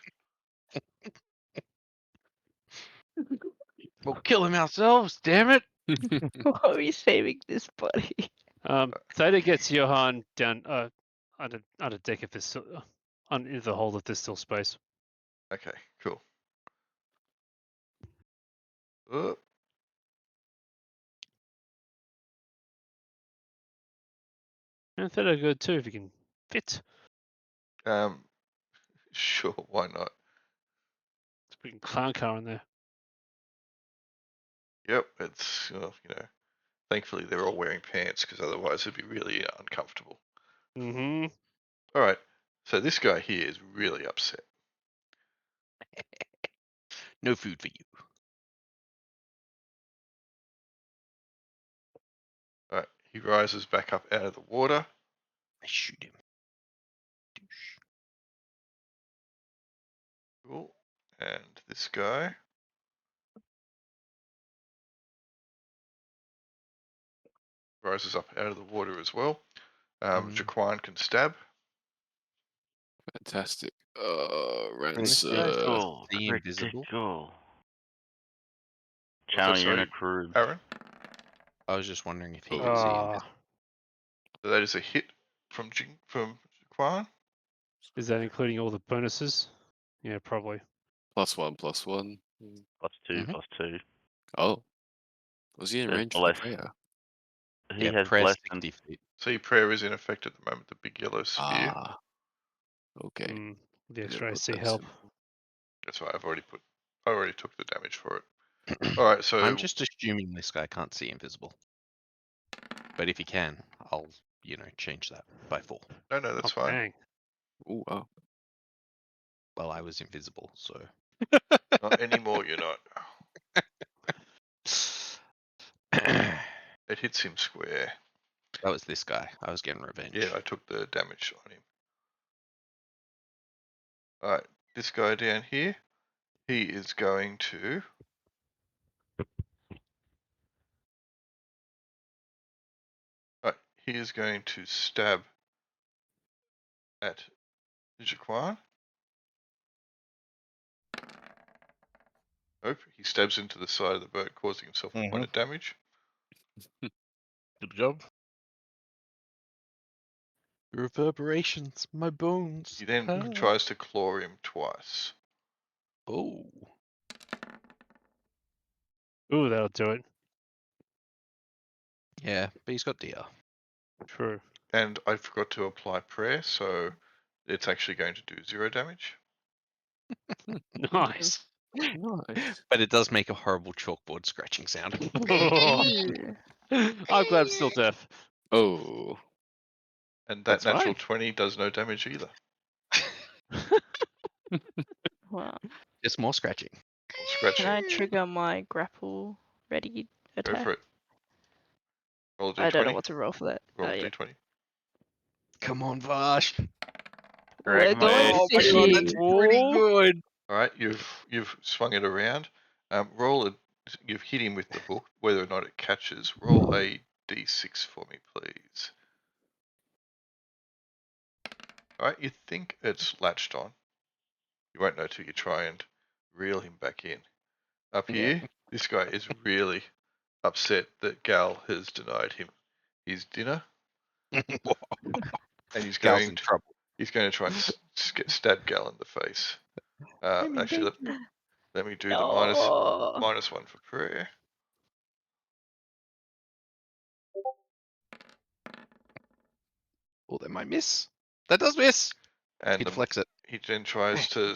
We'll kill him ourselves, damn it! Why are we saving this body? Theta gets Johan down under deck if there's still in the hold if there's still space. Okay, cool. And Theta good too if you can fit. Sure, why not? Let's bring clown car in there. Yep, it's thankfully they're all wearing pants because otherwise it'd be really uncomfortable. Mm-hmm. All right, so this guy here is really upset. No food for you. All right, he rises back up out of the water. I shoot him. Douche. Cool. And this guy rises up out of the water as well. Jaquan can stab. Fantastic. This Rancer. guy Critical. the invisible. Critical. What's that, Channel sorry, unit crew. Aaron. I was just wondering if he Oh. could see Ah, invisible. So that is a hit from Jaquan. is that including all the bonuses? Yeah, probably. +1/+1. +2, Mhm. +2. Oh. Was he in There's range for less. prayer? He Yeah, has press less than 60 feet. See, prayer is in effect at the moment. The big yellow sphere. Ah. Okay. The Didn't extra put AC that help. symbol. That's why I already took the damage for it. All right, so I'm just assuming this guy can't see invisible. But if he can, I'll, change that by 4. no, that's Oh, fine. dang. Ooh, wow. Well, I was invisible, so. Not anymore, you're not. That It hits him square. was this guy. I was getting revenge. Yeah, I took the damage on him. Alright, this guy down here, he is going to... Alright, he is going to stab at Jaquan. Nope, he stabs into the side of the boat, causing himself a point of damage. Good job. Reverberations, my bones. He then Ah. tries to claw him twice. Oh. Ooh, that'll do it. Yeah, but he's got DR. True. And I forgot to apply prayer, so it's actually going to do 0 damage. Nice. Nice. But it does make a horrible chalkboard scratching sound. Ooh. I'm glad I'm still deaf. Oh. And that That's natural fine. 20 does no damage either. Wow. Just more scratching. Or scratching. Can I trigger my grapple ready Go attack? for it. Roll a d20. I don't know what to roll for that. Roll Oh, a yeah. d20. Come on, Vash. We're going Oh my god, fishy. that's pretty good. Alright, you've swung it around. You've hit him with the hook. Whether or not it catches, roll a d6 for me, please. Alright, you think it's latched on. You won't know till you try and reel him back in. Up here, this guy is really upset that Gal has denied him his dinner, and he's Gal's going in to trouble. try and stab Gal in the face. Actually, let me do the No. -1 for prayer. Oh, that might miss. That does miss. And He deflects it. he then tries to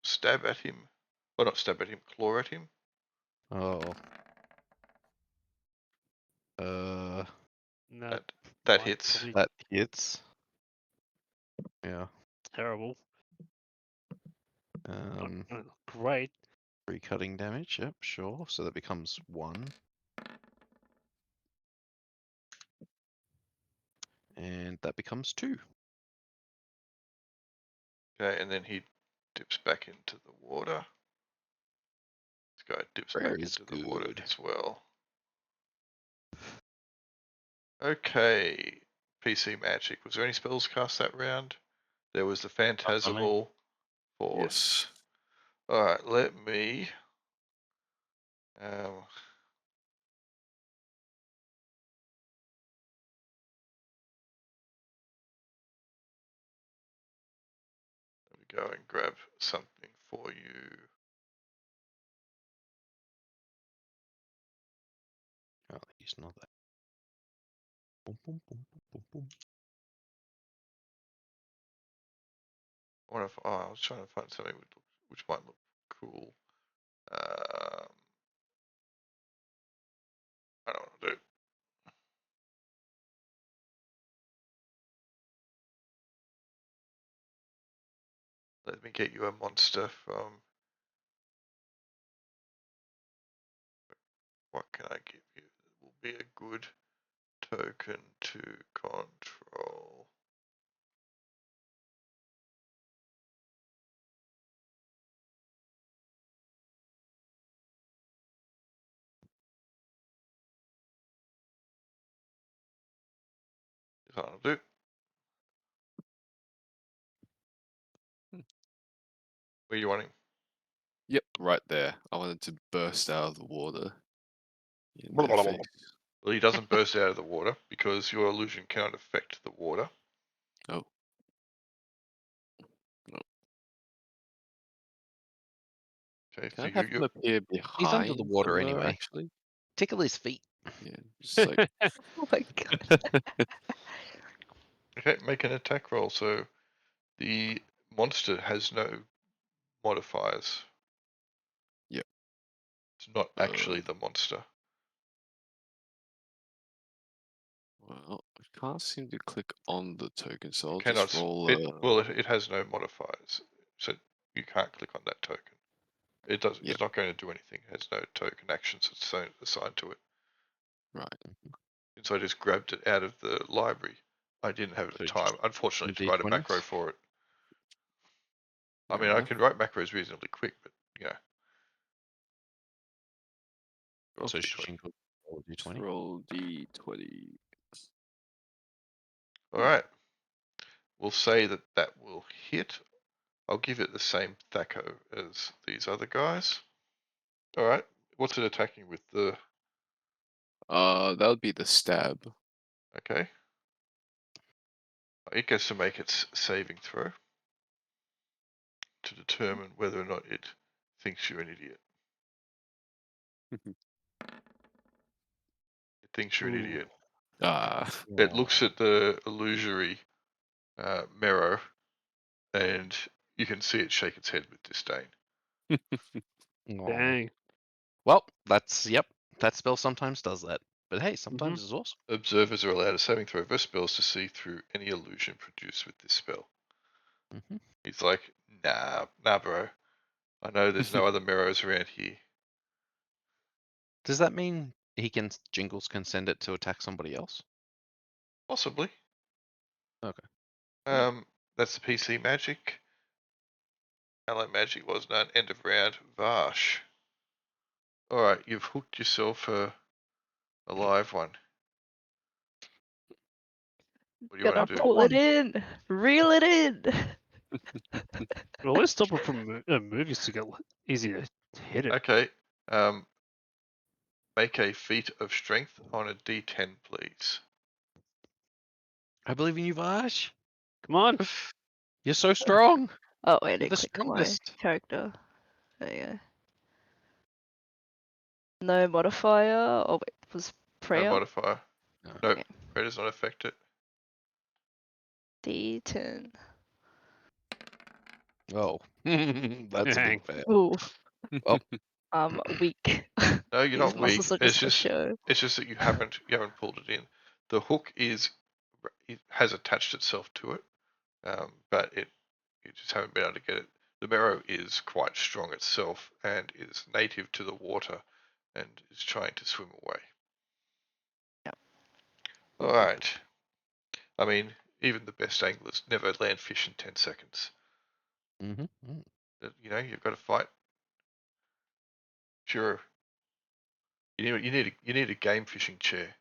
stab at him. Well, not stab at him, claw at him. Oh. No, That might hits. probably That hits. Yeah. terrible. Um, Great. 3 cutting damage. Yep, sure. So that becomes 1. And that becomes 2. Okay, and then he dips back into the water. This guy dips Prayer back is into the water good. as well. Okay, PC Magic. Was there any spells cast that round? There was the Phantasmal Force. Alright, let me... let me go and grab something for you. Oh, he's not that. Boom, boom, boom, boom, boom, boom. I was trying to find something which might look cool. I don't want to do it. Let me get you a monster from... What can I give you that will be a good token to control? That'll do. Where you want him? Yep, right there. I wanted to burst out of the water in their face. Well, he doesn't burst out of the water because your illusion cannot affect the water. Oh. No. Okay, Can so I have him appear behind He's under the water her, anyway. actually? Tickle his feet. Yeah, just like... Oh my god. okay, make an attack roll. So the monster has no modifiers. Yep. It's not actually the monster. Well, I can't seem to click on the token, so I'll Cannot. just roll It has no modifiers. So You can't click on that token. It does. Yep. It's not going to do anything. It has no token actions assigned to it. Right. And so I just grabbed it out of the library. I didn't have So the just time, unfortunately, some to write a D20s? macro for it. I Fair mean, I enough. can write macros reasonably quick, but roll So d20. jingle roll Let's D20. roll d20. All right. We'll say that that will hit. I'll give it the same THACO as these other guys. All right. What's it attacking with? The That would be the stab. okay. It gets to make its saving throw to determine whether or not it thinks you're an idiot. It thinks you're an Ooh. idiot. Ah. It looks at the illusory Marrow, and you can see it shake its head with disdain. Aw. Dang. Well, that spell sometimes does that. But hey, sometimes it's awesome. Observers are allowed a saving throw versus spells to see through any illusion produced with this spell. Mhm. He's like, nah, bro. I know there's no other Marrows around here. Does that mean Jingles can send it to attack somebody else? Possibly. Okay. That's the PC magic. Allied magic was none. End of round. Vash. Alright, you've hooked yourself a live one. What do you Gotta want to do? pull it in, reel it in. Well, let's stop it from movies to get easy to hit it. Okay. Make a feat of strength on a D10, please. I believe in you, Vash. Come on. You're so strong. Oh, I You're didn't the click my strongest. character. There you go. No modifier. Oh wait, was No prayer modifier. No. Nope. Okay. Prayer does not affect it. D10. Oh, that's a Dang. big fail. Ooh, Well, I'm weak. No, you're These not weak. muscles are just a show. It's just that you haven't pulled it in. The hook it has attached itself to it, but you just haven't been able to get it. The Marrow is quite strong itself and is native to the water and is trying to swim away. Yep. All right. I mean, even the best anglers never land fish in 10 seconds. mm-hmm. You've got to fight. Sure. You need a game fishing chair.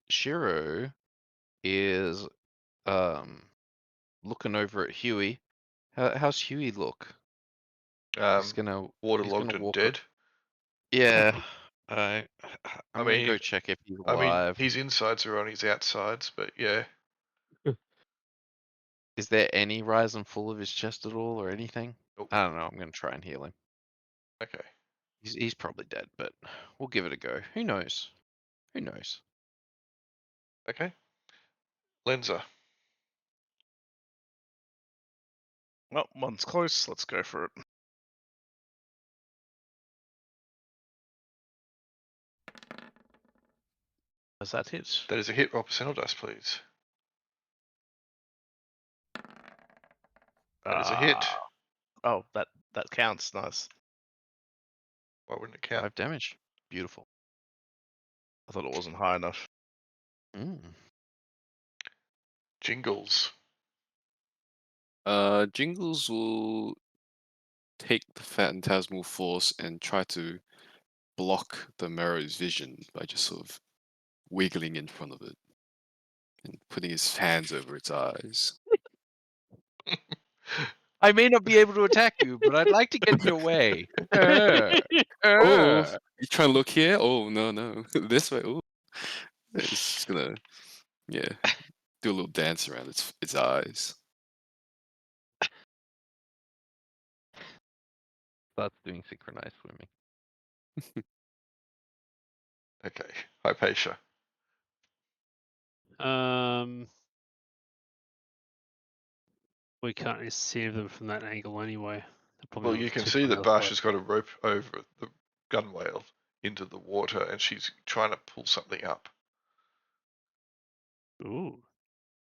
Shiro is looking over at Huey. How's Huey look? He's gonna Waterlogged and walk. dead. Yeah. I'm gonna mean, go check if he's I mean, alive. his insides are on his outsides, but yeah. Is there any rise and fall of his chest at all or anything? Nope. I don't know. I'm gonna try and heal him. Okay. He's probably dead, but we'll give it a go. Who knows? Who knows? Okay. Lenza. Well, one's close. Let's go for it. Does that hit? That is a hit. Roll percentile dice, please. That is a hit. Oh, that counts. Nice. Why wouldn't it count? 5 damage. Beautiful. I thought it wasn't high enough. Jingles. Jingles will take the phantasmal force and try to block the Marrow's vision by just sort of wiggling in front of it and putting his hands over its eyes. I may not be able to attack you, but I'd like to get in your way. Oh, you trying to look here? Oh, no. This way. Oh, it's just gonna, yeah, do a little dance around its eyes. Starts doing synchronized swimming. Okay. Hypatia. We can't really see them from that angle anyway. They're probably Well, on you the can tip see on the that other Bash side. has got a rope over the gunwale into the water, and she's trying to pull something up. Ooh.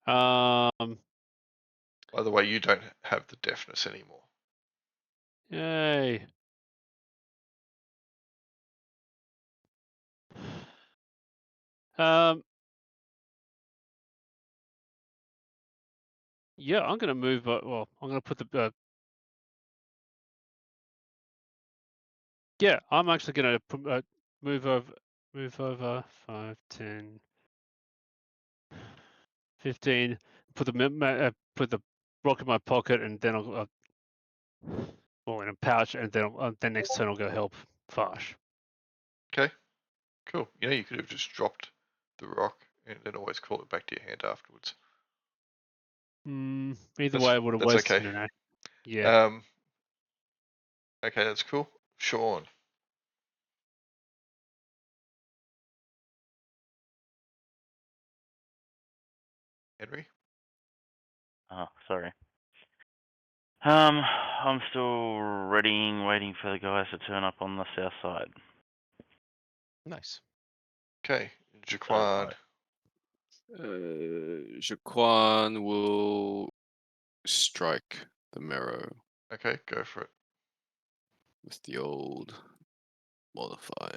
By the way, you don't have the deafness anymore. Yay. Yeah, I'm gonna move. Well, I'm gonna put the. Yeah, I'm actually gonna move over 5, 10, 15. Put put the rock in my pocket, and then I'll well, in a pouch, and then next turn I'll go help Farsh. Okay, cool. You know, you could have just dropped the rock and then always call it back to your hand afterwards. Either way, I would have That's wasted okay. an act. Yeah. Okay, that's cool. Sean. Henry. Sorry. I'm still readying, waiting for the guys to turn up on the south side. Nice. Okay, So, Jaquan. Jaquan will strike the marrow Okay, go for it. with the old modifier.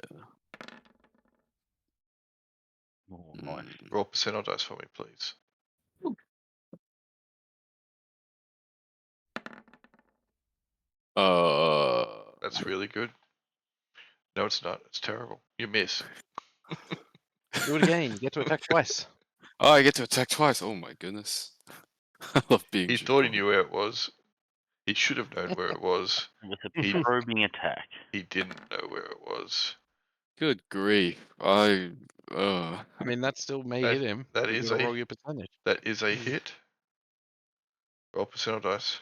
oh, nice. Roll percentile dice for me, please. That's really good. No, it's not. It's terrible. You miss. Do it again. You get to attack twice. Oh, I get to attack twice. Oh my goodness. I love being He thought he Jaquan. knew where it was. He should have known where it was. With a He probing attack. he didn't know where it was. Good grief. I mean, that still may That hit him. that You is gotta a roll your percentage. that is a hit. Roll percentile dice.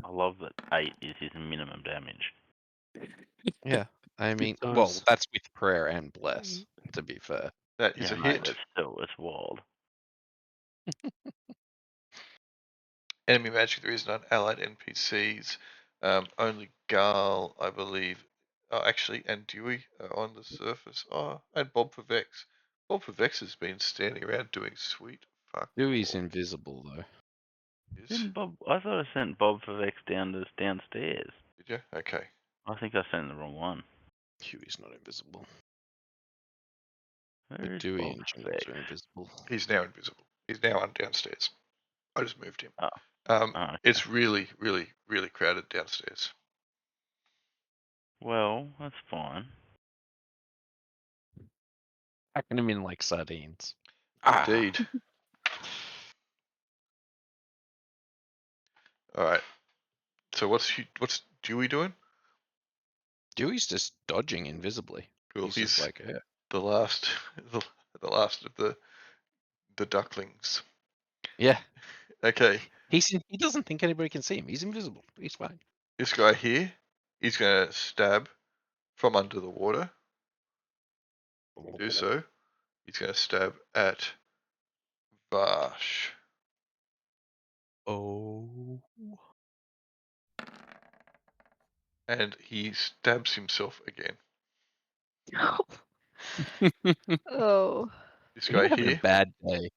I love that 8 is his minimum damage. Yeah. I mean, Good well, times. that's with prayer and bless, to be fair. That is Yeah, a mate, hit. but still, it's wild. Enemy magic, there is none. Allied NPCs, only Garl, I believe. Oh, actually, and Dewey are on the surface. Oh, and Bob for Vex. Bob for Vex has been standing around doing sweet fuck. Dewey's all. invisible, though. Is? I thought I sent Bob for Vex downstairs. Did you? Okay. I think I sent the wrong one. Dewey's not invisible. Where But is Dewey Bob and for Jingles Vex? are invisible. He's now invisible. He's now on downstairs. I just moved him. Oh. Okay. It's really, really, really crowded downstairs. Well, that's fine. Packing him in like sardines. Indeed. All right. So what's Dewey doing? Dewey's just dodging invisibly. Well, He's just like, yeah. the last, the last of the ducklings. Yeah. Okay. He doesn't think anybody can see him. He's invisible. He's fine. This guy here, he's gonna stab from under the water. Do so. He's gonna stab at Vash. Oh. And he stabs himself again. Oh, This You're guy having a here, bad day.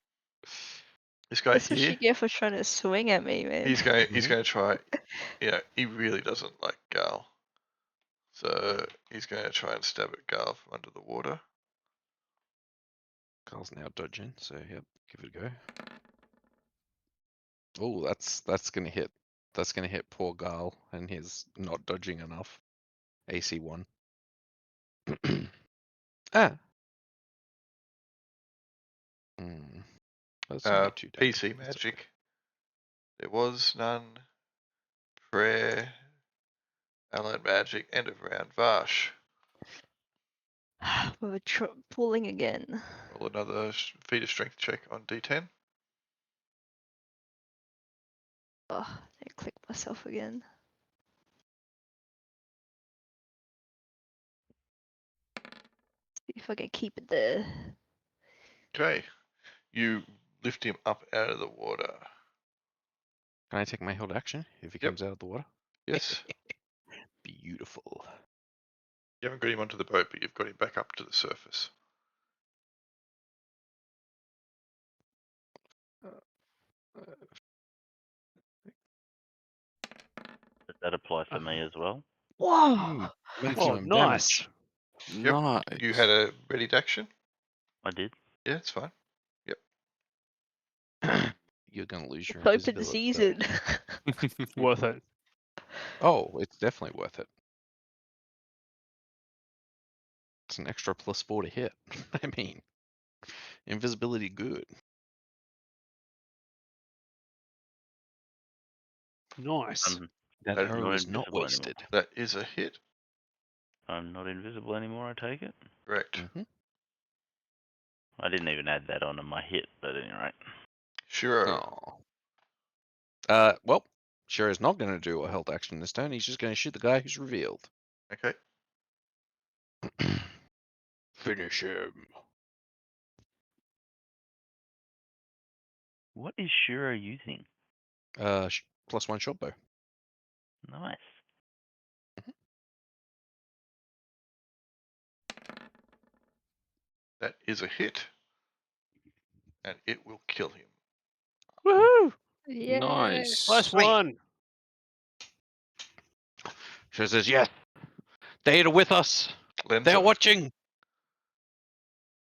this guy that's what here, you get for trying to swing at me, man. he's gonna try. Yeah, he really doesn't like Gal. So he's gonna try and stab at Gal from under the water. Carl's now dodging, so yep, give it a go. Oh, that's gonna hit. That's gonna hit poor Garl, and he's not dodging enough. AC1. Ah. That's only 2 damage. PC That's okay. magic. There was none. Prayer, allied magic, end of round. Vash. We were pulling again. Roll another feat of strength check on D10. Oh, I click myself again. See if I can keep it there. Okay. You lift him up out of the water. Can I take my held action if he Yep. comes out of the water? Yes. Beautiful. You haven't got him onto the boat, but you've got him back up to the surface. That applies to me as well. Whoa! Mm, Oh, maximum nice. damage. Yep. Nice. You had a ready to action? I did. Yeah, it's fine. You're gonna lose your It's open invisibility. though. season. Worth it. Oh, it's definitely worth it. It's an extra +4 to hit. I mean, invisibility good. Nice. That That- arrow not is not invisible anymore. wasted. That is a hit. I'm not invisible anymore, I take it? Correct. Mm-hmm. I didn't even add that onto my hit, but anyway. Sure. Oh. Well, sure is not going to do a held action this turn. He's just going to shoot the guy who's revealed. Okay. Finish him. What is Shuro using? +1 short bow. Nice. That is a hit. And it will kill him. Woohoo! Yeah. Nice. +1. Sure says yes. They are with us. They're Lenza. watching.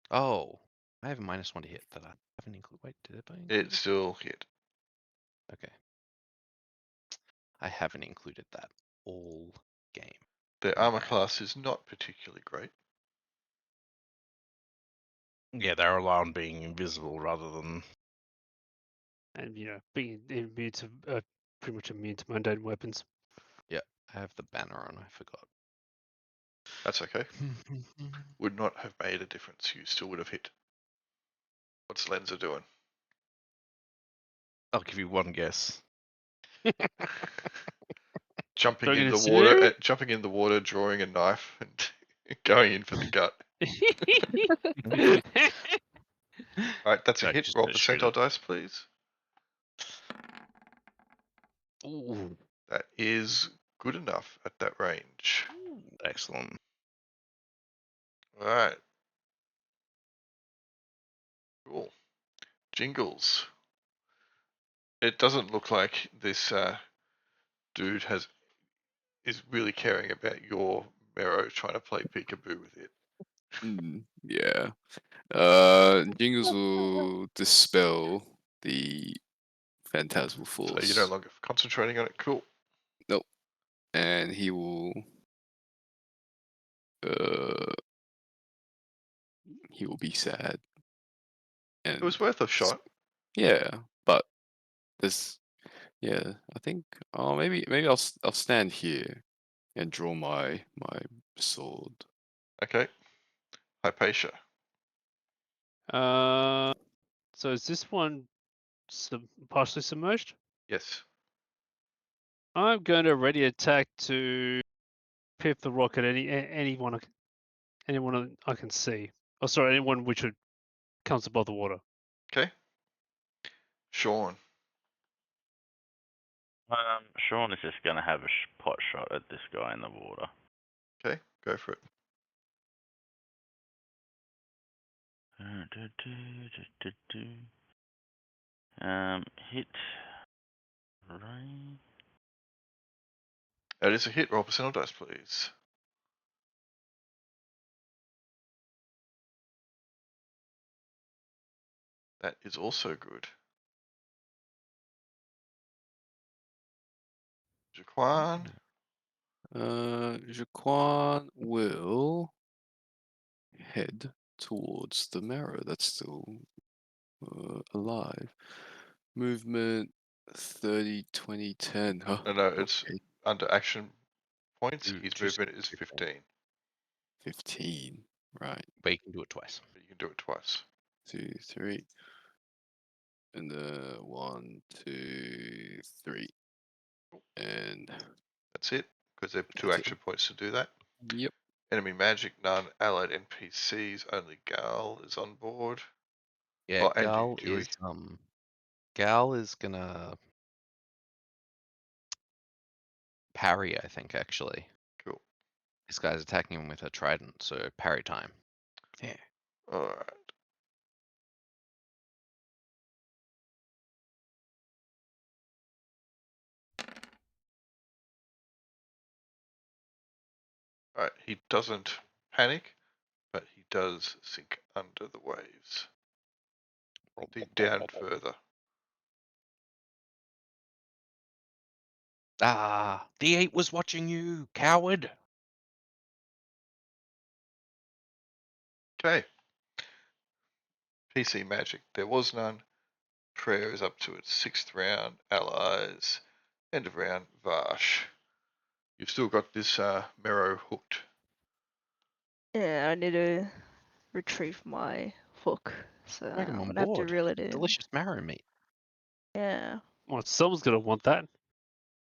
Oh, I have a -1 to hit that I haven't included. Wait, did I include It still hit. Okay. I haven't included that all game. Their armor Alright. class is not particularly great. Yeah, they rely on being invisible rather than. And, being immune to, pretty much immune to mundane weapons. I have the banner on. I forgot. That's okay. Would not have made a difference. You still would have hit. What's Lenza doing? I'll give you one guess. Jumping Throwing in in the a water, scenario? drawing a knife, and going in for the gut. All right, that's a No, hit. just Roll to shoot percentile it. dice, please. Ooh. That is good enough at that range. Excellent. All right. Cool. Jingles. It doesn't look like this dude is really caring about your Mero trying to play peekaboo with it. Yeah. Jingles will dispel the phantasmal So force. you're no longer concentrating on it. Cool. Nope. And he will be sad. And It was worth a shot. yeah, but this I think maybe I'll stand here and draw my sword. Okay. Hypatia. So is this one partially submerged? Yes. I'm going to ready attack to pip the rock at anyone I can see. Oh, sorry, anyone which comes above the water. Okay. Sean. Sean is just going to have a pot shot at this guy in the water. Okay. Go for it. Hit. Right. That is a hit. Roll percentile dice, please. That is also good. Jaquan. Jaquan will head towards the mirror that's still alive. Movement 30, 20, 10. Huh, No, it's okay. under action points. Ooh, His 2, movement is 6, 15. 15. Right. But you can do it twice. But you can do it twice. 2, 3. And 1, 2, 3. And That's it. Because there are 2 that's action points to do that. it. Yep. Enemy magic, none. Allied NPCs, only Gal is on board. Yeah, Oh, and Gal you, Dewey. is Gal is gonna parry, I think, actually. Cool. This guy's attacking him with a trident, so parry time. Yeah. Alright. Right, he doesn't panic, but he does sink under the waves. Dig down further. Ah, the 8 was watching you, coward. Okay. PC magic. There was none. Prayer is up to its 6th round. Allies. End of round. Vash. You've still got this Marrow hooked. Yeah, I need to retrieve my hook, so Drag him I'm on gonna have to board. reel it in. Delicious marrow meat. Yeah. Well, someone's gonna want that.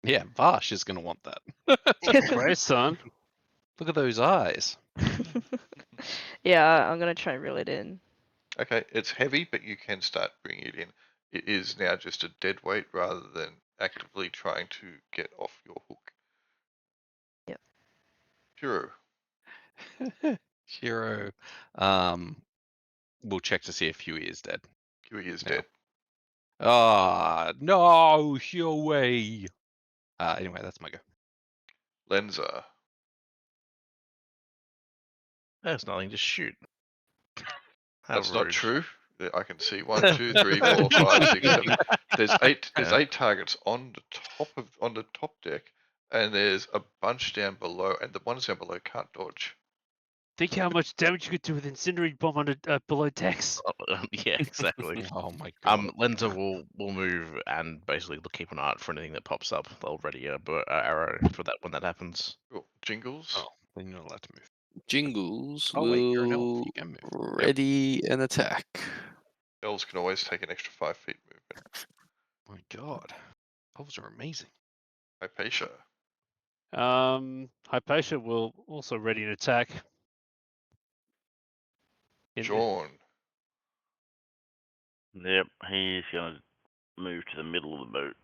Yeah, Vash is going to want that. Right, son. Look at those eyes. Yeah, I'm gonna try and reel it in. Okay, it's heavy, but you can start bringing it in. It is now just a dead weight rather than actively trying to get off your hook. Yep. Shiro. Shiro. We'll check to see if Huey is dead. Huey is No. dead. Ah, no, Huey. Anyway, that's my go. Lenza. There's nothing to shoot. How That's not rude. true. I can see 1, 2, 3, 4, 5, 6, 7. There's 8. There's Yeah. 8 targets on the top deck, and there's a bunch down below, and the ones down below can't dodge. Think how much damage you could do with incendiary bomb under below decks. Yeah, exactly. Oh my god. Lenza will move and basically keep an eye out for anything that pops up. They'll ready a arrow for that when that happens. Cool. Jingles. Oh, then you're not allowed to move. Jingles Oh wait, you're an elf. will You can move. ready an attack. Elves can always take an extra 5 feet movement. My god. Elves are amazing. Hypatia. Hypatia will also ready an attack. Sean. Yep, he's gonna move to the middle of the boat.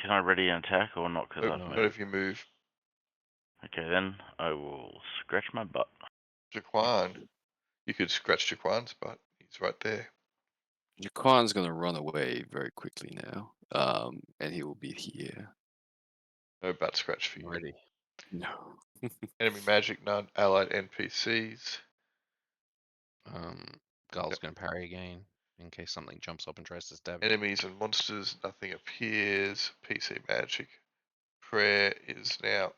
Can I ready an attack or not? Because Nope, I've not moved. if you move. Okay, then I will scratch my butt. Jaquan. You could scratch Jaquan's butt. He's right there. Jaquan's gonna run away very quickly now. And he will be here. No butt scratch for you. Ready. No. Enemy magic, none. Allied NPCs. Gull's Yep. gonna parry again in case something jumps up and tries to stab you. Enemies and monsters, nothing appears. PC magic. Prayer is now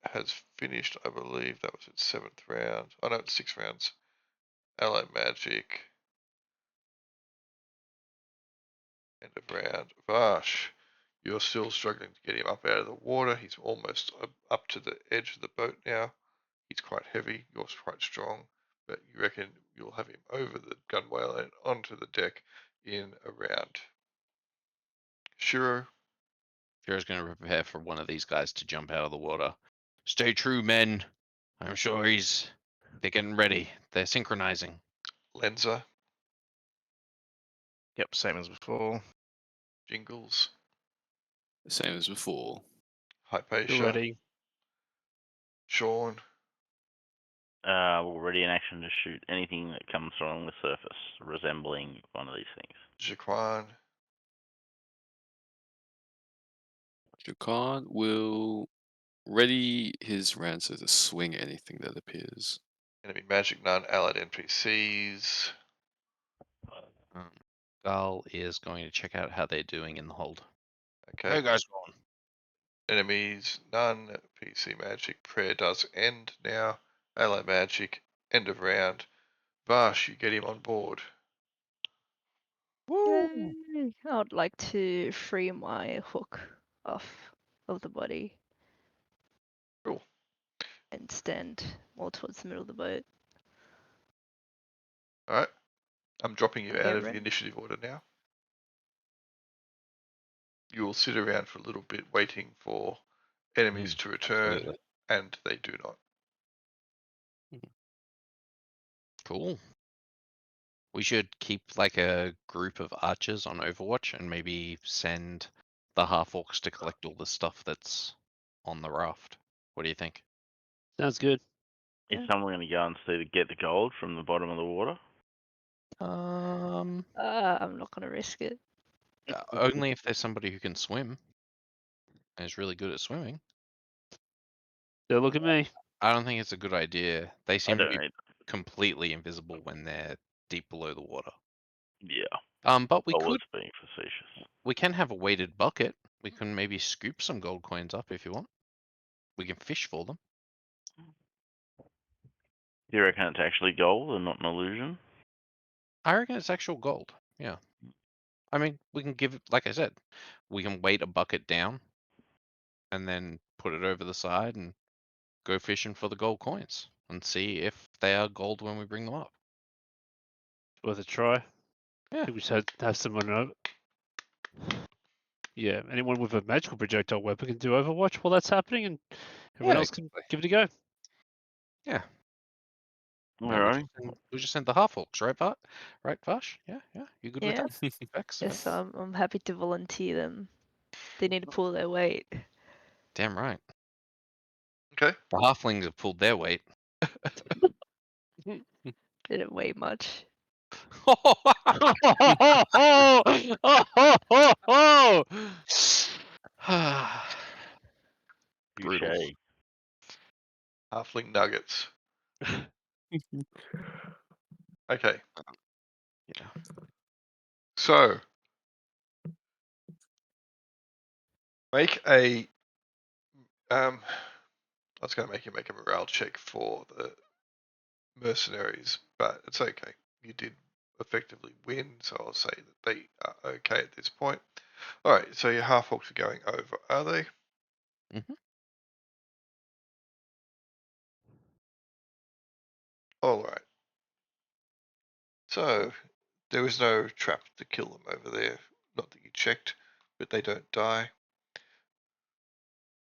has finished, I believe. That was its 7th round. Oh no, it's 6 rounds. Allied magic. End of round. Vash. You're still struggling to get him up out of the water. He's almost up to the edge of the boat now. He's quite heavy. You're quite strong. But you reckon you'll have him over the gunwale and onto the deck in a round. Shiro. Shiro's gonna prepare for one of these guys to jump out of the water. Stay true, men. I'm sure they're getting ready. They're synchronizing. Lenza. Yep, same as before. Jingles. Same as before. Hypatia. Ready. Sean. We'll ready an action to shoot anything that comes along the surface, resembling one of these things. Jaquan. Jaquan will ready his rancer to swing anything that appears. Enemy magic, none. Allied NPCs. Gull is going to check out how they're doing in the hold. Okay. How you guys going? Enemies, none. PC magic. Prayer does end now. Allied magic. End of round. Vash, you get him on board. Woo! Yay. I would like to free my hook off of the body. Cool. And stand more towards the middle of the boat. Alright. I'm dropping you Okay, out of the ready. initiative order now. You will sit around for a little bit waiting for enemies to return, Absolutely. and they do not. Cool. We should keep like a group of archers on Overwatch and maybe send the half orcs to collect all the stuff that's on the raft. What do you think? Sounds good. Is Yeah. someone going to go and see to get the gold from the bottom of the water? Um, I'm not gonna risk it. only if there's somebody who can swim and is really good at swimming. So look at me. I don't think it's a good idea. They I seem to don't be need. completely invisible when they're deep below the water. Yeah, But I was being facetious. we can have a weighted bucket. We can maybe scoop some gold coins up if you want. We can fish for them. Do you reckon it's actually gold and not an illusion? I reckon it's actual gold. Yeah. I mean, we can give it, like I said, we can weight a bucket down and then put it over the side and go fishing for the gold coins and see if they are gold when we bring them up. Worth a try. Yeah. I think we should have someone over. Yeah, anyone with a magical projectile weapon can do Overwatch while that's happening, and everyone Yeah, else can give it a go. Yeah. No, Alright. we just sent the half orcs, right, Right, Vash? Yeah, yeah. You good with Yeah. that? Vex? Yes, I'm happy to volunteer them. They need to pull their weight. Damn right. Okay. The halflings have pulled their weight. They didn't weigh much. Brutal. Touche. Halfling nuggets. Okay. Yeah. So make a I was going to make you make a morale check for the mercenaries, but it's okay. You did effectively win, so I'll say that they are okay at this point. All right, so your half orcs are going over, are they? Mhm. All right. So there was no trap to kill them over there. Not that you checked, but they don't die.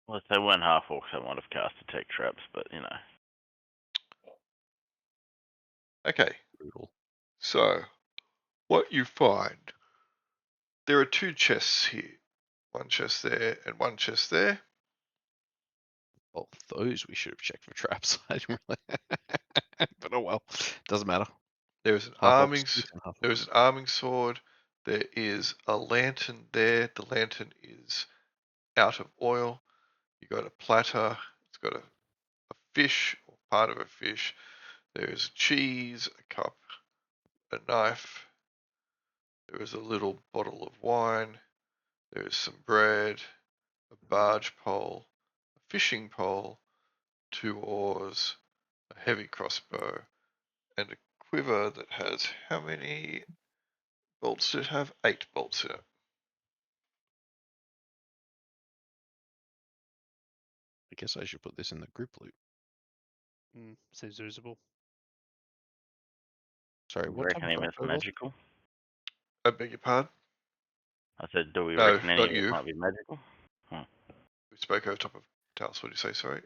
Well, if they weren't half orcs, I might have cast detect traps, but you know. Okay. Brutal. So what you find, there are two chests here. One chest there and one chest there. Well, those we should have checked for traps. I didn't really. But oh well. Doesn't matter. There is an Half arming orcs, decent half there is orcs. an arming sword. There is a lantern there. The lantern is out of oil. You got a platter. It's got a fish or part of a fish. There is cheese, a cup, a knife. There is a little bottle of wine. There is some bread, a barge pole, a fishing pole, 2 oars, a heavy crossbow, and a quiver that has how many bolts does it have? 8 bolts in it. I guess I should put this in the group loot. Seems reasonable. Sorry, Do we what type reckon of it was crossbow was it? magical? I beg your pardon? I said, do we No, reckon any not of it you. might be magical? We spoke over top of Talos. What did you say? Sorry.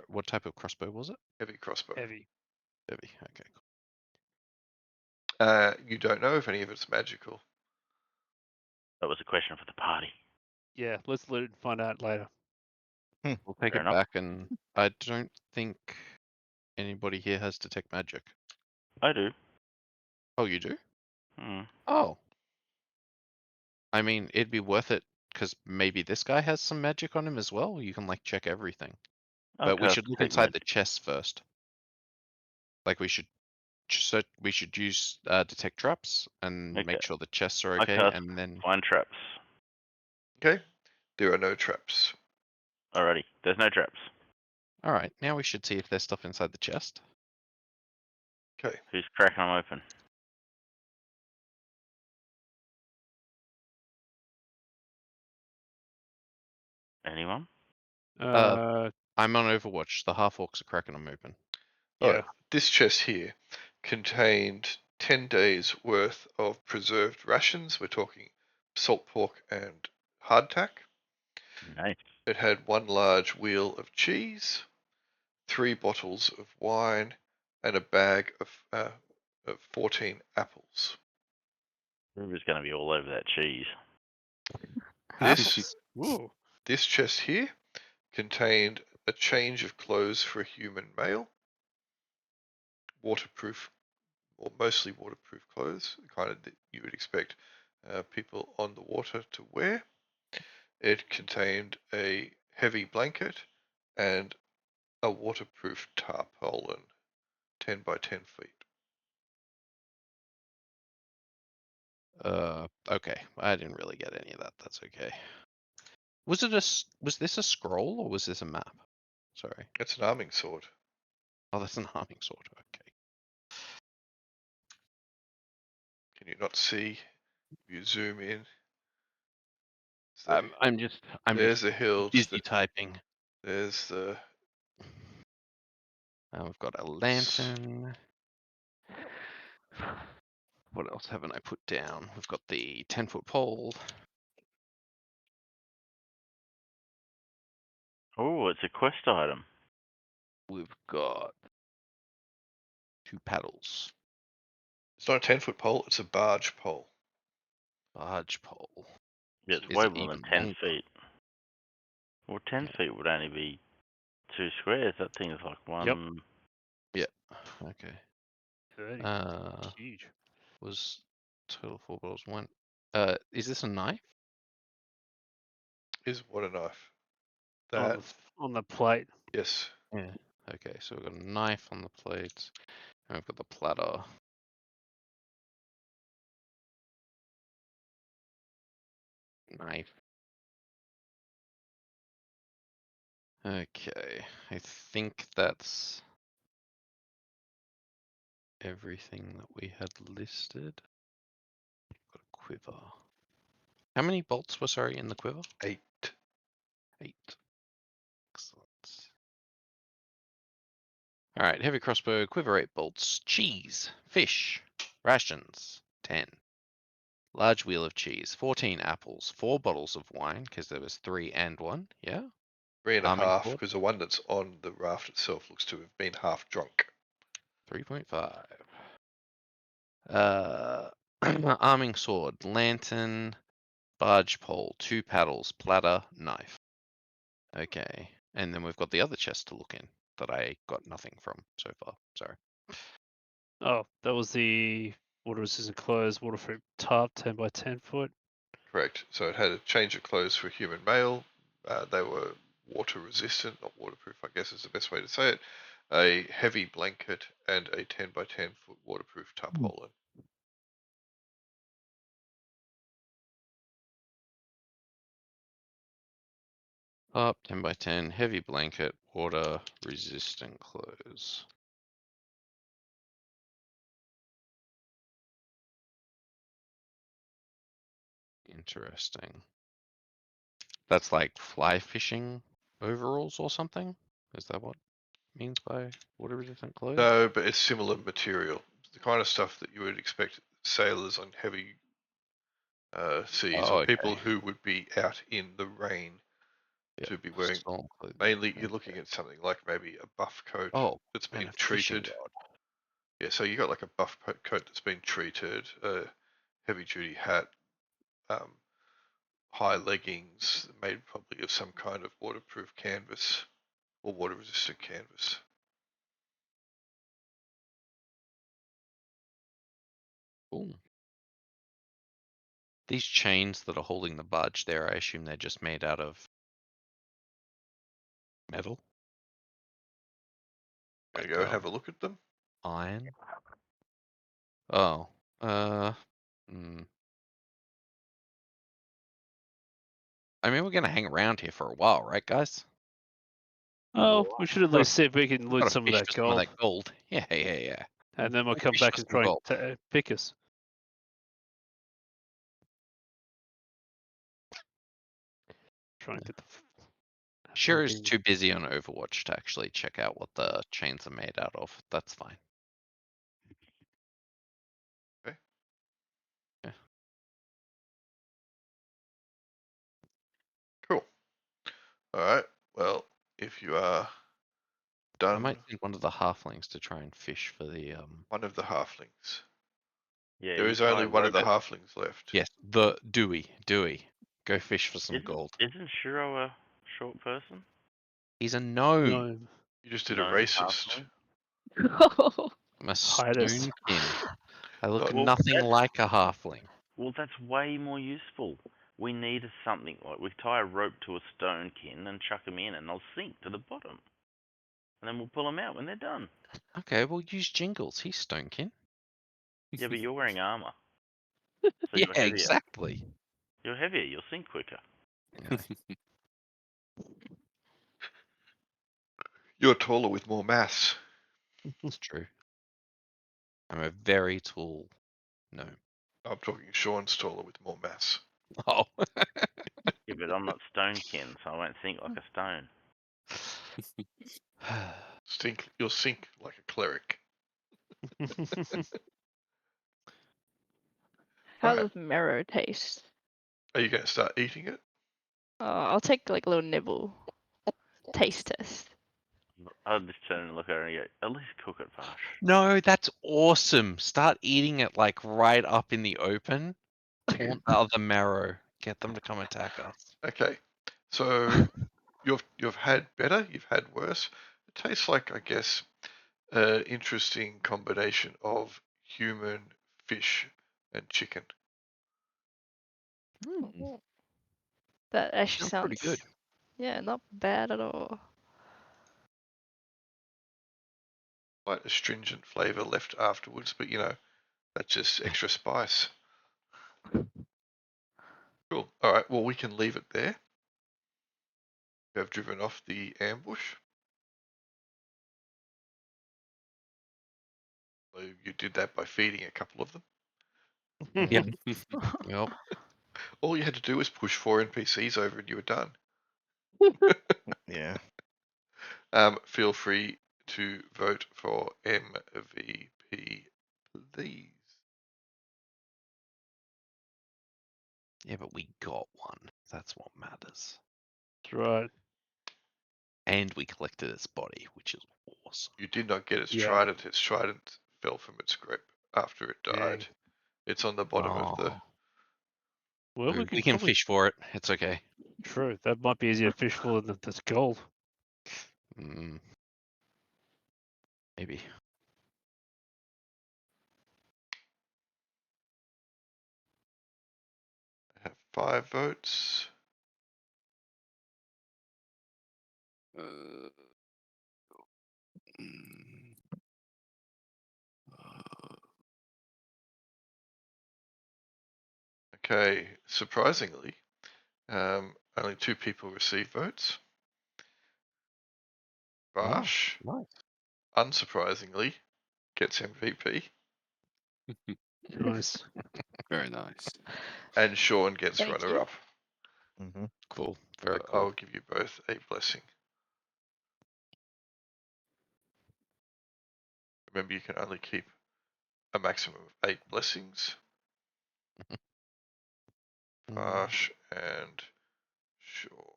What type of crossbow was it? Heavy crossbow. Heavy. Heavy. Okay, cool. You don't know if any of it's magical. That was a question for the party. Yeah, let's loot and find out later. We'll take Fair it enough. back, and I don't think anybody here has detect magic. I do. Oh, you do? Hmm. Oh. I mean, it'd be worth it because maybe this guy has some magic on him as well. You can like check everything, I'll but we cast should look detect inside the magic. chest first. Like we should use detect traps and Okay. make sure the chests are I okay, cast and then find traps. Okay. There are no traps. Alrighty. There's no traps. all right. Now we should see if there's stuff inside the chest. Okay. Who's cracking them open? Anyone? I'm on Overwatch. The half orcs are cracking them open. All Yeah. right. This chest here contained 10 days worth of preserved rations. We're talking salt pork and hardtack. Nice. It had 1 large wheel of cheese, 3 bottles of wine, and a bag of 14 apples. Ruby's going to be all over that cheese. This Whoa. this chest here contained a change of clothes for a human male, waterproof or mostly waterproof clothes, the kind of that you would expect people on the water to wear. It contained a heavy blanket and a waterproof tarpaulin, 10 by 10 feet. Okay. I didn't really get any of that. That's okay. Was this a scroll or was this a map? Sorry. It's an arming sword. Oh, that's an arming sword. Okay. Can you not see? If you zoom in. So I'm just there's the hills. busy typing. There's the. We've got a lantern. What else haven't I put down? We've got the 10-foot pole. Oh, it's a quest item. We've got 2 paddles. It's not a 10-foot pole. It's a barge pole. Barge pole. Yeah, it's Is way it more than even 10 longer? feet. Well, 10 Yeah. feet would only be 2 squares. That thing is like one. Yeah. Okay. 30. Uh, Huge. was total 4 bottles. 1. Is this a knife? Is what a knife. On That. the, on the plate. Yes. Yeah. Okay, so we've got a knife on the plates, and we've got the platter. Knife. Okay, I think that's everything that we had listed. Got a quiver. How many bolts were in the quiver? 8. 8. Excellent. All right, heavy crossbow, quiver 8 bolts, cheese, fish, rations 10, large wheel of cheese, 14 apples, 4 bottles of wine because there was 3 and 1. Yeah. 3.5, Arming sword? because the one that's on the raft itself looks to have been half drunk. 3.5. Arming sword, lantern, barge pole, 2 paddles, platter, knife. Okay, and then we've got the other chest to look in that I got nothing from so far. Sorry. Oh, that was the water resistant clothes, waterproof tarp, 10 by 10 foot. Correct. So it had a change of clothes for human male. They were water resistant, not waterproof, I guess is the best way to say it. A heavy blanket and a 10 by 10 foot waterproof tarpaulin. Up 10 by 10, heavy blanket, water resistant clothes. Interesting. That's like fly fishing overalls or something? Is that what it means by water resistant clothes? No, but it's similar material. The kind of stuff that you would expect sailors on heavy seas Oh, or people okay. who would be out in the rain to be wearing. Storm clothing. Mainly, you're Okay. looking at something like maybe a buff coat Oh, that's and been a fishing treated. rod. Yeah, so you got like a buff coat that's been treated, a heavy duty hat, high leggings made probably of some kind of waterproof canvas or water resistant canvas. Cool. These chains that are holding the barge there, I assume they're just made out of metal? Gonna Like go and have a look at them. iron? Oh. I mean, we're gonna hang around here for a while, right, guys? Oh, we should at Gotta- least see if we can loot Gotta some of fish that for some of gold. that gold. Yeah. And then we'll come Fish back for and some try gold. and pick us. Try and get the. Sure is too busy on Overwatch to actually check out what the chains are made out of. That's fine. Okay. Yeah. Cool. All right. Well, if you are I done, might send one of the halflings to try and fish for the one of the halflings. Yeah, There you is try only one of the rope. halflings left. yes, the Dewey. Go fish for some Isn't, gold. isn't Shiro a short person? He's a gnome. No. You just did a No, racist. halfling. I'm a Hide us. stonekin. I look Not- Well, nothing that's, like a halfling. well, that's way more useful. We need something like we tie a rope to a stone kin and chuck them in, and they'll sink to the bottom. And then we'll pull them out when they're done. Okay, we'll use Jingles. He's Stonekin. Yeah, but you're wearing armor, so Yeah, you're heavier. exactly. You're heavier. You'll sink quicker. You're taller with more mass. It's true. I'm a very tall gnome. I'm talking Sean's taller with more mass. Oh. Yeah, but I'm not stone kin, so I won't sink like a stone. You'll sink like a cleric. How Right. does marrow taste? Are you going to start eating it? I'll take like a little nibble. Taste test. I'll just turn and look at her and go, at least cook it, Vash. No, that's awesome. Start eating it like right up in the open. Taunt the other marrow. Get them to come attack us. Okay. So you've had better, you've had worse. It tastes like, I guess, an interesting combination of human, fish, and chicken. That actually Sounds pretty good. Yeah, not bad at all. Quite astringent flavor left afterwards, but that's just extra spice. Cool. All right. Well, we can leave it there. You have driven off the ambush. So you did that by feeding a couple of them. Yep. Yep. All you had to do was push 4 NPCs over and you were done. Yeah. Feel free to vote for MVP, please. Yeah, but we got one. That's what matters. That's right. And we collected its body, which is awesome. You did not get its Yeah. trident. Its trident fell from its grip after it died. Dang. It's on the bottom of the. Well, we We could can probably... fish for it. It's okay. True. That might be easier to fish for than this gold. Maybe. I have 5 votes. Uh, mm, uh, Okay, surprisingly, only 2 people received votes. Vash, Nice. unsurprisingly, gets MVP, Nice. very nice. and Sean gets Thank you. runner-up. Cool. Very I'll cool. give you both a blessing. Remember, you can only keep a maximum of 8 blessings. Vash and Sean.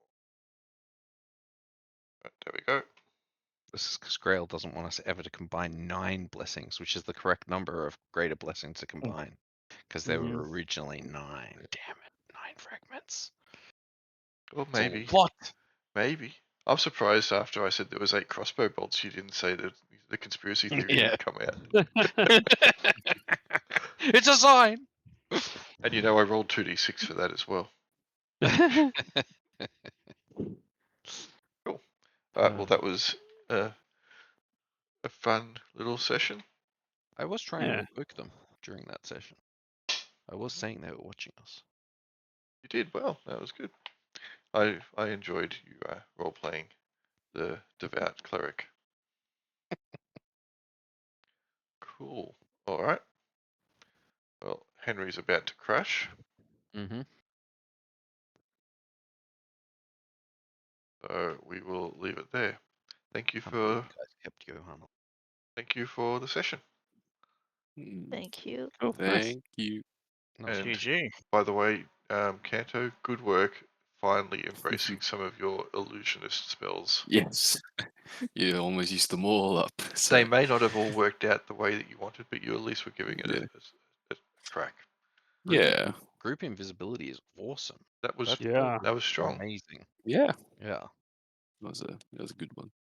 Right, there we go. This is because Grail doesn't want us ever to combine 9 blessings, which is the correct number of greater blessings to combine. Because there were originally 9. Damn it. 9 fragments. Well, It's a maybe. lot. Maybe. I'm surprised after I said there was 8 crossbow bolts, you didn't say that the conspiracy theory Yeah. would come out. It's a sign. And I rolled 2d6 for that as well. Cool. Alright, well that was a fun little session. I was trying to Yeah. evoke them during that session. I was saying they were watching us. You did well. That was good. I enjoyed you role playing the devout cleric. Cool. All right. Well, Henry's about to crash, Mm-hmm. so we will leave it there. Thank you Can't believe for you guys kept the session. Thank you. Cool. Nice. Thank you. Nice. And GG. by the way, Canto, good work finally embracing some of your illusionist spells. Yes. You almost used them all up. So, They may not have all worked out the way that you wanted, but you at least were giving it yeah. a crack. Yeah. Group invisibility is awesome. That was That's Yeah. that was strong. amazing. Yeah. Yeah. That was a good one.